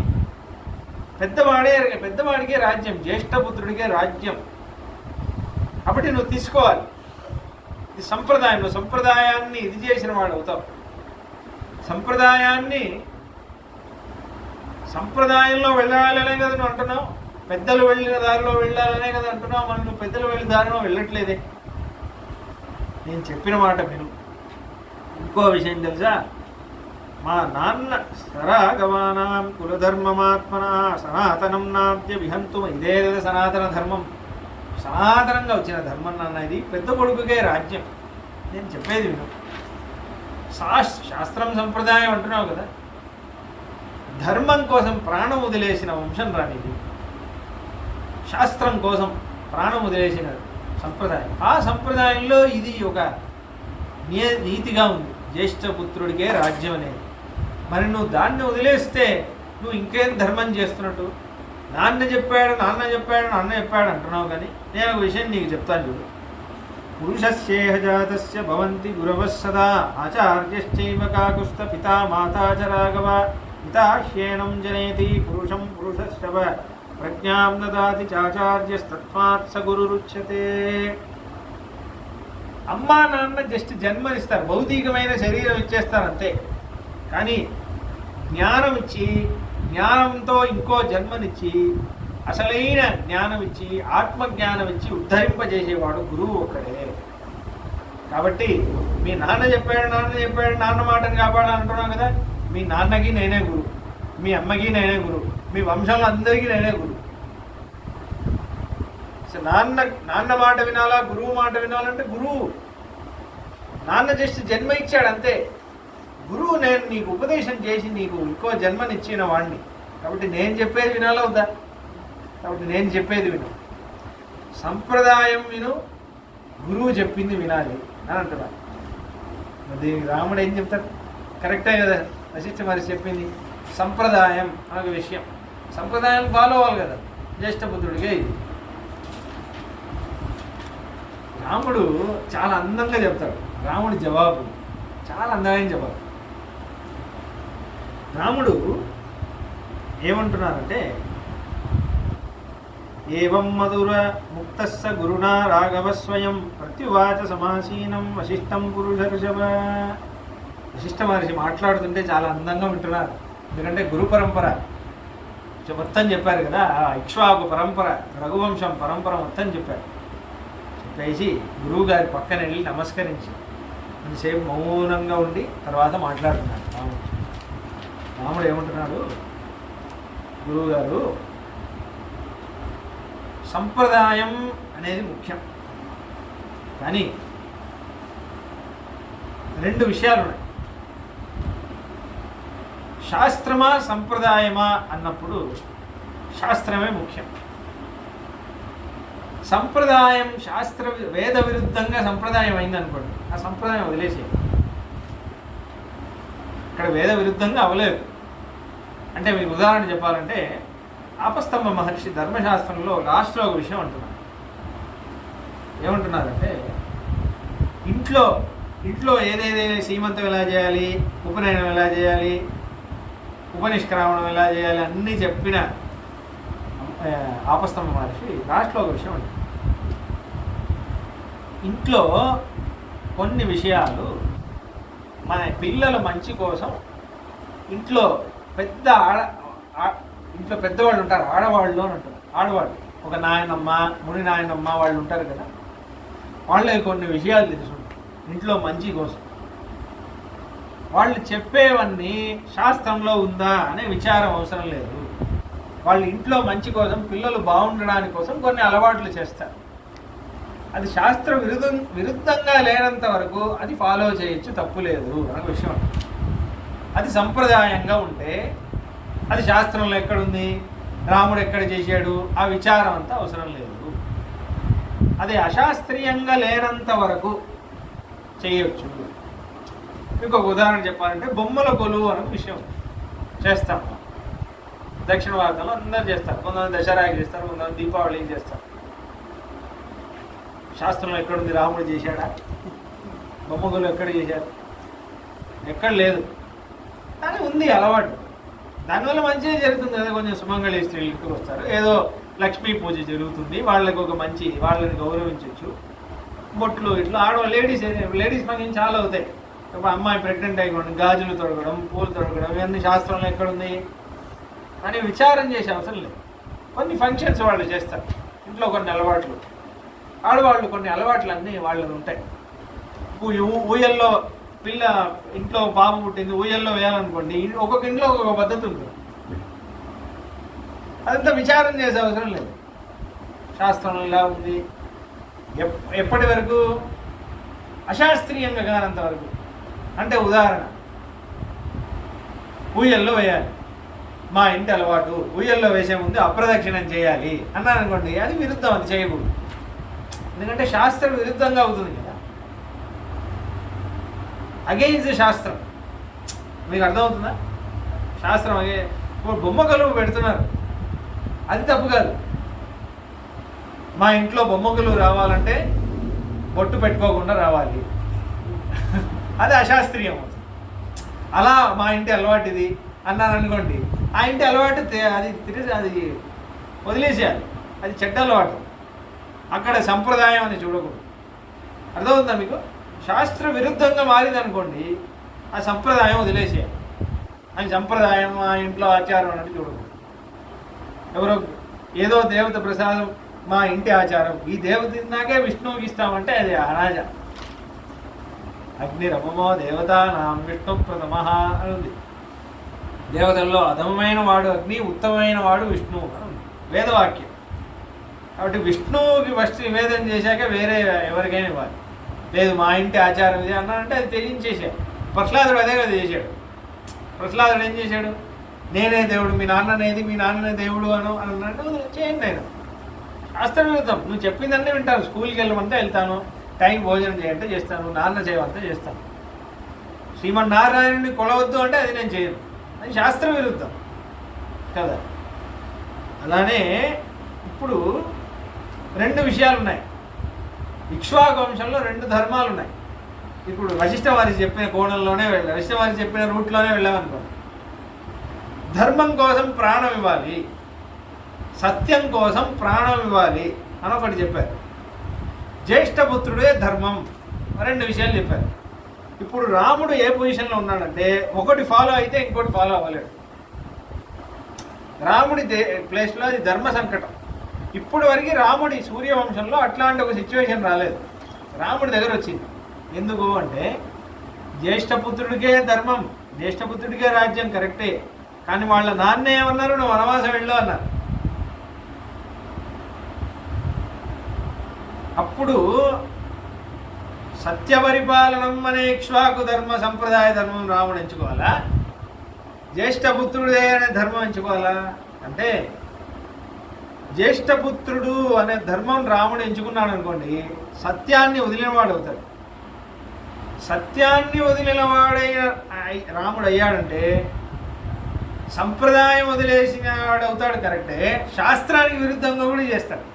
పెద్దవాడికే రాజ్యం, జ్యేష్ఠపుత్రుడికే రాజ్యం. కాబట్టి నువ్వు తీసుకోవాలి. ఇది సంప్రదాయం. నువ్వు సంప్రదాయాన్ని ఇది చేసిన వాడు అవుతావు. సంప్రదాయంలో వెళ్ళాలనే కదా నువ్వు అంటున్నావు. పెద్దలు వెళ్ళిన దారిలో వెళ్ళాలనే కదా అంటున్నావు. మరి నువ్వు పెద్దలు వెళ్ళిన దారిలో వెళ్ళట్లేదే. నేను చెప్పిన మాట విను. ఇంకో విషయం తెలుసా, మా నాన్న సరాగవానాం కులధర్మమాత్మన సనాతనం నాద్య విహంతుమ. ఇదే కదా సనాతన ధర్మం, సనాతనంగా వచ్చిన ధర్మం నాన్న. ఇది పెద్ద కొడుకుకే రాజ్యం. నేను చెప్పేది విను. శాస్త్రం సంప్రదాయం అంటున్నావు కదా, ధర్మం కోసం ప్రాణం వదిలేసిన వంశం రానిది. శాస్త్రం కోసం ప్రాణం వదిలేసిన సంప్రదాయం. ఆ సంప్రదాయంలో ఇది ఒక నీతిగా ఉంది, జ్యేష్ఠపుత్రుడికే రాజ్యం అనేది. మరి నువ్వు దాన్ని వదిలేస్తే నువ్వు ఇంకేం ధర్మం చేస్తున్నట్టు? నాన్న చెప్పాడు అన్న చెప్పాడు అంటున్నావు. కానీ నేను ఒక విషయం నీకు చెప్తాను చూడు. పురుషస్యేహ జాతస్య భవంతి గురవః సదా ఆచార్యశ్చైవ కాకుస్థ పితా మాతా చ రాఘవ పితా హ్యేనం జనేతి పురుషం పురుషశ్రవ ప్రజ్ఞాం దదాతి చాచార్యస్తత్మాత్ స గురురుచ్యతే. అమ్మా నాన్న జస్ట్ జన్మనిస్తారు, భౌతికమైన శరీరం ఇచ్చేస్తారు అంతే. కానీ జ్ఞానం ఇచ్చి, జ్ఞానంతో ఇంకో జన్మనిచ్చి, అసలైన జ్ఞానం ఇచ్చి, ఆత్మజ్ఞానం ఇచ్చి ఉద్ధరింపజేసేవాడు గురువు ఒక్కడే. కాబట్టి మీ నాన్న చెప్పాడు, నాన్న మాటని కాపాడాలంటున్నాం కదా, మీ నాన్నకి నేనే గురువు, మీ అమ్మకి నేనే గురువు, మీ వంశంలో అందరికీ నేనే గురువు. నాన్న మాట వినాలా, గురువు మాట వినాలంటే గురువు. నాన్న జస్ట్ జన్మ ఇచ్చాడు అంతే. గురువు నేను నీకు ఉపదేశం చేసి నీకు ఇంకో జన్మనిచ్చిన వాడిని. కాబట్టి నేను చెప్పేది వినాలా వద్దా? కాబట్టి నేను చెప్పేది విను, సంప్రదాయం విను, గురువు చెప్పింది వినాలి అని అంటున్నాను. మరి రాముడు ఏం చెప్తాడు? కరెక్టే కదా వశిష్ఠ మహర్షి చెప్పింది. సంప్రదాయం అనే విషయం, సంప్రదాయం ఫాలో అవ్వాలి కదా. జ్యేష్ఠపుత్రుడిగా ఇది రాముడు చాలా అందంగా చెప్తాడు. రాముడి జవాబు చాలా అందమైన జవాబు. రాముడు ఏమంటున్నారంటే, ఏవం మధుర ముక్తస్స గురునా రాఘవ స్వయం ప్రత్యువాచ సమాసీనం వశిష్టం పురుషర్షభ. వశిష్ఠ మహర్షి మాట్లాడుతుంటే చాలా అందంగా వింటున్నారు. ఎందుకంటే గురు పరంపర మొత్తం చెప్పారు కదా, ఇక్ష్వాకు పరంపర, రఘువంశం పరంపర మొత్తం చెప్పారు. చెప్పేసి గురువు గారి పక్కన వెళ్ళి నమస్కరించి కొంతసేపు మౌనంగా ఉండి తర్వాత మాట్లాడుతున్నాడు రాముడు. రాముడు ఏమంటున్నాడు? గురువు గారు, సంప్రదాయం అనేది ముఖ్యం, కానీ రెండు విషయాలు ఉన్నాయి. శాస్త్రమా సంప్రదాయమా అన్నప్పుడు శాస్త్రమే ముఖ్యం. సంప్రదాయం శాస్త్ర వేద విరుద్ధంగా సంప్రదాయం అయిందనుకోండి, ఆ సంప్రదాయం వదిలేసేది. ఇక్కడ వేద విరుద్ధంగా అవ్వలేదు. అంటే మీకు ఉదాహరణ చెప్పాలంటే, ఆపస్తంభ మహర్షి ధర్మశాస్త్రంలో లాస్ట్లో ఒక విషయం అంటున్నారు. ఏమంటున్నారంటే, ఇంట్లో ఏదేదే సీమంతం ఎలా చేయాలి, ఉపనయనం ఎలా చేయాలి, ఉపనిష్క్రామణం ఎలా చేయాలి అన్నీ చెప్పిన ఆపస్తంభ మహర్షి లాస్ట్లో ఒక విషయం అంటారు. ఇంట్లో కొన్ని విషయాలు మన పిల్లల మంచి కోసం ఇంట్లో ఇంట్లో పెద్దవాళ్ళు ఉంటారు, ఆడవాళ్ళు అని అంటారు. ఆడవాళ్ళు ఒక నాయనమ్మ, ముని నాయనమ్మ వాళ్ళు ఉంటారు కదా, వాళ్ళే కొన్ని విషయాలు తెలుసుంటారు ఇంట్లో మంచి కోసం. వాళ్ళు చెప్పేవన్నీ శాస్త్రంలో ఉందా అనే విచారం అవసరం లేదు. వాళ్ళు ఇంట్లో మంచి కోసం, పిల్లలు బాగుండడానికి కోసం కొన్ని అలవాట్లు చేస్తారు. అది శాస్త్ర విరుద్ధంగా లేనంత వరకు అది ఫాలో చేయొచ్చు, తప్పు లేదు అనే విషయం. అది సంప్రదాయంగా ఉంటే అది శాస్త్రంలో ఎక్కడుంది, రాముడు ఎక్కడ చేశాడు, ఆ విచారం అంతా అవసరం లేదు. అది అశాస్త్రీయంగా లేనంత వరకు చేయొచ్చు. ఇంకొక ఉదాహరణ చెప్పాలంటే, బొమ్మల కొలువు అనే విషయం చేస్తాం. దక్షిణ భారతంలో అందరూ చేస్తారు. కొంతమంది దసరాకి చేస్తారు, కొంతమంది దీపావళికి చేస్తారు. శాస్త్రంలో ఎక్కడుంది, రాముడు చేశాడా? బొమ్మ కొలువు ఎక్కడ చేశారు? ఎక్కడ లేదు. కానీ ఉంది అలవాటు. దానివల్ల మంచిగా జరుగుతుంది కదా. కొంచెం సుమంగళి స్త్రీలు ఇంటికి వస్తారు, ఏదో లక్ష్మీ పూజ జరుగుతుంది, వాళ్ళకి ఒక మంచి, వాళ్ళని గౌరవించవచ్చు. బొట్లు ఇట్లా లేడీస్ పని చాలా అవుతాయి. ఇప్పుడు అమ్మాయి ప్రెగ్నెంట్ అయిపోవడం, గాజులు తొడగడం, పూలు తొడగడం, ఇవన్నీ శాస్త్రంలో ఎక్కడుంది అని విచారం చేసే అవసరం లేదు. కొన్ని ఫంక్షన్స్ వాళ్ళు చేస్తారు, ఇంట్లో కొన్ని అలవాట్లు, ఆడవాళ్ళు కొన్ని అలవాట్లు అన్నీ వాళ్ళని ఉంటాయి. ఊయల్లో ఇంట్లో బాబు పుట్టింది, ఊయల్లో వేయాలనుకోండి, ఒక్కొక్క ఇంట్లో ఒక్కొక్క పద్ధతి ఉంటుంది. అదంతా విచారం చేసే అవసరం లేదు. శాస్త్రం ఇలా ఉంది. ఎప్పటి వరకు? అశాస్త్రీయంగా కానంత వరకు. అంటే ఉదాహరణ, ఊయల్లో వేయాలి, మా ఇంటి అలవాటు, ఊయల్లో వేసే ముందు అప్రదక్షిణం చేయాలి అన్నాను అనుకోండి, అది విరుద్ధం, అది చేయకూడదు. ఎందుకంటే శాస్త్రం విరుద్ధంగా అవుతుంది కదా, అగెయిన్స్ శాస్త్రం. మీకు అర్థమవుతుందా? శాస్త్రం ఇప్పుడు బొమ్మ కొలువు పెడుతున్నారు, అది తప్పు కాదు. మా ఇంట్లో బొమ్మ కొలువు రావాలంటే బొట్టు పెట్టుకోకుండా రావాలి, అది అశాస్త్రీయం. అలా మా ఇంటి అలవాటు ఇది అన్నాను అనుకోండి, ఆ ఇంటి అలవాటు అది వదిలేసేయాలి, అది చెడ్డ అలవాటు. అక్కడ సంప్రదాయం అని చూడకూడదు. అర్థమవుతుందా మీకు? శాస్త్ర విరుద్ధంగా మారింది అనుకోండి, ఆ సంప్రదాయం వదిలేసేయాలి. అని సంప్రదాయం మా ఇంట్లో ఆచారం అన్నట్టు చూడకూడదు. ఎవరో ఏదో దేవత ప్రసాదం మా ఇంటి ఆచారం, ఈ దేవత తిన్నాకే విష్ణువుకి ఇస్తామంటే అది అనాజ. అగ్నిరమమో దేవతానాం విష్ణు ప్రథమః అని ఉంది. దేవతల్లో అధమమైన వాడు అగ్ని, ఉత్తమమైన వాడు విష్ణువు అని ఉంది వేదవాక్యం. కాబట్టి విష్ణువుకి ఫస్ట్ నివేదన చేశాక వేరే ఎవరికైనా ఇవ్వాలి. లేదు మా ఇంటి ఆచారం ఇది అన్నాడంటే అది త్యజించేసాడు. ప్రహ్లాదుడు అదే కదా చేశాడు. ప్రహ్లాదుడు ఏం చేశాడు? నేనే దేవుడు, మీ నాన్ననేది, మీ నాన్ననే దేవుడు అన్నట్టు చేయండి. నేను శాస్త్ర విరుద్ధం, నువ్వు చెప్పిందన్నీ వింటాను. స్కూల్కి వెళ్ళమంటే వెళ్తాను, టైం భోజనం చేయంటే చేస్తాను, నాన్న చేయమంటే చేస్తాను. శ్రీమన్నారాయణుని కొలవద్దు అంటే అది నేను చేయను, అది శాస్త్ర విరుద్ధం కదా. అలానే ఇప్పుడు 2 విషయాలు ఉన్నాయి. ఇక్ష్వాకు వంశంలో 2 ధర్మాలు ఉన్నాయి. ఇప్పుడు వశిష్ఠ వారి చెప్పిన కోణంలోనే వెళ్ళాం, వశిష్ఠ వారి చెప్పిన రూట్లోనే వెళ్ళామనుకోండి. ధర్మం కోసం ప్రాణం ఇవ్వాలి, సత్యం కోసం ప్రాణం ఇవ్వాలి అని ఒకటి చెప్పారు. జ్యేష్ఠపుత్రుడే ధర్మం 2 విషయాలు చెప్పారు. ఇప్పుడు రాముడు ఏ పొజిషన్లో ఉన్నాడంటే ఒకటి ఫాలో అయితే ఇంకోటి ఫాలో అవ్వలేడు. రాముడి ప్లేస్లో అది ధర్మ సంకటం. ఇప్పుడు వరకు రాముడి సూర్యవంశంలో అట్లాంటి ఒక సిచ్యువేషన్ రాలేదు. రాముడి దగ్గర వచ్చింది. ఎందుకు అంటే జ్యేష్ఠపుత్రుడికే ధర్మం, జ్యేష్ఠపుత్రుడికే రాజ్యం కరెక్టే, కానీ వాళ్ళ నాన్న ఏమన్నారు? నువ్వు వనవాసం వెళ్ళు అన్నారు. అప్పుడు సత్యపరిపాలనం అనే ఇక్ష్వాకు ధర్మ సంప్రదాయ ధర్మం రాముడు ఎంచుకోవాలా, జ్యేష్ఠపుత్రుడే అనే ధర్మం ఎంచుకోవాలా? అంటే జ్యేష్ఠపుత్రుడు అనే ధర్మం రాముడు ఎంచుకున్నాడు అనుకోండి, సత్యాన్ని వదిలినవాడు అవుతాడు. సత్యాన్ని వదిలినవాడైన రాముడు అయ్యాడంటే సంప్రదాయం వదిలేసిన వాడు అవుతాడు కరెక్టే, శాస్త్రానికి విరుద్ధంగా కూడా చేస్తాడు.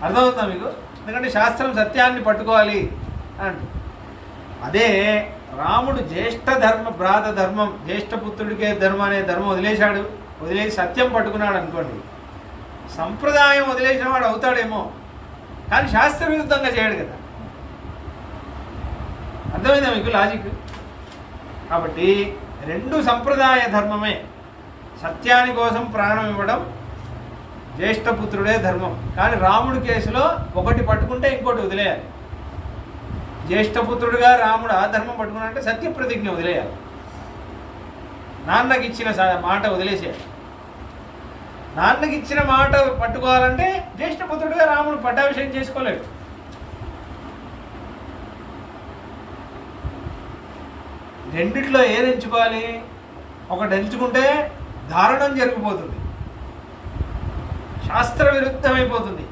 అర్థమవుతుందా మీకు? ఎందుకంటే శాస్త్రం సత్యాన్ని పట్టుకోవాలి అంటు. అదే రాముడు జ్యేష్ఠ ధర్మ భ్రాత ధర్మం, జ్యేష్ఠపుత్రుడికే ధర్మం అనే ధర్మం వదిలేశాడు, వదిలేసి సత్యం పట్టుకున్నాడు అనుకోండి, సంప్రదాయం వదిలేసిన వాడు అవుతాడేమో, కానీ శాస్త్ర విరుద్ధంగా చేయడు కదా. అర్థమైందా మీకు లాజిక్? కాబట్టి 2 సంప్రదాయ ధర్మమే. సత్యాని కోసం ప్రాణం ఇవ్వడం జ్యేష్ఠపుత్రుడే ధర్మం, కానీ రాముడి కేసులో ఒకటి పట్టుకుంటే ఇంకోటి వదిలేయాలి. జ్యేష్ఠపుత్రుడిగా రాముడు ఆ ధర్మం పట్టుకున్నాడంటే సత్య ప్రతిజ్ఞ వదిలేయాలి, నాన్నకి ఇచ్చిన మాట వదిలేసేయాలి. నాన్నకి ఇచ్చిన మాట పట్టుకోవాలంటే జ్యేష్ఠపుత్రుడిగా రాముడు పట్టాభిషేకం చేసుకోలేడు. రెండిట్లో ఏది ఎంచుకోవాలి? ఒకటి ఎంచుకుంటే దారుణం జరిగిపోతుంది, శాస్త్ర విరుద్ధమైపోతుంది.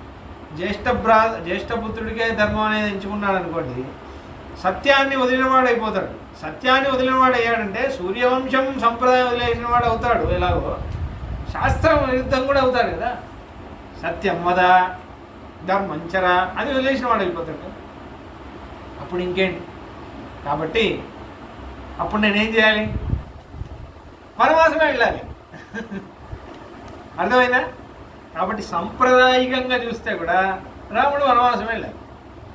జ్యేష్ఠపుత్రుడికే ధర్మం అనేది ఎంచుకున్నాడు అనుకోండి, సత్యాన్ని వదిలినవాడు అయిపోతాడు. సత్యాన్ని వదిలినవాడు అయ్యాడంటే సూర్యవంశం సంప్రదాయం వదిలేసిన వాడు అవుతాడు, ఎలాగో శాస్త్రం విరుద్ధం కూడా అవుతాడు కదా. సత్యం వద ధర్మంచర అది వదిలేసిన వాడు అయిపోతాడు. అప్పుడు ఇంకేంటి? కాబట్టి అప్పుడు నేనేం చేయాలి? వనవాసమే వెళ్ళాలి. అర్థమైందా? కాబట్టి సంప్రదాయకంగా చూస్తే కూడా రాముడు వనవాసం వెళ్ళాలి,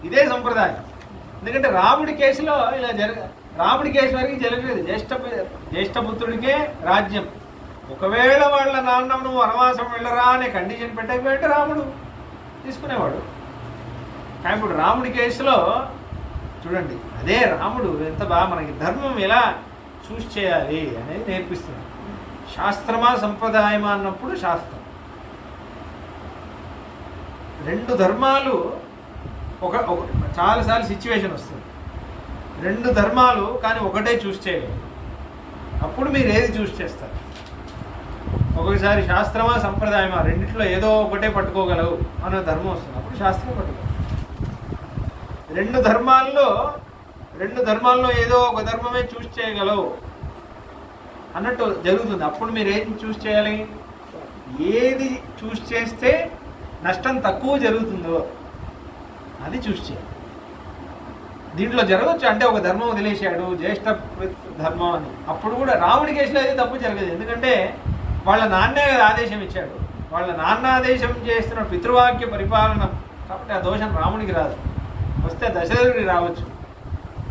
ఇదే సంప్రదాయం. ఎందుకంటే రాముడి కేసులో ఇలా రాముడి కేసు వరకు జరగలేదు. జ్యేష్ఠపుత్రుడికే రాజ్యం. ఒకవేళ వాళ్ళ నాన్న నువ్వు వనవాసం వెళ్ళరా అనే కండిషన్ పెట్టకపోతే రాముడు తీసుకునేవాడు. కానీ ఇప్పుడు రాముడి కేసులో చూడండి, అదే రాముడు ఎంత బాగా మనకి ధర్మం ఎలా చూస్ చేయాలి అనేది నేర్పిస్తున్నాడు. శాస్త్రమా సంప్రదాయమా అన్నప్పుడు శాస్త్రం. 2 ధర్మాలు ఒక చాలాసార్లు సిచ్యువేషన్ వస్తుంది. 2 ధర్మాలు కానీ ఒకటే చూస్ చేయాలి. అప్పుడు మీరు ఏది చూస్ చేస్తారు? ఒక్కొక్కసారి శాస్త్రమా సంప్రదాయమా రెండిట్లో ఏదో ఒకటే పట్టుకోగలవు అనే ధర్మం వస్తుంది, అప్పుడు శాస్త్రం పట్టుకో. 2 ధర్మాల్లో ఏదో ఒక ధర్మమే చూస్ చేయగలవు అన్నట్టు జరుగుతుంది. అప్పుడు మీరు ఏది చూస్ చేయాలి? ఏది చూస్ చేస్తే నష్టం తక్కువ జరుగుతుందో అది చూస్ చేయాలి. దీంట్లో జరగవచ్చు అంటే ఒక ధర్మం వదిలేశాడు జ్యేష్ఠ ధర్మం అని, అప్పుడు కూడా రాముడి కేసులో అయితే తప్పు జరగదు. ఎందుకంటే వాళ్ళ నాన్నే కదా ఆదేశం ఇచ్చాడు, వాళ్ళ నాన్న ఆదేశం చేస్తున్న పితృవాక్య పరిపాలన, కాబట్టి ఆ దోషం రాముడికి రాదు. వస్తే దశరథుడికి రావచ్చు,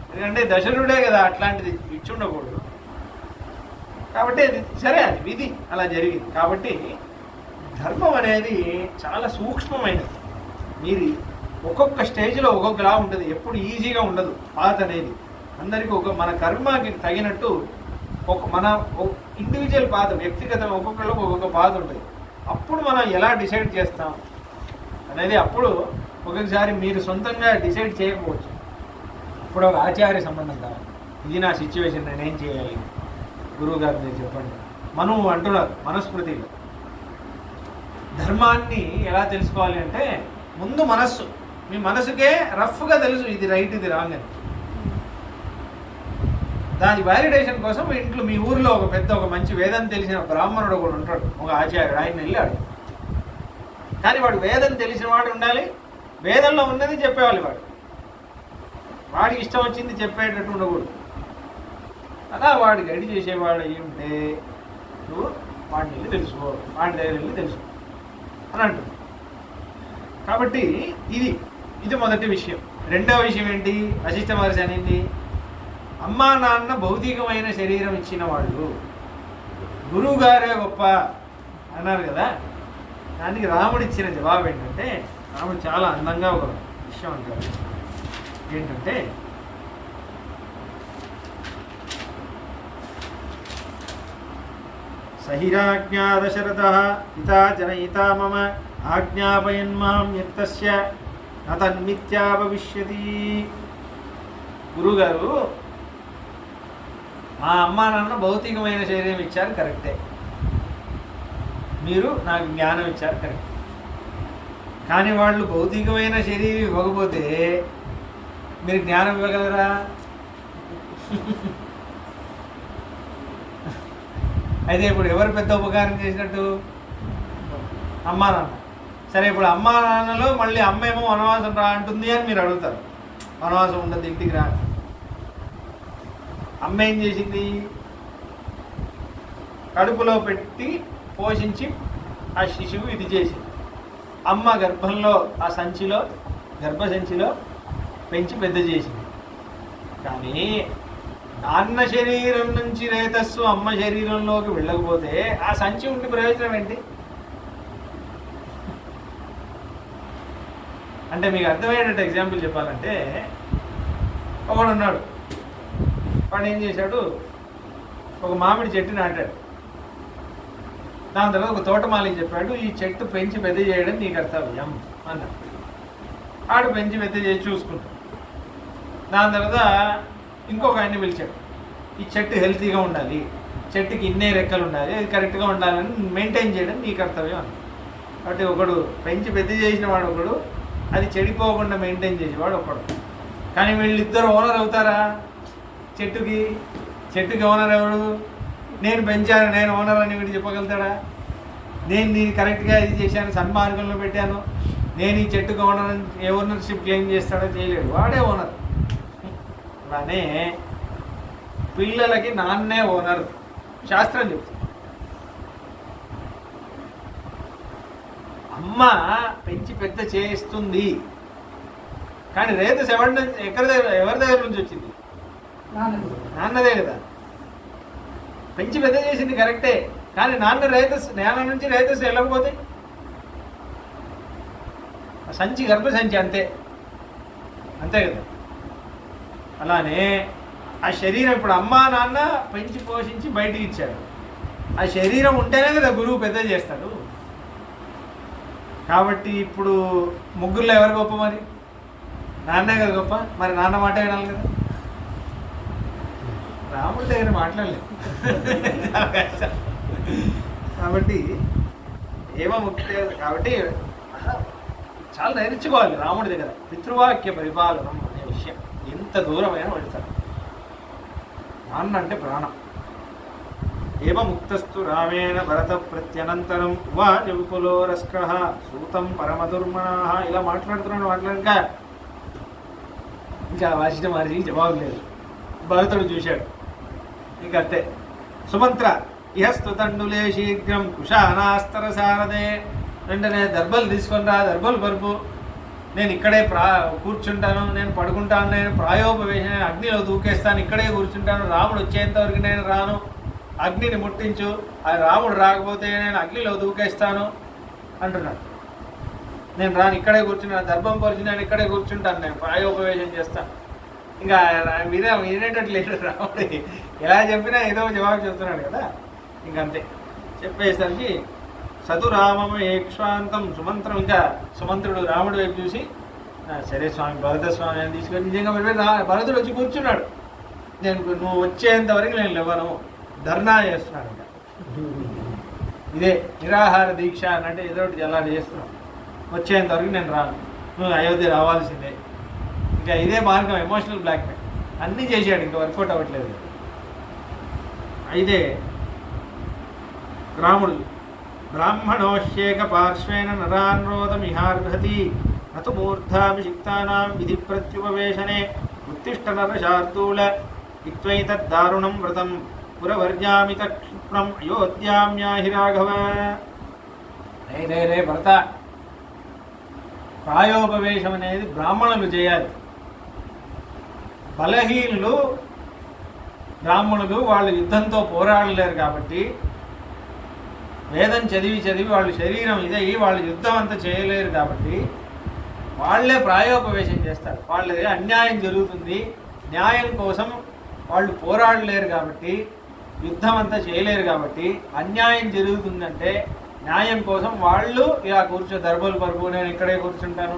ఎందుకంటే దశరథుడే కదా అట్లాంటిది ఇచ్చి ఉండకూడదు. కాబట్టి అది సరే, అది విధి అలా జరిగింది. కాబట్టి ధర్మం అనేది చాలా సూక్ష్మమైనది. మీరు ఒక్కొక్క స్టేజ్లో ఒక్కొక్కలా ఉంటుంది, ఎప్పుడు ఈజీగా ఉండదు. పాత అనేది అందరికీ మన కర్మకి తగినట్టు మన ఇండివిజువల్ పాత, వ్యక్తిగతం ఒక్కొక్కరికి ఒక్కొక్క బాధ ఉంటుంది. అప్పుడు మనం ఎలా డిసైడ్ చేస్తాం అనేది అప్పుడు ఒక్కొక్కసారి మీరు సొంతంగా డిసైడ్ చేయకపోవచ్చు. ఇప్పుడు ఒక ఆచార్య సంబంధం కావాలి, ఇది నా సిచ్యువేషన్, నేనేం చేయాలి, గురువు గారు మీరు చెప్పండి. మనం అంటున్నారు మనస్మృతిలో ధర్మాన్ని ఎలా తెలుసుకోవాలి అంటే, ముందు మనస్సు, మీ మనసుకే రఫ్గా తెలుసు ఇది రైట్ ఇది రాంగ్ అని. దాని వ్యాలిడేషన్ కోసం మీ ఇంట్లో మీ ఊరిలో ఒక మంచి వేదం తెలిసిన బ్రాహ్మణుడు ఒకడు ఉంటాడు, ఒక ఆచార్యుడు. ఆయన వెళ్ళాడు, కానీ వాడు వేదం తెలిసిన వాడు ఉండాలి, వేదంలో ఉన్నది చెప్పేవాళ్ళు. వాడికి ఇష్టం వచ్చింది చెప్పేటట్టు ఉండకూడదు. అలా వాడు గైడ్ చేసేవాడు అయ్యి ఉంటే నువ్వు వాడిని వెళ్ళి తెలుసుకో, వాడి దగ్గర వెళ్ళి తెలుసుకో అని అంటుంది. కాబట్టి ఇది మొదటి విషయం. రెండవ విషయం ఏంటి? వశిష్ఠ మహర్షి అనేది అమ్మా నాన్న భౌతికమైన శరీరం ఇచ్చిన వాళ్ళు, గురువు గారే గొప్ప అన్నారు కదా. దానికి రాముడు ఇచ్చిన జవాబు ఏంటంటే, రాముడు చాలా అందంగా ఒక విషయం అంటారు. ఏంటంటే, సహిరాజ్ఞా దశరథః పితా జనయితా మమ ఆజ్ఞాపయన్మాం యత్తస్య నతన్మిత్యా భవిష్యతి. గురుగారు, మా అమ్మా నాన్న భౌతికమైన శరీరం ఇచ్చారు కరెక్టే, మీరు నాకు జ్ఞానం ఇచ్చారు కరెక్ట్. కానీ వాళ్ళు భౌతికమైన శరీరం ఇవ్వకపోతే మీరు జ్ఞానం ఇవ్వగలరా? అయితే ఇప్పుడు ఎవరు పెద్ద ఉపకారం చేసినట్టు? అమ్మా నాన్న. సరే, ఇప్పుడు అమ్మా నాన్నలో మళ్ళీ అమ్మ ఏమో వనవాసం రా అంటుంది అని మీరు అడుగుతారు. వనవాసం ఉండదు, ఇంటికి రా. అమ్మ ఏం చేసింది? కడుపులో పెట్టి పోషించి ఆ శిశువు ఇది చేసింది. అమ్మ గర్భంలో ఆ సంచిలో, గర్భసంచిలో పెంచి పెద్ద చేసింది. కానీ నాన్న శరీరం నుంచి రేతస్సు అమ్మ శరీరంలోకి వెళ్ళకపోతే ఆ సంచి ఉండి ప్రయోజనం ఏంటి? అంటే మీకు అర్థమయ్యేటట్టు ఎగ్జాంపుల్ చెప్పాలంటే, ఒకడు ఉన్నాడు, వాడు ఏం చేశాడు, ఒక మామిడి చెట్టు నాటాడు. దాని తర్వాత ఒక తోటమాలికి చెప్పాడు, ఈ చెట్టు పెంచి పెద్ద చేయడం నీ కర్తవ్యం అన్నాడు. ఆడు పెంచి పెద్ద చేసి చూసుకుంటాడు. దాని తర్వాత ఇంకొక ఆయన్ని పిలిచాడు, ఈ చెట్టు హెల్తీగా ఉండాలి, చెట్టుకి ఇన్నే రెక్కలు ఉండాలి, అది కరెక్ట్గా ఉండాలని మెయింటైన్ చేయడం నీ కర్తవ్యం అన్నాడు. కాబట్టి ఒకడు పెంచి పెద్ద చేసిన వాడు ఒకడు, అది చెడిపోకుండా మెయింటైన్ చేసేవాడు ఒకడు. కానీ వీళ్ళిద్దరు ఓనర్ అవుతారా? చెట్టుకి ఓనర్ ఎవడు? నేను పెంచాను, నేను ఓనర్ అని వీడు చెప్పగలుగుతాడా? నేను నేను కరెక్ట్గా ఇది చేశాను, సన్మార్గంలో పెట్టాను, నేను ఈ చెట్టుకు ఓనర్ అని ఏ ఓనర్షిప్ క్లెయిమ్ చేస్తాడో చేయలేడు, వాడే ఓనర్. అలానే పిల్లలకి నాన్నే ఓనర్, శాస్త్రం చెప్తుంది. అమ్మ పెంచి పెద్ద చేస్తుంది, కానీ రేతస్ ఎవరి దగ్గర నుంచి వచ్చింది? నాన్నదే కదా. పెంచి పెద్ద చేసింది కరెక్టే, కానీ నాన్న నుంచి రేతస్ వెళ్ళకపోతే సంచి గర్భసంచి అంతే కదా. అలానే ఆ శరీరం, ఇప్పుడు అమ్మా నాన్న పెంచి పోషించి బయటికి ఇచ్చాడు, ఆ శరీరం ఉంటేనే కదా గురువు పెద్ద చేస్తాడు. కాబట్టి ఇప్పుడు ముగ్గురులో ఎవరు గొప్ప? మరి నాన్నే కదా గొప్ప. మరి నాన్న మాట వినాలి కదా. రాముడి దగ్గర మాట్లాడలేదు కాబట్టి ఏమో ముఖ్య. కాబట్టి చాలా నేర్చుకోవాలి రాముడి దగ్గర పితృవాక్య పరిపాలనం అనే విషయం. ఎంత దూరమైనా వెళ్తారు. నాన్న అంటే ప్రాణం. ఏవ ముక్తస్తు రామేణ భరత ప్రత్యనంతరం వా విపులోరస్క సూతం పరమదుర్మణ. ఇలా మాట్లాడుతున్నాక ఇంకా వాసిష్ఠ మహర్షికి జవాబు లేదు. భరతుడు చూశాడు, ఇక అంతే. సుమంత్ర ఇహస్తు తండులే శీఘ్రం కుశానాస్తర సారదే. వెంటనే దర్భలు తీసుకొని రా, దర్భలు పరుపు, నేను ఇక్కడే కూర్చుంటాను, నేను పడుకుంటాను, నేను ప్రాయోపవేశం అగ్నిలో దూకేస్తాను, ఇక్కడే కూర్చుంటాను, రాముడు వచ్చేంతవరకు నేను రాను అగ్నిని ముట్టించు, ఆ రాముడు రాకపోతే నేను అగ్నిలో దూకేస్తాను అంటున్నాడు. నేను రాను, ఇక్కడే కూర్చున్నాను, దర్భం పరిచి నేను ఇక్కడే కూర్చుంటాను, నేను ప్రాయోపవేశం చేస్తాను. ఇంకా వినేటట్టు లేదు రాముడు, ఎలా చెప్పినా ఏదో జవాబు చెప్తున్నాడు కదా. ఇంకంతే చెప్పేసరికి సతురామమ ఏక్ష్వాంతం సుమంత్రం, ఇంకా సుమంత్రుడు రాముడి వైపు చూసి సరే స్వామి భరత స్వామి అని తీసుకొని నిజంగా భరతుడు వచ్చి కూర్చున్నాడు. నువ్వు వచ్చేంత వరకు నేను లేవను, ధర్నా చేస్తున్నాడు. ఇంకా ఇదే నిరాహార దీక్ష అన్నట్టు ఏదో ఒకటి అలా చేస్తున్నావు, వచ్చేంత వరకు నేను రాను, నువ్వు అయోధ్య రావాల్సిందే. ఇంకా ఇదే మార్గం, ఎమోషనల్ బ్లాక్మెయిల్ అన్నీ చేశాడు, ఇంకా వర్కౌట్ అవ్వట్లేదు. అయితే రాముడు బ్రాహ్మణోష్యేక పార్శ్వేన నరాన్రోధమిహార్హతి నతు మూర్ధాభిషిక్తానాం విధి ప్రత్యుపవేశనే ఉత్తిష్ట నరశార్దూల ఇత్వైతద్దారుణం వ్రతం పురవర్జామిత క్షిప్రం అయోధ్యామ్యాహి రాఘవ. రే భరత, ప్రాయోపవేశం అనేది బ్రాహ్మణులు చేయాలి. బలహీనులు బ్రాహ్మణులు వాళ్ళు యుద్ధంతో పోరాడలేరు కాబట్టి, వేదం చదివి వాళ్ళు శరీరం ఇదయ్యి వాళ్ళు యుద్ధం అంతా చేయలేరు కాబట్టి వాళ్ళే ప్రాయోపవేశం చేస్తారు. వాళ్ళది అన్యాయం జరుగుతుంది, న్యాయం కోసం వాళ్ళు పోరాడలేరు కాబట్టి, యుద్ధం అంతా చేయలేరు కాబట్టి, అన్యాయం జరుగుతుందంటే న్యాయం కోసం వాళ్ళు ఇలా దర్భలు పరుపు, నేను ఇక్కడే కూర్చుంటాను,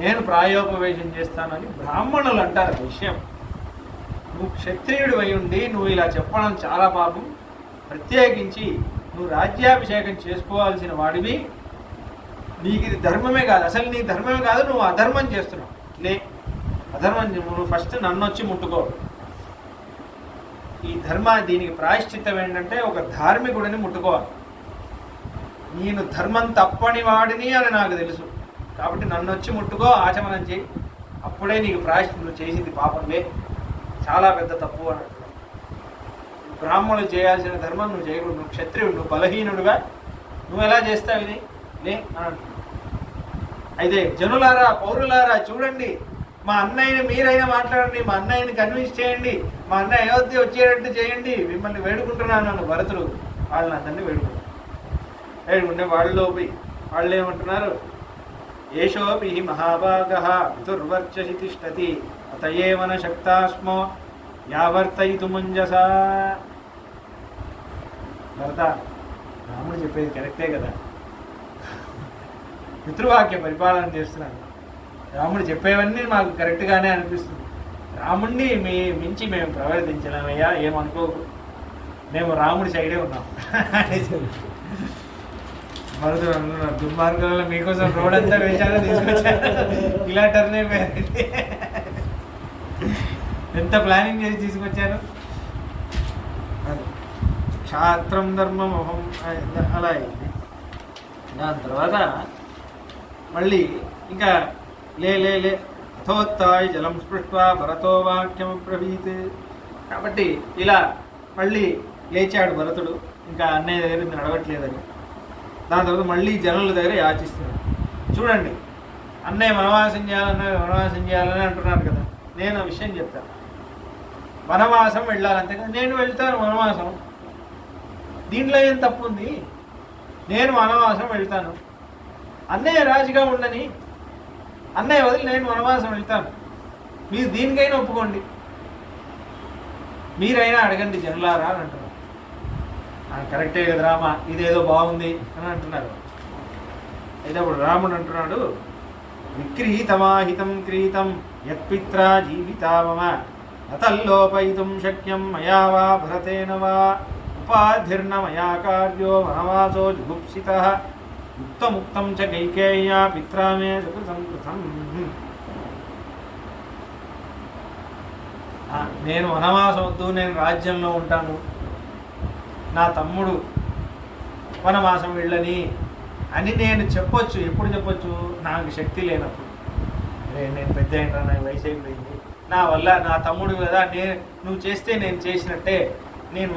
నేను ప్రాయోపవేశం చేస్తానని బ్రాహ్మణులు అంటారు. విషయం నువ్వు క్షత్రియుడు అయి ఉండి నువ్వు ఇలా చెప్పడం చాలా పాపం. ప్రత్యేకించి నువ్వు రాజ్యాభిషేకం చేసుకోవాల్సిన వాడివి, నీకు ఇది ధర్మమే కాదు, అసలు నీ ధర్మమే కాదు, నువ్వు అధర్మం చేస్తున్నావు. అధర్మం, నువ్వు ఫస్ట్ నన్ను వచ్చి ముట్టుకో. ఈ దీనికి ప్రాయశ్చిత్తం ఏంటంటే ఒక ధార్మికుడిని ముట్టుకోవాలి. నేను ధర్మం తప్పని వాడిని అని నాకు తెలుసు కాబట్టి నన్ను వచ్చి ముట్టుకో, ఆచమనం చేయి, అప్పుడే నీకు ప్రాయశ్చిత్తం. నువ్వు చేసింది పాపంలే, చాలా పెద్ద తప్పు అని అంటున్నావు. బ్రాహ్మణులు చేయాల్సిన ధర్మం నువ్వు చేయకూడదు, నువ్వు క్షత్రియుడు, నువ్వు బలహీనుడుగా నువ్వు ఎలా చేస్తావు ఇది లే అని అంటున్నావు. అయితే జనులారా, పౌరులారా చూడండి, మా అన్నయ్యని మీరైనా మాట్లాడండి, మా అన్నయ్యని కన్విన్స్ చేయండి, మా అన్నయ్య అయోధ్య వచ్చేటట్టు చేయండి, మిమ్మల్ని వేడుకుంటున్నాను నన్ను. భరతుడు వాళ్ళని అందరినీ వేడుకుంటే వాళ్ళు ఏమంటున్నారు, ఏషోపి మహాభాగః పితుర్వర్చసి తిష్టతి అతయేవన శక్తాస్మో యావర్తయితుముంజసా. భరత, రాముడు చెప్పేది కరెక్టే కదా, పితృవాక్య పరిపాలన చేస్తున్నాను, రాముడు చెప్పేవన్నీ మాకు కరెక్ట్గానే అనిపిస్తుంది, రాముడిని మించి మేము ప్రవర్తించలేమయ్యా, ఏమనుకోకు, మేము రాముడి సైడే ఉన్నాం. భరతుడు అనుకున్నారు, దుర్మార్గంలో మీకోసం రోడ్ అంతా వేశారో తీసుకొచ్చారు, ఇలా టర్న్ అయిపోయారు, ఎంత ప్లానింగ్ చేసి తీసుకొచ్చారు. క్షాత్రం ధర్మం అహం అలా అయింది. దాని తర్వాత మళ్ళీ ఇంకా లే అథోత్తాయి జలం స్పృష్ట్వా భరతో వాక్యం బ్రవీత్. కాబట్టి ఇలా మళ్ళీ లేచాడు భరతుడు, ఇంకా అన్నయ్య దగ్గర నడవట్లేదని. దాని తర్వాత మళ్ళీ జనుల దగ్గర యాచిస్తున్నాడు. చూడండి, అన్నయ్య వనవాసం చేయాలని అంటున్నాడు కదా, నేను ఆ విషయం చెప్తాను. వనవాసం వెళ్ళాలంతే కదా, నేను వెళ్తాను వనవాసం, దీంట్లో ఏం తప్పు ఉంది, నేను వనవాసం వెళ్తాను, అన్నయ్య రాజుగా ఉండని, అన్నయ్య వదిలి నేను వనవాసం వెళ్తాను, మీరు దీనికైనా ఒప్పుకోండి, మీరైనా అడగండి జనులారా అని అంటున్నారు. కరెక్టే కదా రామ, ఇదేదో బాగుంది అని అంటున్నారు. అయితే అప్పుడు రాముడు అంటున్నాడు, విక్రీతమాహితం క్రీతం యత్పిత్రా జీవితామమ అతల్లోపయితుం శక్యం మయా వా భరతేన వా ఉపాధిర్న మయా కార్యో వనవాసో జుగుప్సితః యుక్తముక్తం చ కైకేయ్యా పిత్రా మే సుకృతం కృతం. నేను వనవాసం వద్దు, నేను రాజ్యంలో ఉంటాను, నా తమ్ముడు వనవాసం వెళ్ళని అని నేను చెప్పొచ్చు. ఎప్పుడు చెప్పొచ్చు? నాకు శక్తి లేనప్పుడు. నేను పెద్ద అయినా, నాకు వయసు అయిపోయింది, నా వల్ల, నా తమ్ముడు కదా, నువ్వు చేస్తే నేను చేసినట్టే, నేను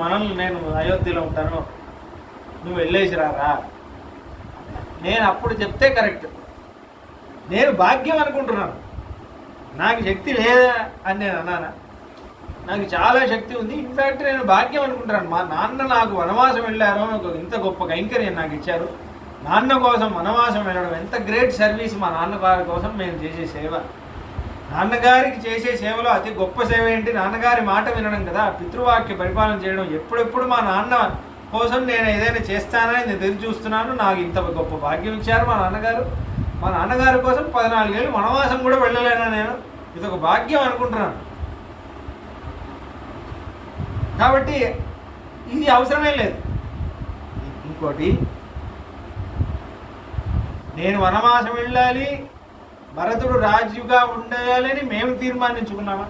అయోధ్యలో ఉంటాను, నువ్వు వెళ్ళేసి రారా, నేను అప్పుడు చెప్తే కరెక్ట్. నేను భాగ్యం అనుకుంటున్నాను, నాకు శక్తి లేదా అని నేను అన్నానా? నాకు చాలా శక్తి ఉంది. ఇన్ఫ్యాక్ట్ నేను భాగ్యం అనుకుంటాను, మా నాన్న నాకు వనవాసం వెళ్ళారు, ఒక ఇంత గొప్ప కైంకర్యం నాకు ఇచ్చారు. నాన్న కోసం వనవాసం వెళ్ళడం ఎంత గ్రేట్ సర్వీస్. మా నాన్నగారి కోసం మేము చేసే సేవ, నాన్నగారికి చేసే సేవలో అతి గొప్ప సేవ ఏంటి? నాన్నగారి మాట వినడం కదా, పితృవాక్య పరిపాలన చేయడం. ఎప్పుడెప్పుడు మా నాన్న కోసం నేను ఏదైనా చేస్తానని నేను ఎదురు చూస్తున్నాను. నాకు ఇంత గొప్ప భాగ్యం ఇచ్చారు మా నాన్నగారు. మా నాన్నగారి కోసం 14 ఏళ్ళు వనవాసం కూడా వెళ్ళలేనా నేను? ఇది ఒక భాగ్యం అనుకుంటున్నాను. కాబట్టి ఇది అవసరమే లేదు. ఇంకోటి, నేను వనవాసం వెళ్ళాలి, భరతుడు రాజుగా ఉండాలని మేము తీర్మానించుకున్నామా?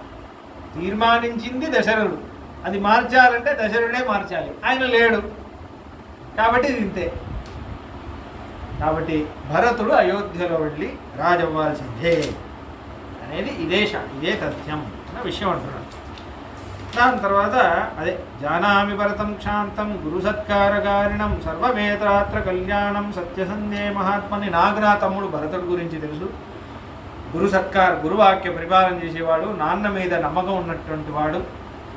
తీర్మానించింది దశరథుడు. అది మార్చాలంటే దశరథుడే మార్చాలి. ఆయన లేడు కాబట్టి ఇది ఇంతే. కాబట్టి భరతుడు అయోధ్యలో వెళ్ళి రాజు అవ్వాల్సిందే అనేది ఇదే తథ్యం అన్న విషయం అంటున్నాడు. దాని తర్వాత అదే జానామి భరతం క్షాంతం గురు సత్కారకారిణం సర్వవేత్రాత్ర కళ్యాణం సత్యసందే మహాత్మని. నాకు నా తమ్ముడు భరతుడు గురించి తెలుసు. గురువాక్య పరిపాలన చేసేవాడు, నాన్న మీద నమ్మకం ఉన్నటువంటి వాడు,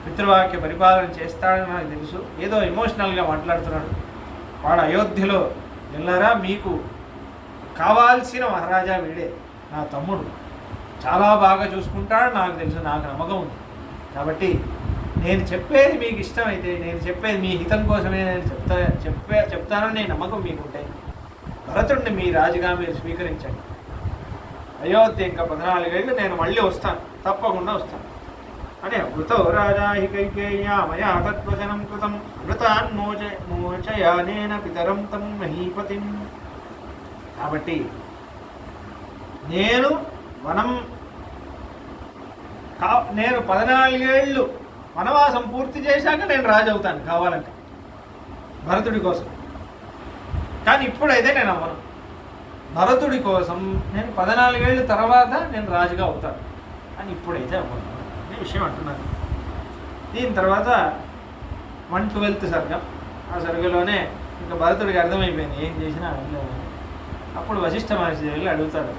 పితృవాక్య పరిపాలన చేస్తాడని నాకు తెలుసు. ఏదో ఎమోషనల్గా మాట్లాడుతున్నాడు. వాడు అయోధ్యలో వెళ్ళారా, మీకు కావాల్సిన మహారాజా వీడే, నా తమ్ముడు చాలా బాగా చూసుకుంటాడు నాకు తెలుసు, నాకు నమ్మకం ఉంది. కాబట్టి నేను చెప్పేది మీకు ఇష్టమైతే, నేను చెప్పేది మీ హితం కోసమే నేను చెప్తానని నేను నమ్మకం మీకుంటే భరతుడిని మీ రాజుగా మీరు స్వీకరించండి. అయోధ్య ఇంకా 14 ఏళ్ళు నేను మళ్ళీ వస్తాను, తప్పకుండా వస్తాను అని. అమృతో రాజా హి కైకేయ్యా మయా తద్వచనం కృతం అమృతాన్ మోచయానేన పితరం తం మహీపతిం. కాబట్టి నేను 14 ఏళ్ళు వనవాసం పూర్తి చేశాక నేను రాజు అవుతాను కావాలంటే భరతుడి కోసం. కానీ ఇప్పుడైతే నేను అవ్వను. భరతుడి కోసం నేను 14 ఏళ్ళ తర్వాత నేను రాజుగా అవుతాను అని ఇప్పుడైతే అవ్వను అనే విషయం అంటున్నాను. దీని తర్వాత 112th సర్గం. ఆ సర్గలోనే ఇంకా భరతుడికి అర్థమైపోయింది ఏం చేసినా వెళ్ళలేదు. అప్పుడు వశిష్ఠ మహర్షి వెళ్ళి అడుగుతాడు,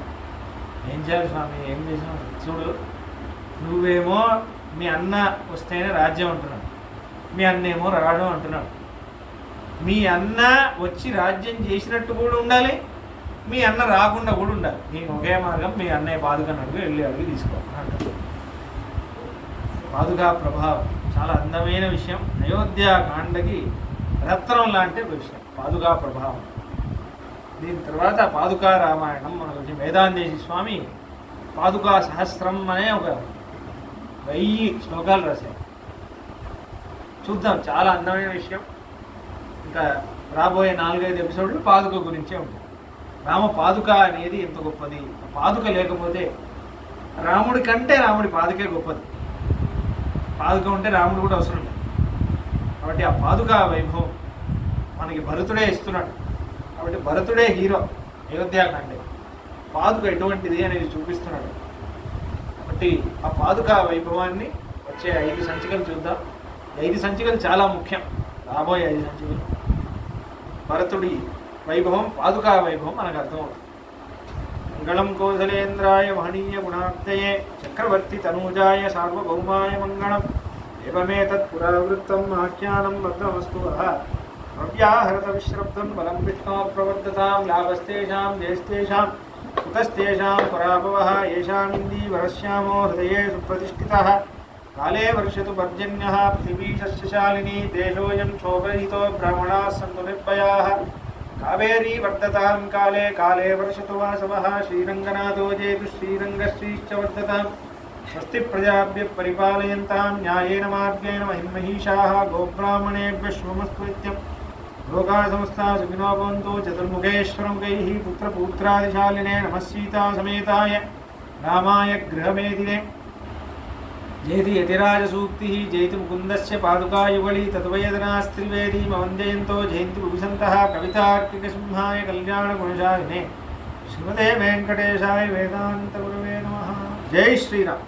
ఏం చేయాలి స్వామి, ఏం చేసినా చూడు, నువ్వేమో మీ అన్న వస్తేనే రాజ్యం అంటున్నాడు, మీ అన్నేమో రావడం అంటున్నాడు. మీ అన్న వచ్చి రాజ్యం చేసినట్టు కూడా ఉండాలి, మీ అన్న రాకుండా కూడా ఉండాలి. నీకు ఒకే మార్గం, మీ అన్నయ్య పాదుకని వెళ్ళి తీసుకోవాలి. పాదుకా ప్రభావం చాలా అందమైన విషయం. అయోధ్య కాండకి రత్నం లాంటి ఒక విషయం పాదుకా ప్రభావం. దీని తర్వాత పాదుకా రామాయణం మనకు వచ్చి వేదాంతేశి స్వామి పాదుకా సహస్రం అనే ఒక 1000 శ్లోకాలు రాశారు. చూద్దాం, చాలా అందమైన విషయం. ఇంకా రాబోయే 4-5 ఎపిసోడ్లు పాదుక గురించే ఉంటుంది. రామ పాదుక అనేది ఎంత గొప్పది. పాదుక లేకపోతే రాముడి కంటే రాముడి పాదుకే గొప్పది. పాదుక ఉంటే రాముడు కూడా అవసరం లేదు. కాబట్టి ఆ పాదుక వైభవం మనకి భరతుడే ఇస్తున్నాడు. కాబట్టి భరతుడే హీరో అయోధ్యాకాండే. పాదుక ఎటువంటిది అనేది చూపిస్తున్నాడు. కాబట్టి ఆ పాదుక వైభవాన్ని వచ్చే 5 సంచికలు చూద్దాం. 5 సంచికలు చాలా ముఖ్యం. రాబోయే 5 సంచికలు భరతుడి వైభవం, పాదుకా వైభవం మనకు అర్థమవుతుంది. మంగళం కౌసలేంద్రాయ మహనీయ గుణాబ్దయే చక్రవర్తి తనూజాయ సార్వభౌమాయ మంగళం. ఏవమేతత్ పురావృత్తం ఆఖ్యానం భద్రమస్తు. భవ్యాహరత విశ్రబ్దం బలం విష్ణో ప్రవర్ధతాం. లాభస్తేషాం జయస్తేషాం కుతస్తేషాం పరాభవః. ఏషామిందీ వరశ్యామో హృదయే సుప్రతిష్ఠితః. కాలే వర్షతు పర్జన్యః పృథివీ సస్యశాలినీ. దేశోऽयं శోభరహితో బ్రాహ్మణాः సంతు నిర్భయాः. కావేరీ వర్ధతాం కాలే కాలే వర్షతు వాసవః. శ్రీరంగనాథో జేతు శ్రీరంగశ్రీశ్చ వర్ధతాం. స్వస్తి ప్రజాభ్యః పరిపాలయంతాం న్యాయేన మార్గేణ మహిమహీషాः. గోబ్రాహ్మణేభ్యः శుభమస్తు నిత్యం. లోకాः సమస్తాः సుఖినో భవంతు. చతుర్ముఖేశ్వరముఖైః పుత్రపౌత్రాదిశాలినే నమః సీతాసమేతాయ రామాయ గృహమేదినే. జయతి యతిరాజసూక్తి జయతి ముకుందస్య పాదుకాయుగళీ. తద్వయదనాస్త్రివేదీమ వందయంతో జయంతి భువిసంతః. కవితార్కికసింహాయ కళ్యాణగుణశాలినే శ్రీమతే వెంకటేశాయ వేదాంత గురవే నమః. జై శ్రీరామ్.